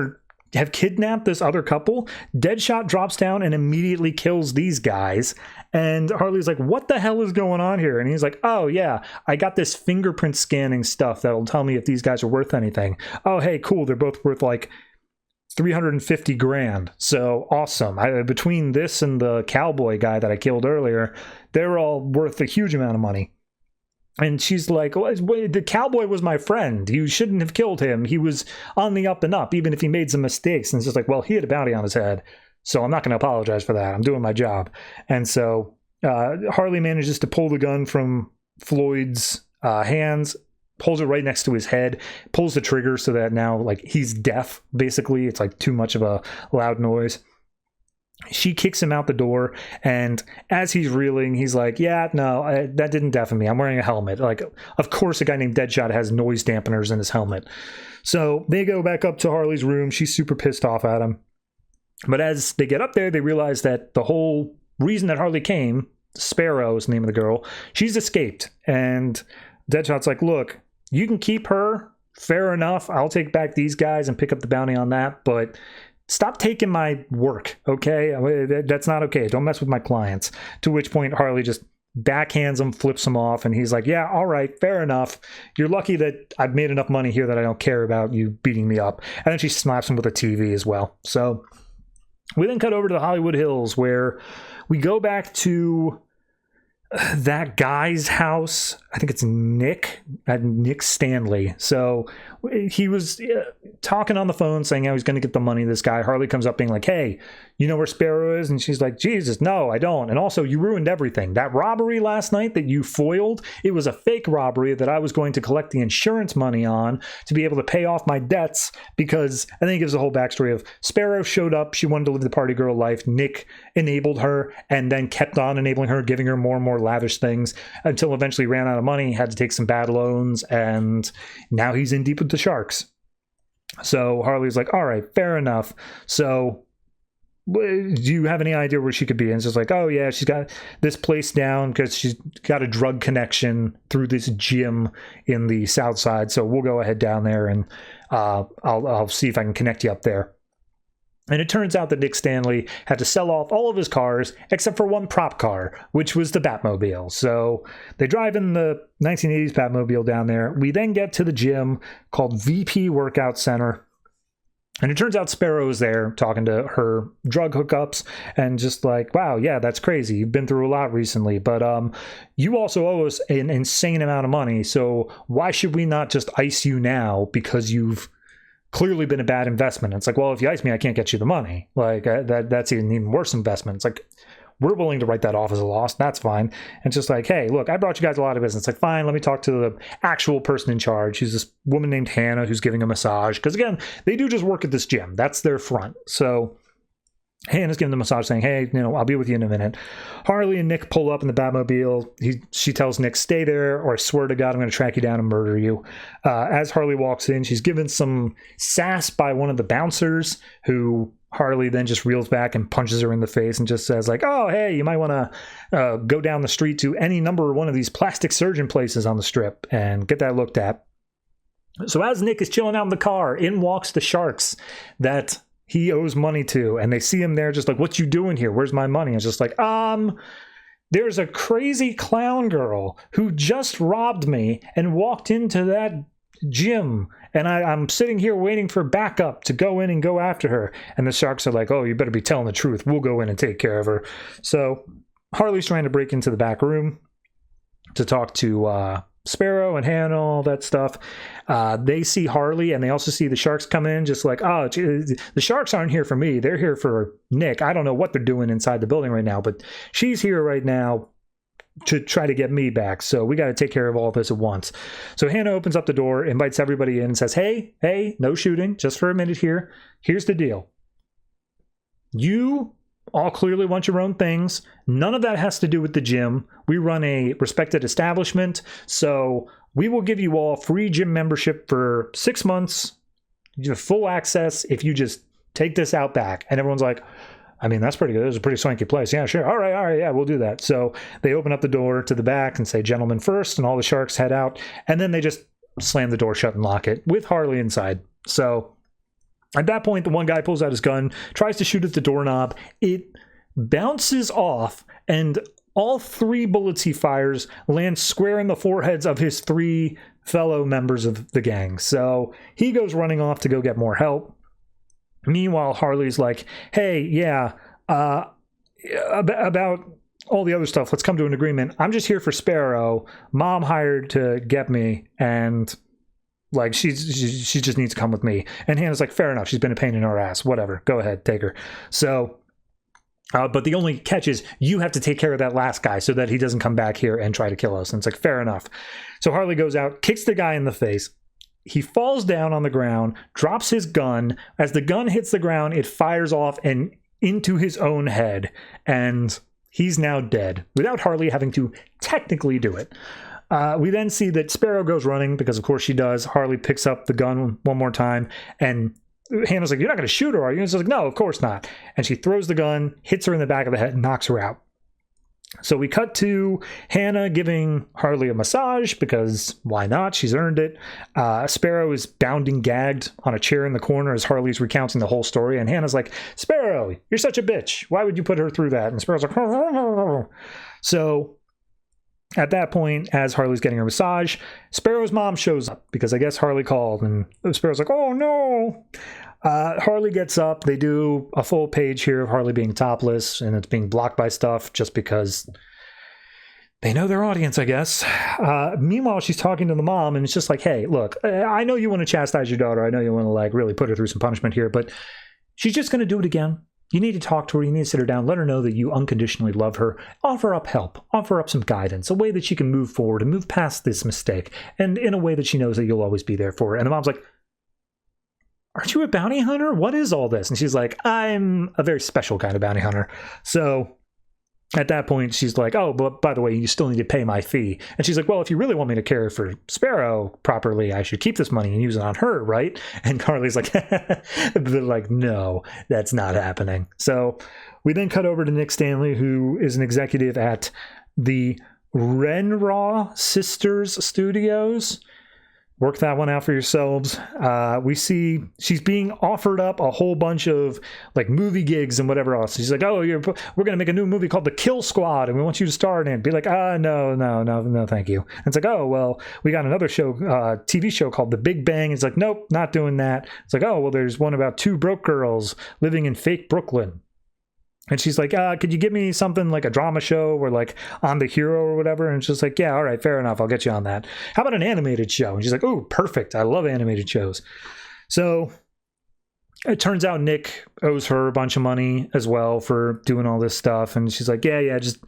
have kidnapped this other couple. Deadshot drops down and immediately kills these guys. And Harley's like, what the hell is going on here? And he's like, oh yeah, I got this fingerprint scanning stuff that'll tell me if these guys are worth anything. Oh, hey, cool. They're both worth like 350 grand. So awesome. Between this and the cowboy guy that I killed earlier, they're all worth a huge amount of money. And she's like, well, the cowboy was my friend. You shouldn't have killed him. He was on the up and up, even if he made some mistakes. And it's just like, well, he had a bounty on his head, so I'm not going to apologize for that. I'm doing my job. And so Harley manages to pull the gun from Floyd's hands, pulls it right next to his head, pulls the trigger so that now, like, he's deaf, basically. It's like too much of a loud noise. She kicks him out the door, and as he's reeling, he's like, yeah, no, that didn't deafen me. I'm wearing a helmet. Like, of course a guy named Deadshot has noise dampeners in his helmet. So they go back up to Harley's room. She's super pissed off at him. But as they get up there, they realize that the whole reason that Harley came, Sparrow is the name of the girl, she's escaped. And Deadshot's like, look, you can keep her, fair enough. I'll take back these guys and pick up the bounty on that, but stop taking my work, okay? That's not okay. Don't mess with my clients. To which point Harley just backhands him, flips him off, and he's like, yeah, all right, fair enough. You're lucky that I've made enough money here that I don't care about you beating me up. And then she slaps him with a TV as well. So we then cut over to the Hollywood Hills, where we go back to that guy's house. I think it's Nick Stanley. So he was talking on the phone saying how he's going to get the money. This guy, Harley, comes up being like, hey, you know where Sparrow is? And she's like, Jesus, no, I don't. And also, you ruined everything. That robbery last night that you foiled, it was a fake robbery that I was going to collect the insurance money on to be able to pay off my debts, because, and then he gives the whole backstory of Sparrow showed up, she wanted to live the party girl life, Nick enabled her and then kept on enabling her, giving her more and more lavish things until eventually ran out of money, had to take some bad loans, and now he's in deep with the sharks. So Harley's like, all right, fair enough. So do you have any idea where she could be? And it's just like, oh yeah, she's got this place down because she's got a drug connection through this gym in the South Side. So we'll go ahead down there, and I'll see if I can connect you up there. And it turns out that Nick Stanley had to sell off all of his cars except for one prop car, which was the Batmobile. So they drive in the 1980s Batmobile down there. We then get to the gym called VP Workout Center. And it turns out Sparrow is there talking to her drug hookups and just like, wow, yeah, that's crazy. You've been through a lot recently, but you also owe us an insane amount of money. So why should we not just ice you now because you've clearly been a bad investment? And it's like, well, if you ice me, I can't get you the money. Like that's an even worse investment. It's like, we're willing to write that off as a loss. That's fine. And it's just like, hey, look, I brought you guys a lot of business. It's like, fine, let me talk to the actual person in charge. She's this woman named Hannah who's giving a massage. Because again, they do just work at this gym. That's their front. So Hannah's giving the massage saying, hey, I'll be with you in a minute. Harley and Nick pull up in the Batmobile. She tells Nick, stay there, or I swear to God, I'm going to track you down and murder you. As Harley walks in, she's given some sass by one of the bouncers, who Harley then just reels back and punches her in the face and just says like, oh, hey, you might want to go down the street to any number one of these plastic surgeon places on the strip and get that looked at. So as Nick is chilling out in the car, in walks the sharks that he owes money to, and they see him there just like, what you doing here? Where's my money? And it's just like, there's a crazy clown girl who just robbed me and walked into that gym, and I'm sitting here waiting for backup to go in and go after her. And the sharks are like, oh, you better be telling the truth. We'll go in and take care of her. So Harley's trying to break into the back room to talk to Sparrow and Hannah, all that stuff. They see Harley, and they also see the sharks come in, just like, oh, the sharks aren't here for me. They're here for Nick. I don't know what they're doing inside the building right now, but she's here right now to try to get me back. So we got to take care of all this at once. So Hannah opens up the door, invites everybody in, and says, hey, no shooting, just for a minute here. Here's the deal. You all clearly want your own things. None of that has to do with the gym. We run a respected establishment, so we will give you all free gym membership for 6 months. You have full access if you just take this out back. And everyone's like, I mean, that's pretty good. It's a pretty swanky place. Yeah, sure. All right, yeah, we'll do that. So they open up the door to the back and say, gentlemen first, and all the sharks head out. And then they just slam the door shut and lock it with Harley inside. So at that point, the one guy pulls out his gun, tries to shoot at the doorknob. It bounces off, and all 3 bullets he fires land square in the foreheads of his 3 fellow members of the gang. So he goes running off to go get more help. Meanwhile, Harley's like, hey, yeah, about all the other stuff, let's come to an agreement. I'm just here for Sparrow. Mom hired to get me, and like she just needs to come with me. And Hannah's like, fair enough. She's been a pain in our ass. Whatever. Go ahead, take her. So, but the only catch is you have to take care of that last guy so that he doesn't come back here and try to kill us. And it's like, fair enough. So Harley goes out, kicks the guy in the face. He falls down on the ground, drops his gun. As the gun hits the ground, it fires off and into his own head. And he's now dead without Harley having to technically do it. We then see that Sparrow goes running because, of course, she does. Harley picks up the gun one more time, and Hannah's like, you're not going to shoot her, are you? And she's like, no, of course not. And she throws the gun, hits her in the back of the head, and knocks her out. So we cut to Hannah giving Harley a massage because why not? She's earned it. Sparrow is bounding gagged on a chair in the corner as Harley's recounting the whole story. And Hannah's like, Sparrow, you're such a bitch. Why would you put her through that? And Sparrow's like, so at that point, as Harley's getting her massage, Sparrow's mom shows up because I guess Harley called, and Sparrow's like, oh no. Harley gets up. They do a full page here of Harley being topless, and it's being blocked by stuff just because they know their audience, I guess. Meanwhile, she's talking to the mom, and it's just like, hey, look, I know you want to chastise your daughter. I know you want to like really put her through some punishment here, but she's just going to do it again. You need to talk to her. You need to sit her down. Let her know that you unconditionally love her. Offer up help. Offer up some guidance, a way that she can move forward and move past this mistake, and in a way that she knows that you'll always be there for her. And the mom's like, aren't you a bounty hunter? What is all this? And she's like, I'm a very special kind of bounty hunter. So at that point, she's like, oh, but by the way, you still need to pay my fee. And she's like, well, if you really want me to care for Sparrow properly, I should keep this money and use it on her, right? And Carly's like, they're like, no, that's not happening. So we then cut over to Nick Stanley, who is an executive at the Renraw Sisters Studios. Work that one out for yourselves. We see she's being offered up a whole bunch of like movie gigs and whatever else. She's like, oh, we're going to make a new movie called The Kill Squad, and we want you to star in it. Be like, no, thank you. And it's like, oh, well, we got another show, TV show called The Big Bang. It's like, nope, not doing that. It's like, oh, well, there's one about 2 broke girls living in fake Brooklyn. And she's like, could you give me something like a drama show or like I'm the hero or whatever? And she's like, yeah, all right, fair enough. I'll get you on that. How about an animated show? And she's like, oh, perfect. I love animated shows. So it turns out Nick owes her a bunch of money as well for doing all this stuff. And she's like, yeah, just,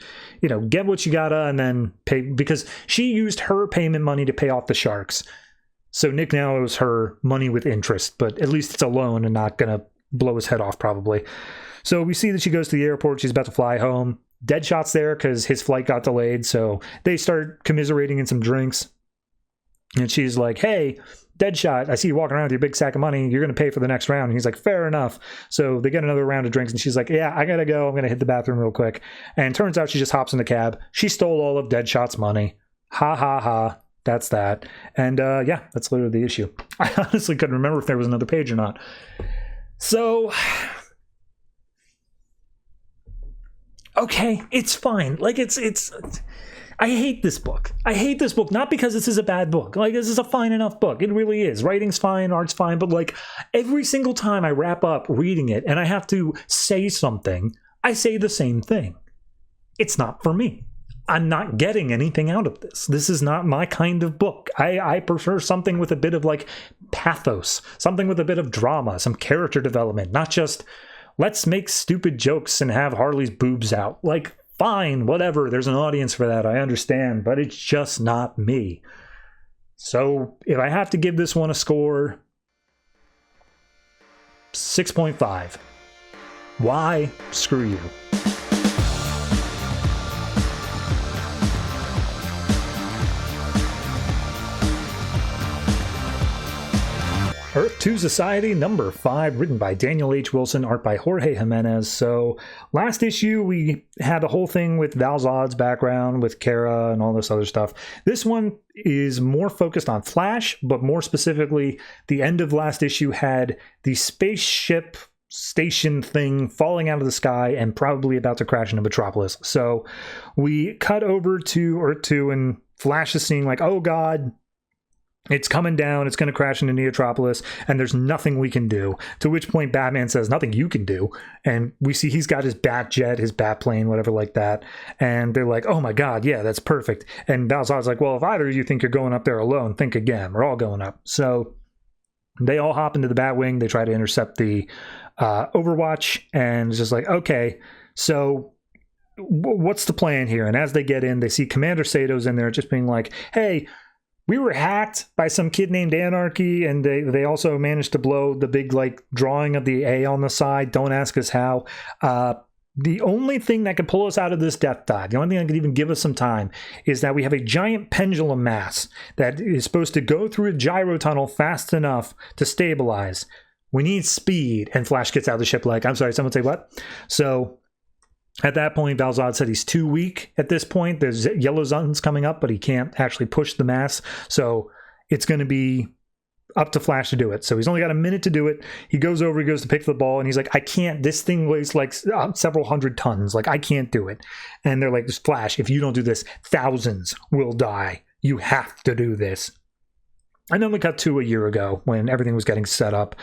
get what you gotta and then pay, because she used her payment money to pay off the sharks. So Nick now owes her money with interest, but at least it's a loan and not going to blow his head off probably. So we see that she goes to the airport. She's about to fly home. Deadshot's there because his flight got delayed. So they start commiserating in some drinks. And she's like, hey, Deadshot, I see you walking around with your big sack of money. You're going to pay for the next round. And he's like, fair enough. So they get another round of drinks. And she's like, yeah, I got to go. I'm going to hit the bathroom real quick. And turns out she just hops in the cab. She stole all of Deadshot's money. Ha, ha, ha. That's that. And yeah, that's literally the issue. I honestly couldn't remember if there was another page or not. So... okay, it's fine. Like, it's I hate this book. I hate this book, not because this is a bad book. Like, this is a fine enough book. It really is. Writing's fine, art's fine, but like, every single time I wrap up reading it and I have to say something, I say the same thing. It's not for me. I'm not getting anything out of this. This is not my kind of book. I prefer something with a bit of like pathos, something with a bit of drama, some character development, not just let's make stupid jokes and have Harley's boobs out. Like, fine, whatever. There's an audience for that. I understand, but it's just not me. So if I have to give this one a score, 6.5. Why? Screw you. Earth 2 Society number 5, written by Daniel H. Wilson, art by Jorge Jiménez. So last issue, we had the whole thing with Val Zod's background with Kara and all this other stuff. This one is more focused on Flash, but more specifically, the end of last issue had the spaceship station thing falling out of the sky and probably about to crash into Metropolis. So we cut over to Earth 2 and Flash is seeing like, oh God, it's coming down, it's going to crash into Neotropolis, and there's nothing we can do. To which point Batman says, nothing you can do. And we see he's got his bat jet, his bat plane, whatever like that. And they're like, oh my God, yeah, that's perfect. And Balzad's like, well, if either of you think you're going up there alone, think again. We're all going up. So they all hop into the Batwing. They try to intercept the Overwatch, and it's just like, okay, so what's the plan here? And as they get in, they see Commander Sato's in there just being like, hey, we were hacked by some kid named Anarchy, and they also managed to blow the big like drawing of the A on the side. Don't ask us how. The only thing that can pull us out of this death dive, the only thing that could even give us some time, is that we have a giant pendulum mass that is supposed to go through a gyro tunnel fast enough to stabilize. We need speed. And Flash gets out of the ship like, I'm sorry, someone say what? So at that point, Valzad said he's too weak at this point. There's yellow zones coming up, but he can't actually push the mass. So it's going to be up to Flash to do it. So he's only got a minute to do it. He goes over, he goes to pick the ball, and he's like, I can't. This thing weighs like several hundred tons. Like, I can't do it. And they're like, Flash, if you don't do this, thousands will die. You have to do this. And then we cut to a year ago when everything was getting set up.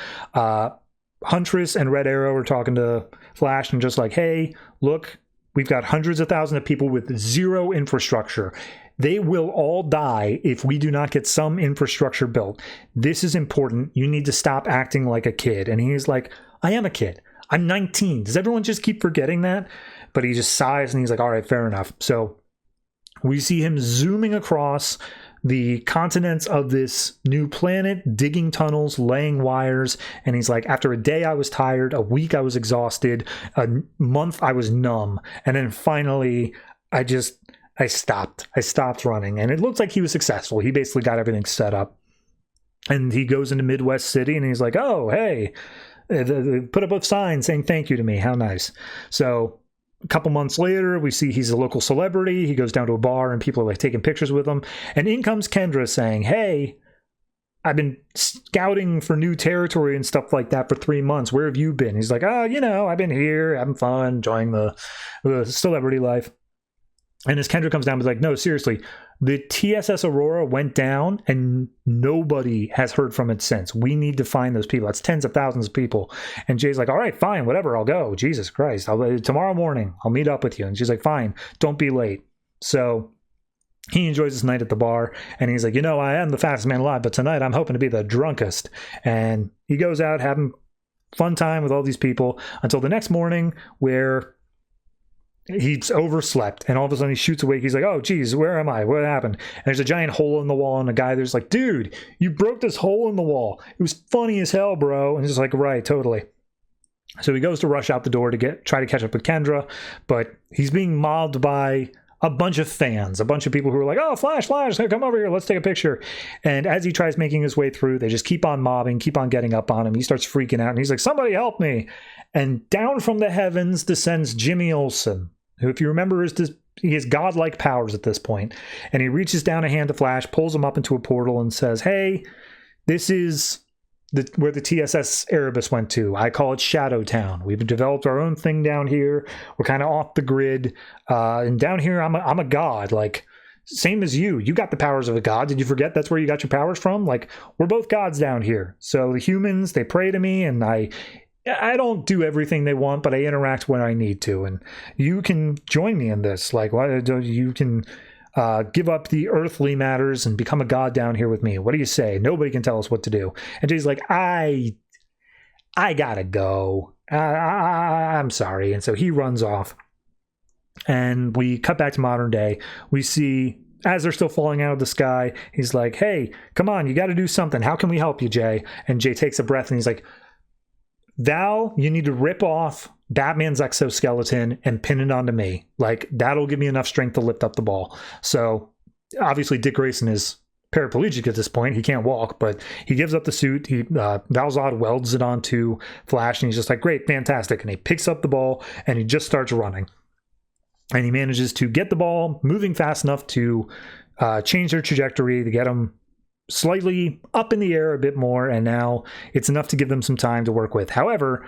Huntress and Red Arrow are talking to Flash and just like, hey, look, we've got hundreds of thousands of people with zero infrastructure. They will all die if we do not get some infrastructure built. This is important. You need to stop acting like a kid. And he's like, I am a kid. I'm 19. Does everyone just keep forgetting that? But he just sighs and he's like, all right, fair enough. So we see him zooming across the continents of this new planet, digging tunnels, laying wires, and he's like, after a day I was tired, a week I was exhausted, a month I was numb, and then finally I stopped running, and it looks like he was successful. He basically got everything set up, and he goes into Midwest City, and he's like, oh, hey, put up a sign saying thank you to me, how nice. So a couple months later, we see he's a local celebrity. He goes down to a bar and people are like taking pictures with him. And in comes Kendra saying, hey, I've been scouting for new territory and stuff like that for 3 months. Where have you been? He's like, oh, I've been here, having fun, enjoying the celebrity life. And as Kendra comes down, he's like, no, seriously, the TSS Aurora went down and nobody has heard from it since. We need to find those people. That's tens of thousands of people. And Jay's like, all right, fine, whatever, I'll go. Jesus Christ. Tomorrow morning, I'll meet up with you. And she's like, fine, don't be late. So he enjoys his night at the bar. And he's like, I am the fastest man alive, but tonight I'm hoping to be the drunkest. And he goes out having fun time with all these people until the next morning where he's overslept, and all of a sudden he shoots awake. He's like, oh geez, where am I? What happened? And there's a giant hole in the wall, and a guy there's like, dude, you broke this hole in the wall. It was funny as hell, bro. And he's just like, right, totally. So he goes to rush out the door to try to catch up with Kendra, but he's being mobbed by a bunch of fans, a bunch of people who are like, oh, Flash, come over here, let's take a picture. And as he tries making his way through, they just keep on mobbing, keep on getting up on him. He starts freaking out, and he's like, somebody help me. And down from the heavens descends Jimmy Olsen, who, if you remember, he has godlike powers at this point. And he reaches down a hand to Flash, pulls him up into a portal, and says, hey, this is where the TSS Erebus went to. I call it Shadow Town. We've developed our own thing down here. We're kind of off the grid. And down here, I'm a god. Like, same as you. You got the powers of a god. Did you forget that's where you got your powers from? Like, we're both gods down here. So the humans, they pray to me, and I don't do everything they want, but I interact when I need to. And you can join me in this. Like, you can give up the earthly matters and become a god down here with me. What do you say? Nobody can tell us what to do. And Jay's like, I gotta go. I'm sorry. And so he runs off. And we cut back to modern day. We see, as they're still falling out of the sky, he's like, hey, come on, you got to do something. How can we help you, Jay? And Jay takes a breath and he's like, Val, you need to rip off Batman's exoskeleton and pin it onto me. Like, that'll give me enough strength to lift up the ball. So obviously Dick Grayson is paraplegic at this point. He can't walk, but he gives up the suit. Val Zod welds it onto Flash, and he's just like, great, fantastic. And he picks up the ball and he just starts running. And he manages to get the ball moving fast enough to change their trajectory, to get them slightly up in the air a bit more, and now it's enough to give them some time to work with. However,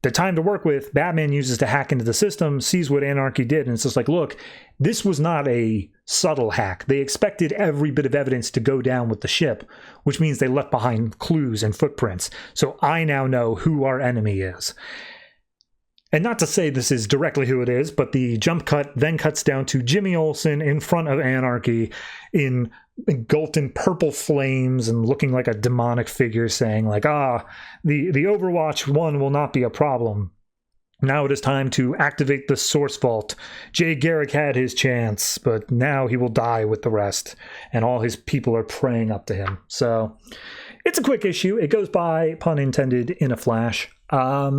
the time to work with, Batman uses to hack into the system, sees what Anarchy did, and it's just like, look, this was not a subtle hack. They expected every bit of evidence to go down with the ship, which means they left behind clues and footprints. So I now know who our enemy is. And not to say this is directly who it is, but the jump cut then cuts down to Jimmy Olsen in front of Anarchy, engulfed in purple flames and looking like a demonic figure, saying like, the Overwatch 1 will not be a problem. Now it is time to activate the Source Vault. Jay Garrick had his chance, but now he will die with the rest. And all his people are praying up to him. So it's a quick issue. It goes by, pun intended, in a flash. I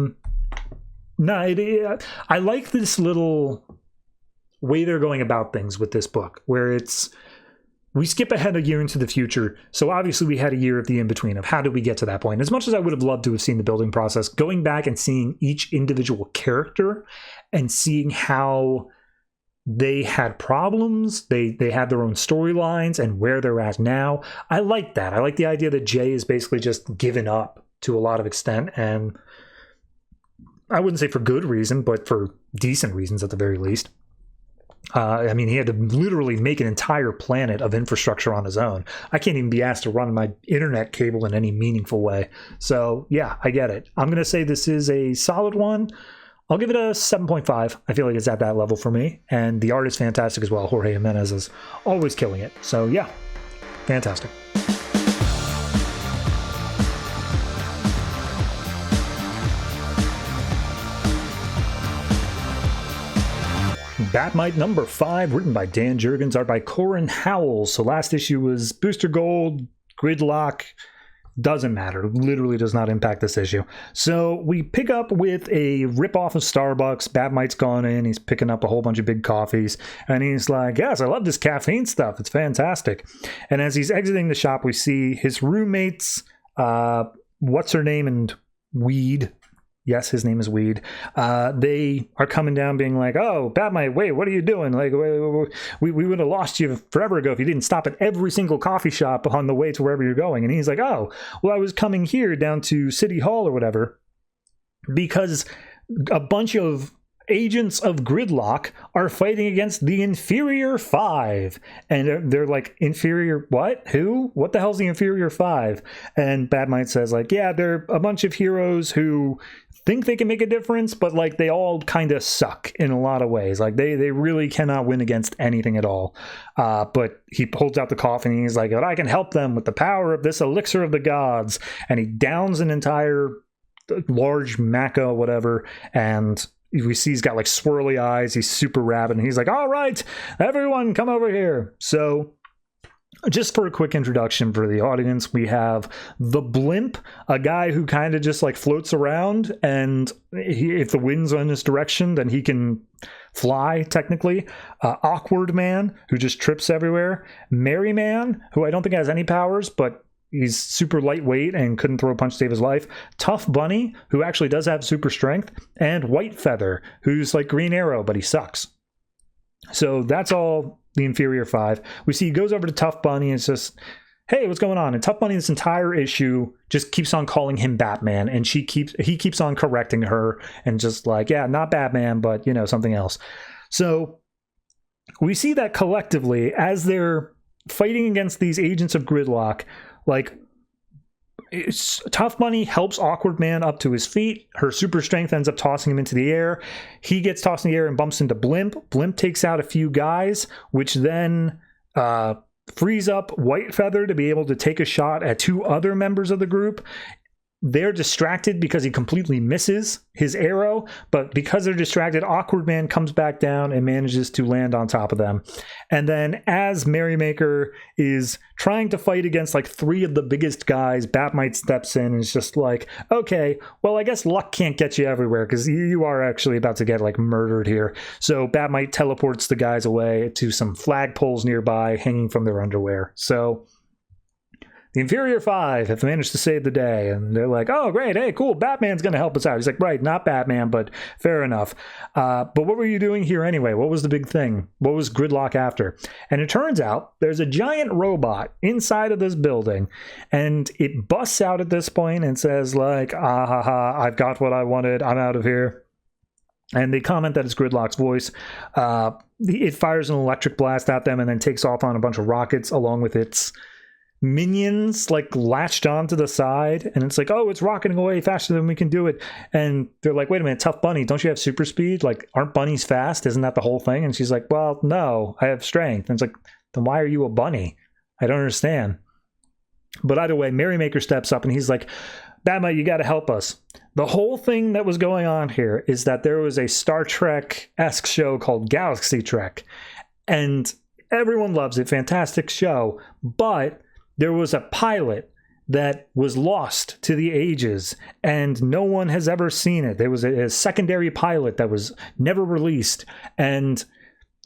like this little way they're going about things with this book, where we skip ahead a year into the future. So obviously we had a year of the in-between of how did we get to that point. As much as I would have loved to have seen the building process, going back and seeing each individual character and seeing how they had problems, they had their own storylines and where they're at now. I like that. I like the idea that Jay is basically just given up to a lot of extent, and I wouldn't say for good reason, but for decent reasons at the very least. I mean, he had to literally make an entire planet of infrastructure on his own. I can't even be asked to run my internet cable in any meaningful way. So, yeah, I get it. I'm going to say this is a solid one. I'll give it a 7.5. I feel like it's at that level for me. And the art is fantastic as well. Jorge Jiménez is always killing it. So, yeah, fantastic. Bat-Mite number 5, written by Dan Jurgens, art by Corin Howell. So last issue was Booster Gold, Gridlock, doesn't matter. Literally does not impact this issue. So we pick up with a ripoff of Starbucks. Bat-Mite's gone in. He's picking up a whole bunch of big coffees. And he's like, yes, I love this caffeine stuff. It's fantastic. And as he's exiting the shop, we see his roommates, what's her name, and Weed. Yes, his name is Weed. They are coming down being like, oh, Bat-Mite, wait, what are you doing? Like, we would have lost you forever ago if you didn't stop at every single coffee shop on the way to wherever you're going. And he's like, oh, well, I was coming here down to City Hall or whatever because a bunch of agents of Gridlock are fighting against the Inferior Five. And they're like, Inferior what? Who? What the hell's the Inferior Five? And Bat-Mite says, like, yeah, they're a bunch of heroes who think they can make a difference, but like they all kind of suck in a lot of ways. Like they really cannot win against anything at all. But he pulls out the coffee and he's like, I can help them with the power of this elixir of the gods. And he downs an entire large maca, whatever, and we see he's got like swirly eyes. He's super rabid. And he's like, all right, everyone come over here. So just for a quick introduction for the audience, we have the Blimp, a guy who kind of just like floats around. And if the wind's in his direction, then he can fly technically. Awkward Man, who just trips everywhere. Merry Man, who I don't think has any powers, but he's super lightweight and couldn't throw a punch to save his life. Tough Bunny, who actually does have super strength. And White Feather, who's like Green Arrow, but he sucks. So that's all the Inferior Five. We see he goes over to Tough Bunny and it's just, hey, what's going on? And Tough Money, this entire issue, just keeps on calling him Batman, and he keeps on correcting her and just like, yeah, not Batman, but, you know, something else. So we see that collectively as they're fighting against these agents of Gridlock, like, Tough Money helps Awkward Man up to his feet. Her super strength ends up tossing him into the air. He gets tossed in the air and bumps into Blimp. Blimp takes out a few guys, which then frees up White Feather to be able to take a shot at 2 other members of the group. They're distracted because he completely misses his arrow, but because they're distracted, Awkward Man comes back down and manages to land on top of them. And then as Merrymaker is trying to fight against like 3 of the biggest guys, Bat-Mite steps in and is just like, okay, well, I guess luck can't get you everywhere because you are actually about to get like murdered here. So Bat-Mite teleports the guys away to some flagpoles nearby hanging from their underwear. So the Inferior 5 have managed to save the day, and they're like, oh, great, hey, cool, Batman's going to help us out. He's like, right, not Batman, but fair enough. But what were you doing here anyway? What was the big thing? What was Gridlock after? And it turns out there's a giant robot inside of this building, and it busts out at this point and says, like, ah, ha, ha, I've got what I wanted, I'm out of here. And they comment that it's Gridlock's voice. It fires an electric blast at them and then takes off on a bunch of rockets along with its minions, like, latched onto the side, and it's like, oh, it's rocketing away faster than we can do it. And they're like, wait a minute, Tough Bunny, don't you have super speed? Like, aren't bunnies fast? Isn't that the whole thing? And she's like, well, no, I have strength. And it's like, then why are you a bunny? I don't understand. But either way, Merrymaker steps up and he's like, Bat-Mite, you got to help us. The whole thing that was going on here is that there was a Star Trek-esque show called Galaxy Trek, and everyone loves it, fantastic show, but there was a pilot that was lost to the ages, and no one has ever seen it. There was a secondary pilot that was never released, and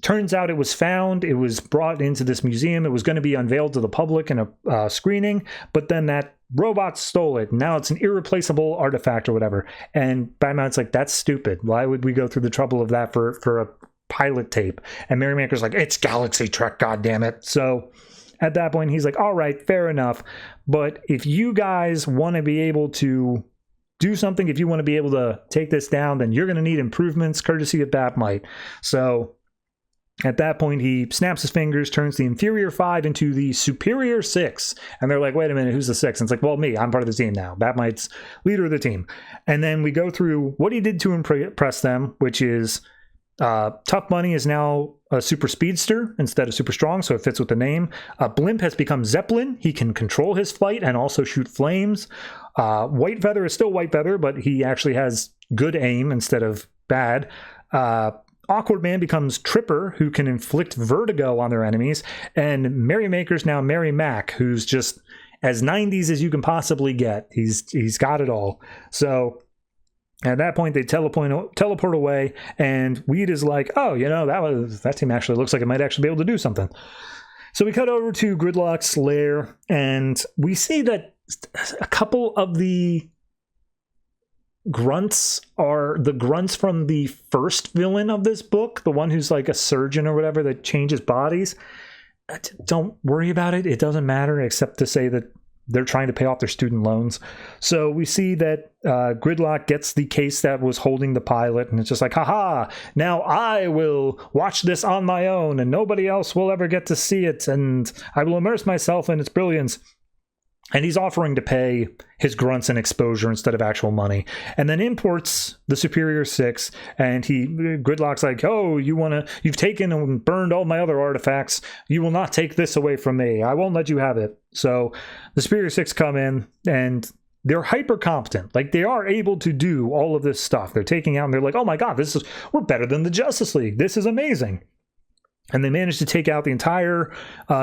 turns out it was found. It was brought into this museum. It was going to be unveiled to the public in a screening, but then that robot stole it. Now it's an irreplaceable artifact or whatever. And Batman's like, that's stupid. Why would we go through the trouble of that for a pilot tape? And Merrymaker's like, it's Galaxy Trek, goddammit. So at that point, he's like, all right, fair enough. But if you guys want to be able to do something, if you want to be able to take this down, then you're going to need improvements courtesy of Bat-Mite. So at that point, he snaps his fingers, turns the Inferior 5 into the Superior 6. And they're like, wait a minute, who's the 6? And it's like, well, me, I'm part of the team now. Bat-Mite's leader of the team. And then we go through what he did to impress them, which is Tough Money is now a super speedster instead of super strong, so it fits with the name. Blimp has become Zeppelin. He can control his flight and also shoot flames. White Feather is still White Feather, but he actually has good aim instead of bad. Awkward Man becomes Tripper, who can inflict vertigo on their enemies. And Merrymaker's now Mary Mac, who's just as 90s as you can possibly get. He's got it all. So at that point, they teleport away, and Weed is like, oh, you know, that team actually looks like it might actually be able to do something. So we cut over to Gridlock's lair, and we see that a couple of the grunts are the grunts from the first villain of this book, the one who's like a surgeon or whatever that changes bodies. Don't worry about it. It doesn't matter, except to say that they're trying to pay off their student loans. So we see that Gridlock gets the case that was holding the pilot, and it's just like, haha, now I will watch this on my own, and nobody else will ever get to see it, and I will immerse myself in its brilliance. And he's offering to pay his grunts in exposure instead of actual money. And then imports the Superior 6, and Gridlock's like, oh, you've taken and burned all my other artifacts. You will not take this away from me. I won't let you have it. So the Superior 6 come in, and they're hyper competent. Like, they are able to do all of this stuff. They're taking out, and they're like, oh my God, we're better than the Justice League. This is amazing. And they manage to take out the entire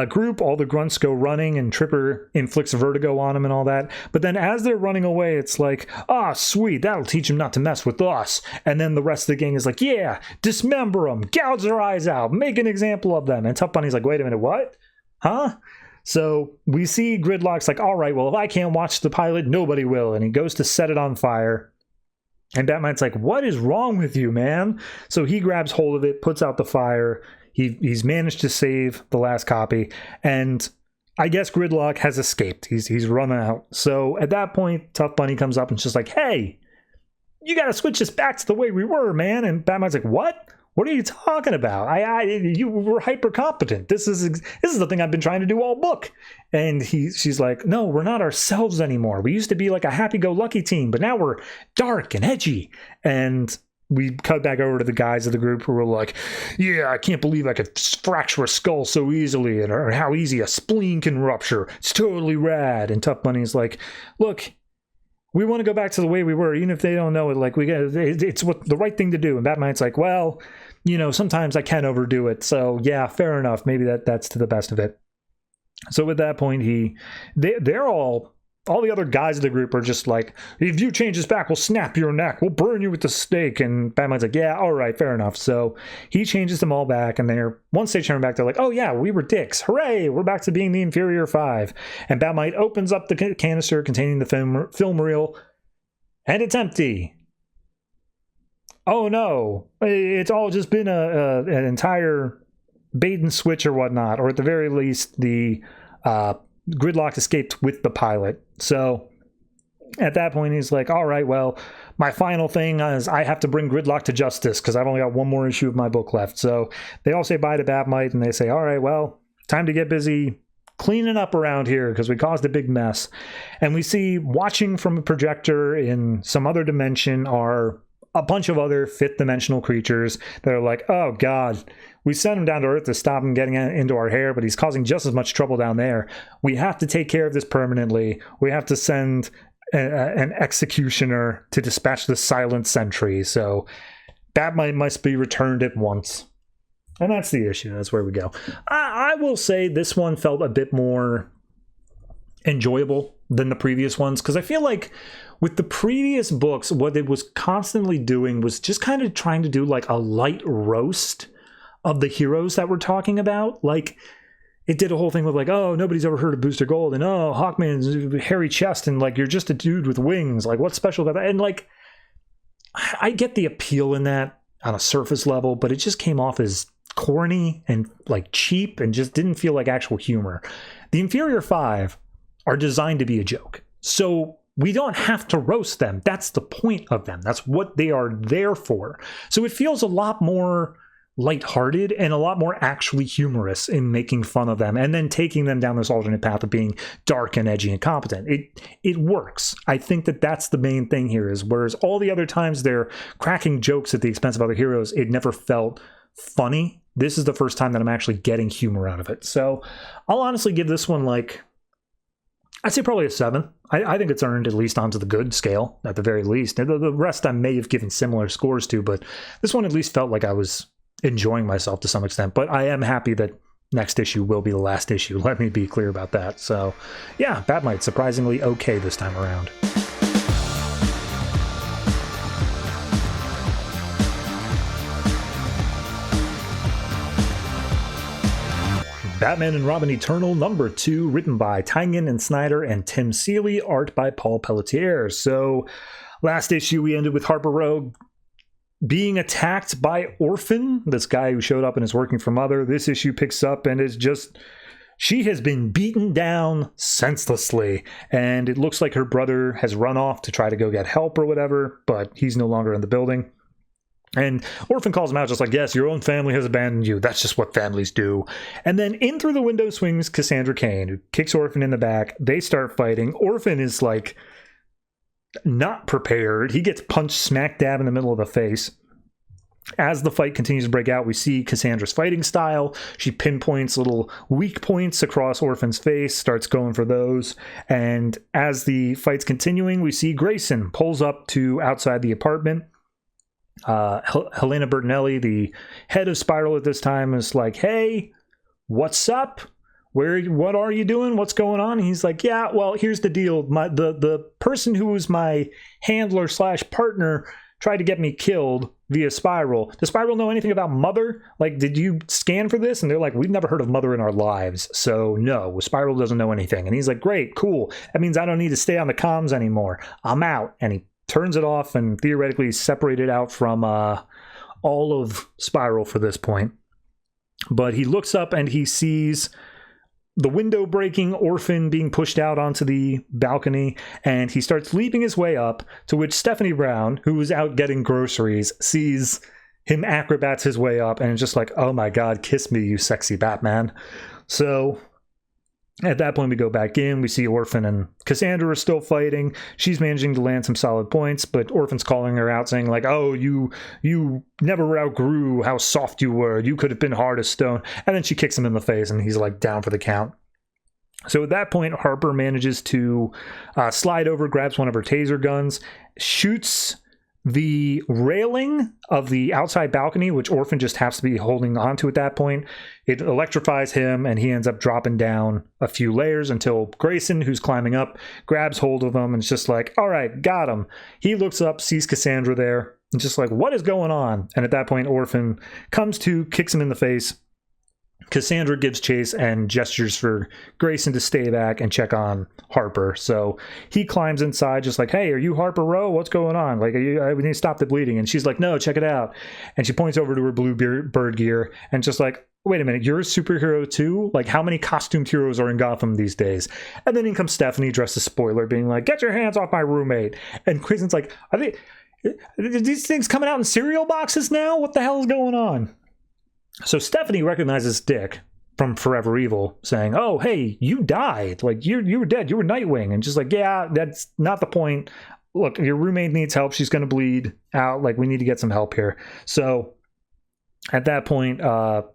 group. All the grunts go running, and Tripper inflicts vertigo on them and all that. But then as they're running away, it's like, sweet, that'll teach them not to mess with us. And then the rest of the gang is like, yeah, dismember them, gouge their eyes out, make an example of them. And Tough Bunny's like, wait a minute, what? Huh? So we see Gridlock's like, all right, well, if I can't watch the pilot, nobody will. And he goes to set it on fire. And Bat-Mite's like, what is wrong with you, man? So he grabs hold of it, puts out the fire. He's managed to save the last copy, and I guess Gridlock has escaped. He's run out. So at that point, Tough Bunny comes up and she's like, hey, you got to switch this back to the way we were, man. And Bat-Mite's like, what? What are you talking about? You were hyper competent. This is the thing I've been trying to do all book. And she's like, no, we're not ourselves anymore. We used to be like a happy-go-lucky team, but now we're dark and edgy. And we cut back over to the guys of the group who were like, yeah, I can't believe I could fracture a skull so easily, and or how easy a spleen can rupture. It's totally rad. And Tough Bunny's like, look, we want to go back to the way we were, even if they don't know it. Like, it's what the right thing to do. And Bat-Mite's like, well, sometimes I can overdo it. So yeah, fair enough. Maybe that's to the best of it. So at that point, they're all the other guys of the group are just like, if you change this back, we'll snap your neck. We'll burn you with the stake. And Bat-Mite's like, yeah, all right, fair enough. So he changes them all back. And once they turn back, they're like, oh yeah, we were dicks. Hooray, we're back to being the inferior 5. And Bat-Mite opens up the canister containing the film reel, and it's empty. Oh no, it's all just been an entire bait and switch or whatnot. Or at the very least, the Gridlock escaped with the pilot. So at that point, he's like, all right, well, my final thing is I have to bring Gridlock to justice because I've only got one more issue of my book left. So they all say bye to Bat-Mite and they say, all right, well, time to get busy cleaning up around here because we caused a big mess. And we see watching from a projector in some other dimension are a bunch of other fifth-dimensional creatures that are like, oh god, we sent him down to Earth to stop him getting into our hair, but he's causing just as much trouble down there. We have to take care of this permanently. We have to send an executioner to dispatch the silent sentry. So Bat-Mite must be returned at once. And that's the issue. That's where we go. I will say this one felt a bit more enjoyable than the previous ones, because I feel like with the previous books, what it was constantly doing was just kind of trying to do like a light roast of the heroes that we're talking about. Like, it did a whole thing with like, oh, nobody's ever heard of Booster Gold, and oh, Hawkman's hairy chest, and like, you're just a dude with wings. Like, what's special about that? And like, I get the appeal in that on a surface level, but it just came off as corny and like cheap and just didn't feel like actual humor. The Inferior 5 are designed to be a joke. So we don't have to roast them. That's the point of them. That's what they are there for. So it feels a lot more lighthearted and a lot more actually humorous in making fun of them and then taking them down this alternate path of being dark and edgy and competent. It works. I think that's the main thing here, is whereas all the other times they're cracking jokes at the expense of other heroes, it never felt funny. This is the first time that I'm actually getting humor out of it. So I'll honestly give this one like, I'd say probably a 7. I think it's earned at least onto the good scale, at the very least. The rest I may have given similar scores to, but this one at least felt like I was enjoying myself to some extent. But I am happy that next issue will be the last issue. Let me be clear about that. So yeah, Bat-Mite surprisingly okay this time around. Batman and Robin Eternal #2, written by Tynion and Snyder and Tim Seeley, art by Paul Pelletier. So last issue we ended with Harper Rogue being attacked by Orphan, this guy who showed up and is working for Mother. This issue picks up and is just, she has been beaten down senselessly, and it looks like her brother has run off to try to go get help or whatever, but he's no longer in the building. And Orphan calls him out just like, yes, your own family has abandoned you. That's just what families do. And then in through the window swings Cassandra Cain, who kicks Orphan in the back. They start fighting. Orphan is like not prepared. He gets punched smack dab in the middle of the face. As the fight continues to break out, we see Cassandra's fighting style. She pinpoints little weak points across Orphan's face, starts going for those. And as the fight's continuing, we see Grayson pulls up to outside the apartment. Helena Bertinelli, the head of Spiral at this time, is like, hey, what's up? What are you doing? What's going on? And he's like, yeah, well, here's the deal. The person who was my handler / partner tried to get me killed via Spiral. Does Spiral know anything about Mother? Like, did you scan for this? And they're like, we've never heard of Mother in our lives. So no, Spiral doesn't know anything. And he's like, great, cool. That means I don't need to stay on the comms anymore. I'm out. And he turns it off and theoretically separated out from all of Spiral for this point. But he looks up and he sees the window breaking orphan being pushed out onto the balcony, and he starts leaping his way up, to which Stephanie Brown, who was out getting groceries, sees him acrobats his way up, and is just like, oh my god, kiss me, you sexy Batman. So at that point, we go back in. We see Orphan and Cassandra are still fighting. She's managing to land some solid points, but Orphan's calling her out, saying like, oh, you never outgrew how soft you were. You could have been hard as stone. And then she kicks him in the face, and he's like down for the count. So at that point, Harper manages to slide over, grabs one of her taser guns, shoots the railing of the outside balcony, which Orphan just has to be holding onto at that point. It electrifies him, and he ends up dropping down a few layers until Grayson, who's climbing up, grabs hold of him and is just like, all right, got him. He looks up, sees Cassandra there, and just like, what is going on? And at that point, Orphan comes to, kicks him in the face. Cassandra gives chase and gestures for Grayson to stay back and check on Harper. So he climbs inside just like, hey, are you Harper Rowe? What's going on? Like, we need to stop the bleeding. And she's like, no, check it out. And she points over to her blue bird gear and just like, wait a minute, you're a superhero too? Like, how many costumed heroes are in Gotham these days? And then in comes Stephanie dressed as Spoiler being like, get your hands off my roommate. And Grayson's like, are these things coming out in cereal boxes now? What the hell is going on? So Stephanie recognizes Dick from Forever Evil, saying, oh, hey, you died. Like, you were dead. You were Nightwing. And just like, yeah, that's not the point. Look, your roommate needs help. She's going to bleed out. Like, we need to get some help here. So at that point,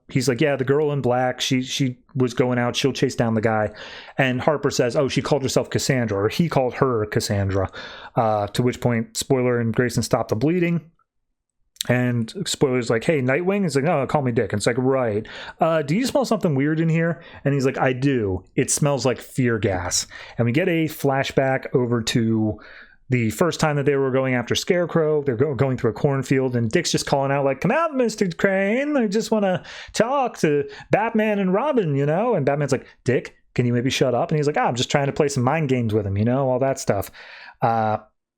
he's like, yeah, the girl in black, she was going out. She'll chase down the guy. And Harper says, oh, she called herself Cassandra, or he called her Cassandra. To which point, Spoiler and Grayson stop the bleeding. And Spoiler's like, hey, Nightwing? He's like, no, call me Dick. And it's like, right. Do you smell something weird in here? And he's like, I do. It smells like fear gas. And we get a flashback over to the first time that they were going after Scarecrow. They're going through a cornfield, and Dick's just calling out like, come out, Mr. Crane. I just want to talk to Batman and Robin, you know? And Batman's like, Dick, can you maybe shut up? And he's like, I'm just trying to play some mind games with him, you know, all that stuff.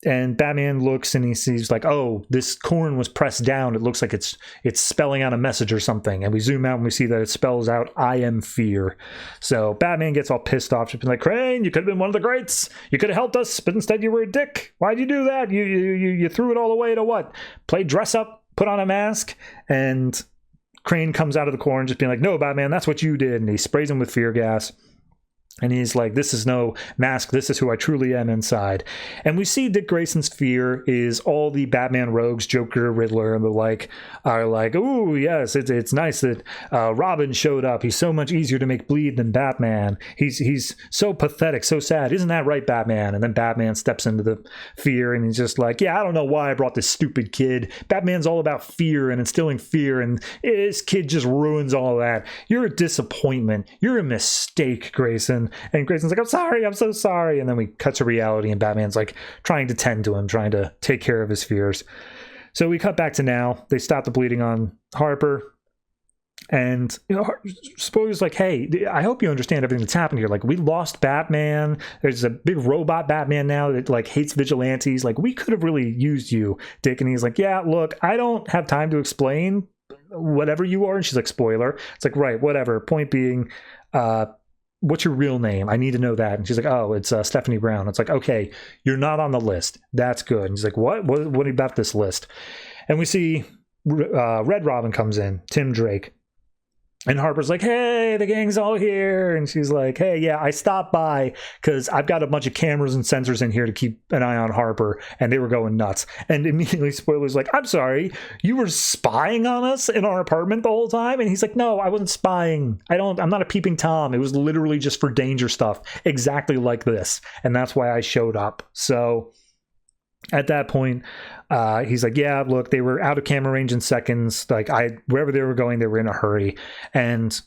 And Batman looks and he sees like, oh, this corn was pressed down. It looks like it's spelling out a message or something. And we zoom out and we see that it spells out, I am fear. So Batman gets all pissed off. She's like, Crane, you could have been one of the greats. You could have helped us, but instead you were a dick. Why'd you do that? You threw it all away to what? Play dress up, put on a mask. And Crane comes out of the corn just being like, no, Batman, that's what you did. And he sprays him with fear gas. And he's like, this is no mask. This is who I truly am inside. And we see Dick Grayson's fear is all the Batman rogues, Joker, Riddler, and the like, are like, ooh, yes, it's nice that Robin showed up. He's so much easier to make bleed than Batman. He's so pathetic, so sad. Isn't that right, Batman? And then Batman steps into the fear, and he's just like, yeah, I don't know why I brought this stupid kid. Batman's all about fear and instilling fear, and this kid just ruins all that. You're a disappointment. You're a mistake, Grayson. And Grayson's like, I'm sorry, I'm so sorry. And then we cut to reality, and Batman's like trying to tend to him, trying to take care of his fears. So we cut back to now. They stop the bleeding on Harper. And, you know, Spoiler's like, hey, I hope you understand everything that's happened here. Like, we lost Batman. There's a big robot Batman now that, like, hates vigilantes. Like, we could have really used you, Dick. And he's like, yeah, look, I don't have time to explain whatever you are. And she's like, Spoiler. It's like, right, whatever. Point being, what's your real name? I need to know that. And she's like, oh, it's Stephanie Brown. It's like, okay, you're not on the list. That's good. And he's like, what about this list? And we see Red Robin comes in, Tim Drake. And Harper's like, hey, the gang's all here. And she's like, hey, yeah, I stopped by because I've got a bunch of cameras and sensors in here to keep an eye on Harper. And they were going nuts. And immediately Spoiler's like, I'm sorry, you were spying on us in our apartment the whole time? And he's like, no, I wasn't spying. I'm not a peeping Tom. It was literally just for danger stuff, exactly like this. And that's why I showed up. So at that point, he's like, yeah, look, they were out of camera range in seconds. Like, wherever they were going, they were in a hurry. And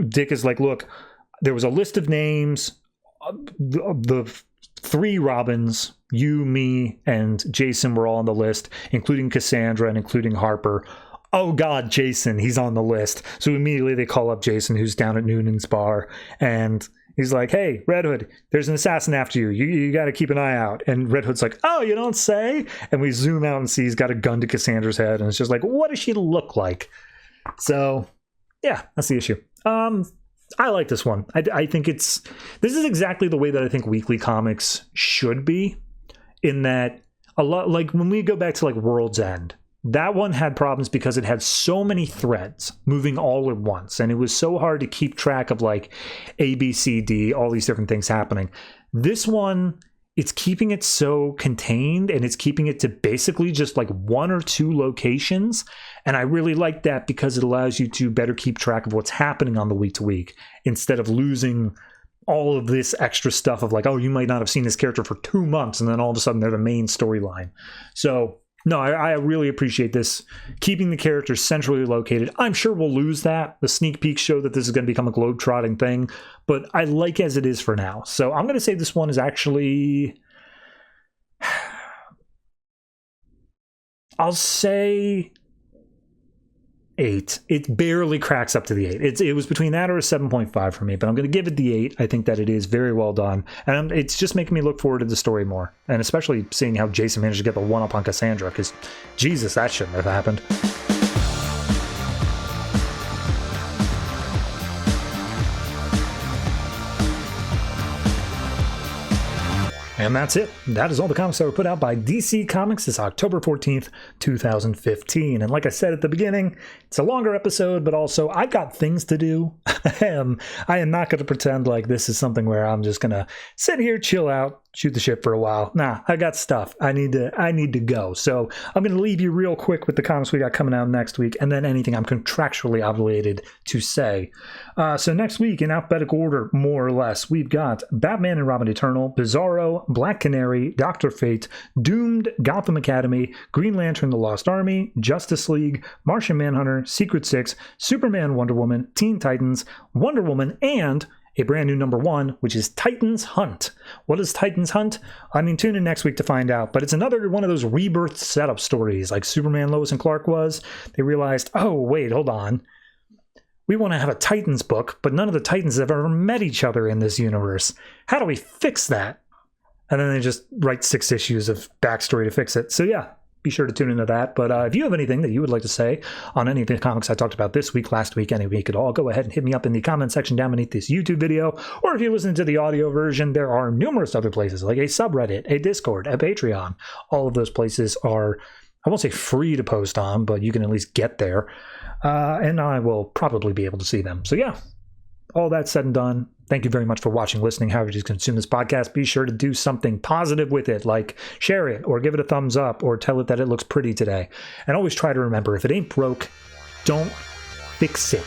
Dick is like, look, there was a list of names. The three Robins, you, me, and Jason were all on the list, including Cassandra and including Harper. Oh, God, Jason, he's on the list. So immediately they call up Jason, who's down at Noonan's bar. And he's like, hey, Red Hood, there's an assassin after you. You got to keep an eye out. And Red Hood's like, oh, you don't say? And we zoom out and see he's got a gun to Cassandra's head. And it's just like, what does she look like? So, yeah, that's the issue. I like this one. I think this is exactly the way that I think weekly comics should be, in that a lot, like when we go back to like World's End, that one had problems because it had so many threads moving all at once, and it was so hard to keep track of like A, B, C, D, all these different things happening. This one, it's keeping it so contained, and it's keeping it to basically just like 1 or 2 locations. And I really like that because it allows you to better keep track of what's happening on the week to week, instead of losing all of this extra stuff of like, oh, you might not have seen this character for 2 months, and then all of a sudden they're the main storyline. So no, I really appreciate this, keeping the characters centrally located. I'm sure we'll lose that. The sneak peeks show that this is going to become a globe-trotting thing, but I like as it is for now. So I'm going to say this one is actually, I'll say 8. It barely cracks up to the 8. It was between that or a 7.5 for me, but I'm going to give it the 8. I think that it is very well done, and it's just making me look forward to the story more, and especially seeing how Jason managed to get the one-up on Cassandra, because Jesus, that shouldn't have happened. And that's it. That is all the comics that were put out by DC Comics this October 14th, 2015. And like I said at the beginning, it's a longer episode, but also I've got things to do. I am not going to pretend like this is something where I'm just going to sit here, chill out, shoot the shit for a while. Nah, I got stuff. I need to go. So I'm going to leave you real quick with the comics we got coming out next week, and then anything I'm contractually obligated to say. So next week, in alphabetical order, more or less, we've got Batman and Robin Eternal, Bizarro, Black Canary, Dr. Fate, Doomed, Gotham Academy, Green Lantern, The Lost Army, Justice League, Martian Manhunter, Secret Six, Superman, Wonder Woman, Teen Titans, Wonder Woman, and a brand new number 1, which is Titans Hunt. What is Titans Hunt? I mean, tune in next week to find out, but it's another one of those rebirth setup stories like Superman, Lois, and Clark was. They realized, oh, wait, hold on. We want to have a Titans book, but none of the Titans have ever met each other in this universe. How do we fix that? And then they just write 6 issues of backstory to fix it. So yeah, be sure to tune into that. But if you have anything that you would like to say on any of the comics I talked about this week, last week, any week at all, go ahead and hit me up in the comment section down beneath this YouTube video. Or if you listen to the audio version, there are numerous other places like a subreddit, a Discord, a Patreon. All of those places are, I won't say free to post on, but you can at least get there. And I will probably be able to see them. So yeah, all that said and done, thank you very much for watching, listening, however you consume this podcast. Be sure to do something positive with it, like share it or give it a thumbs up or tell it that it looks pretty today. And always try to remember, if it ain't broke, don't fix it.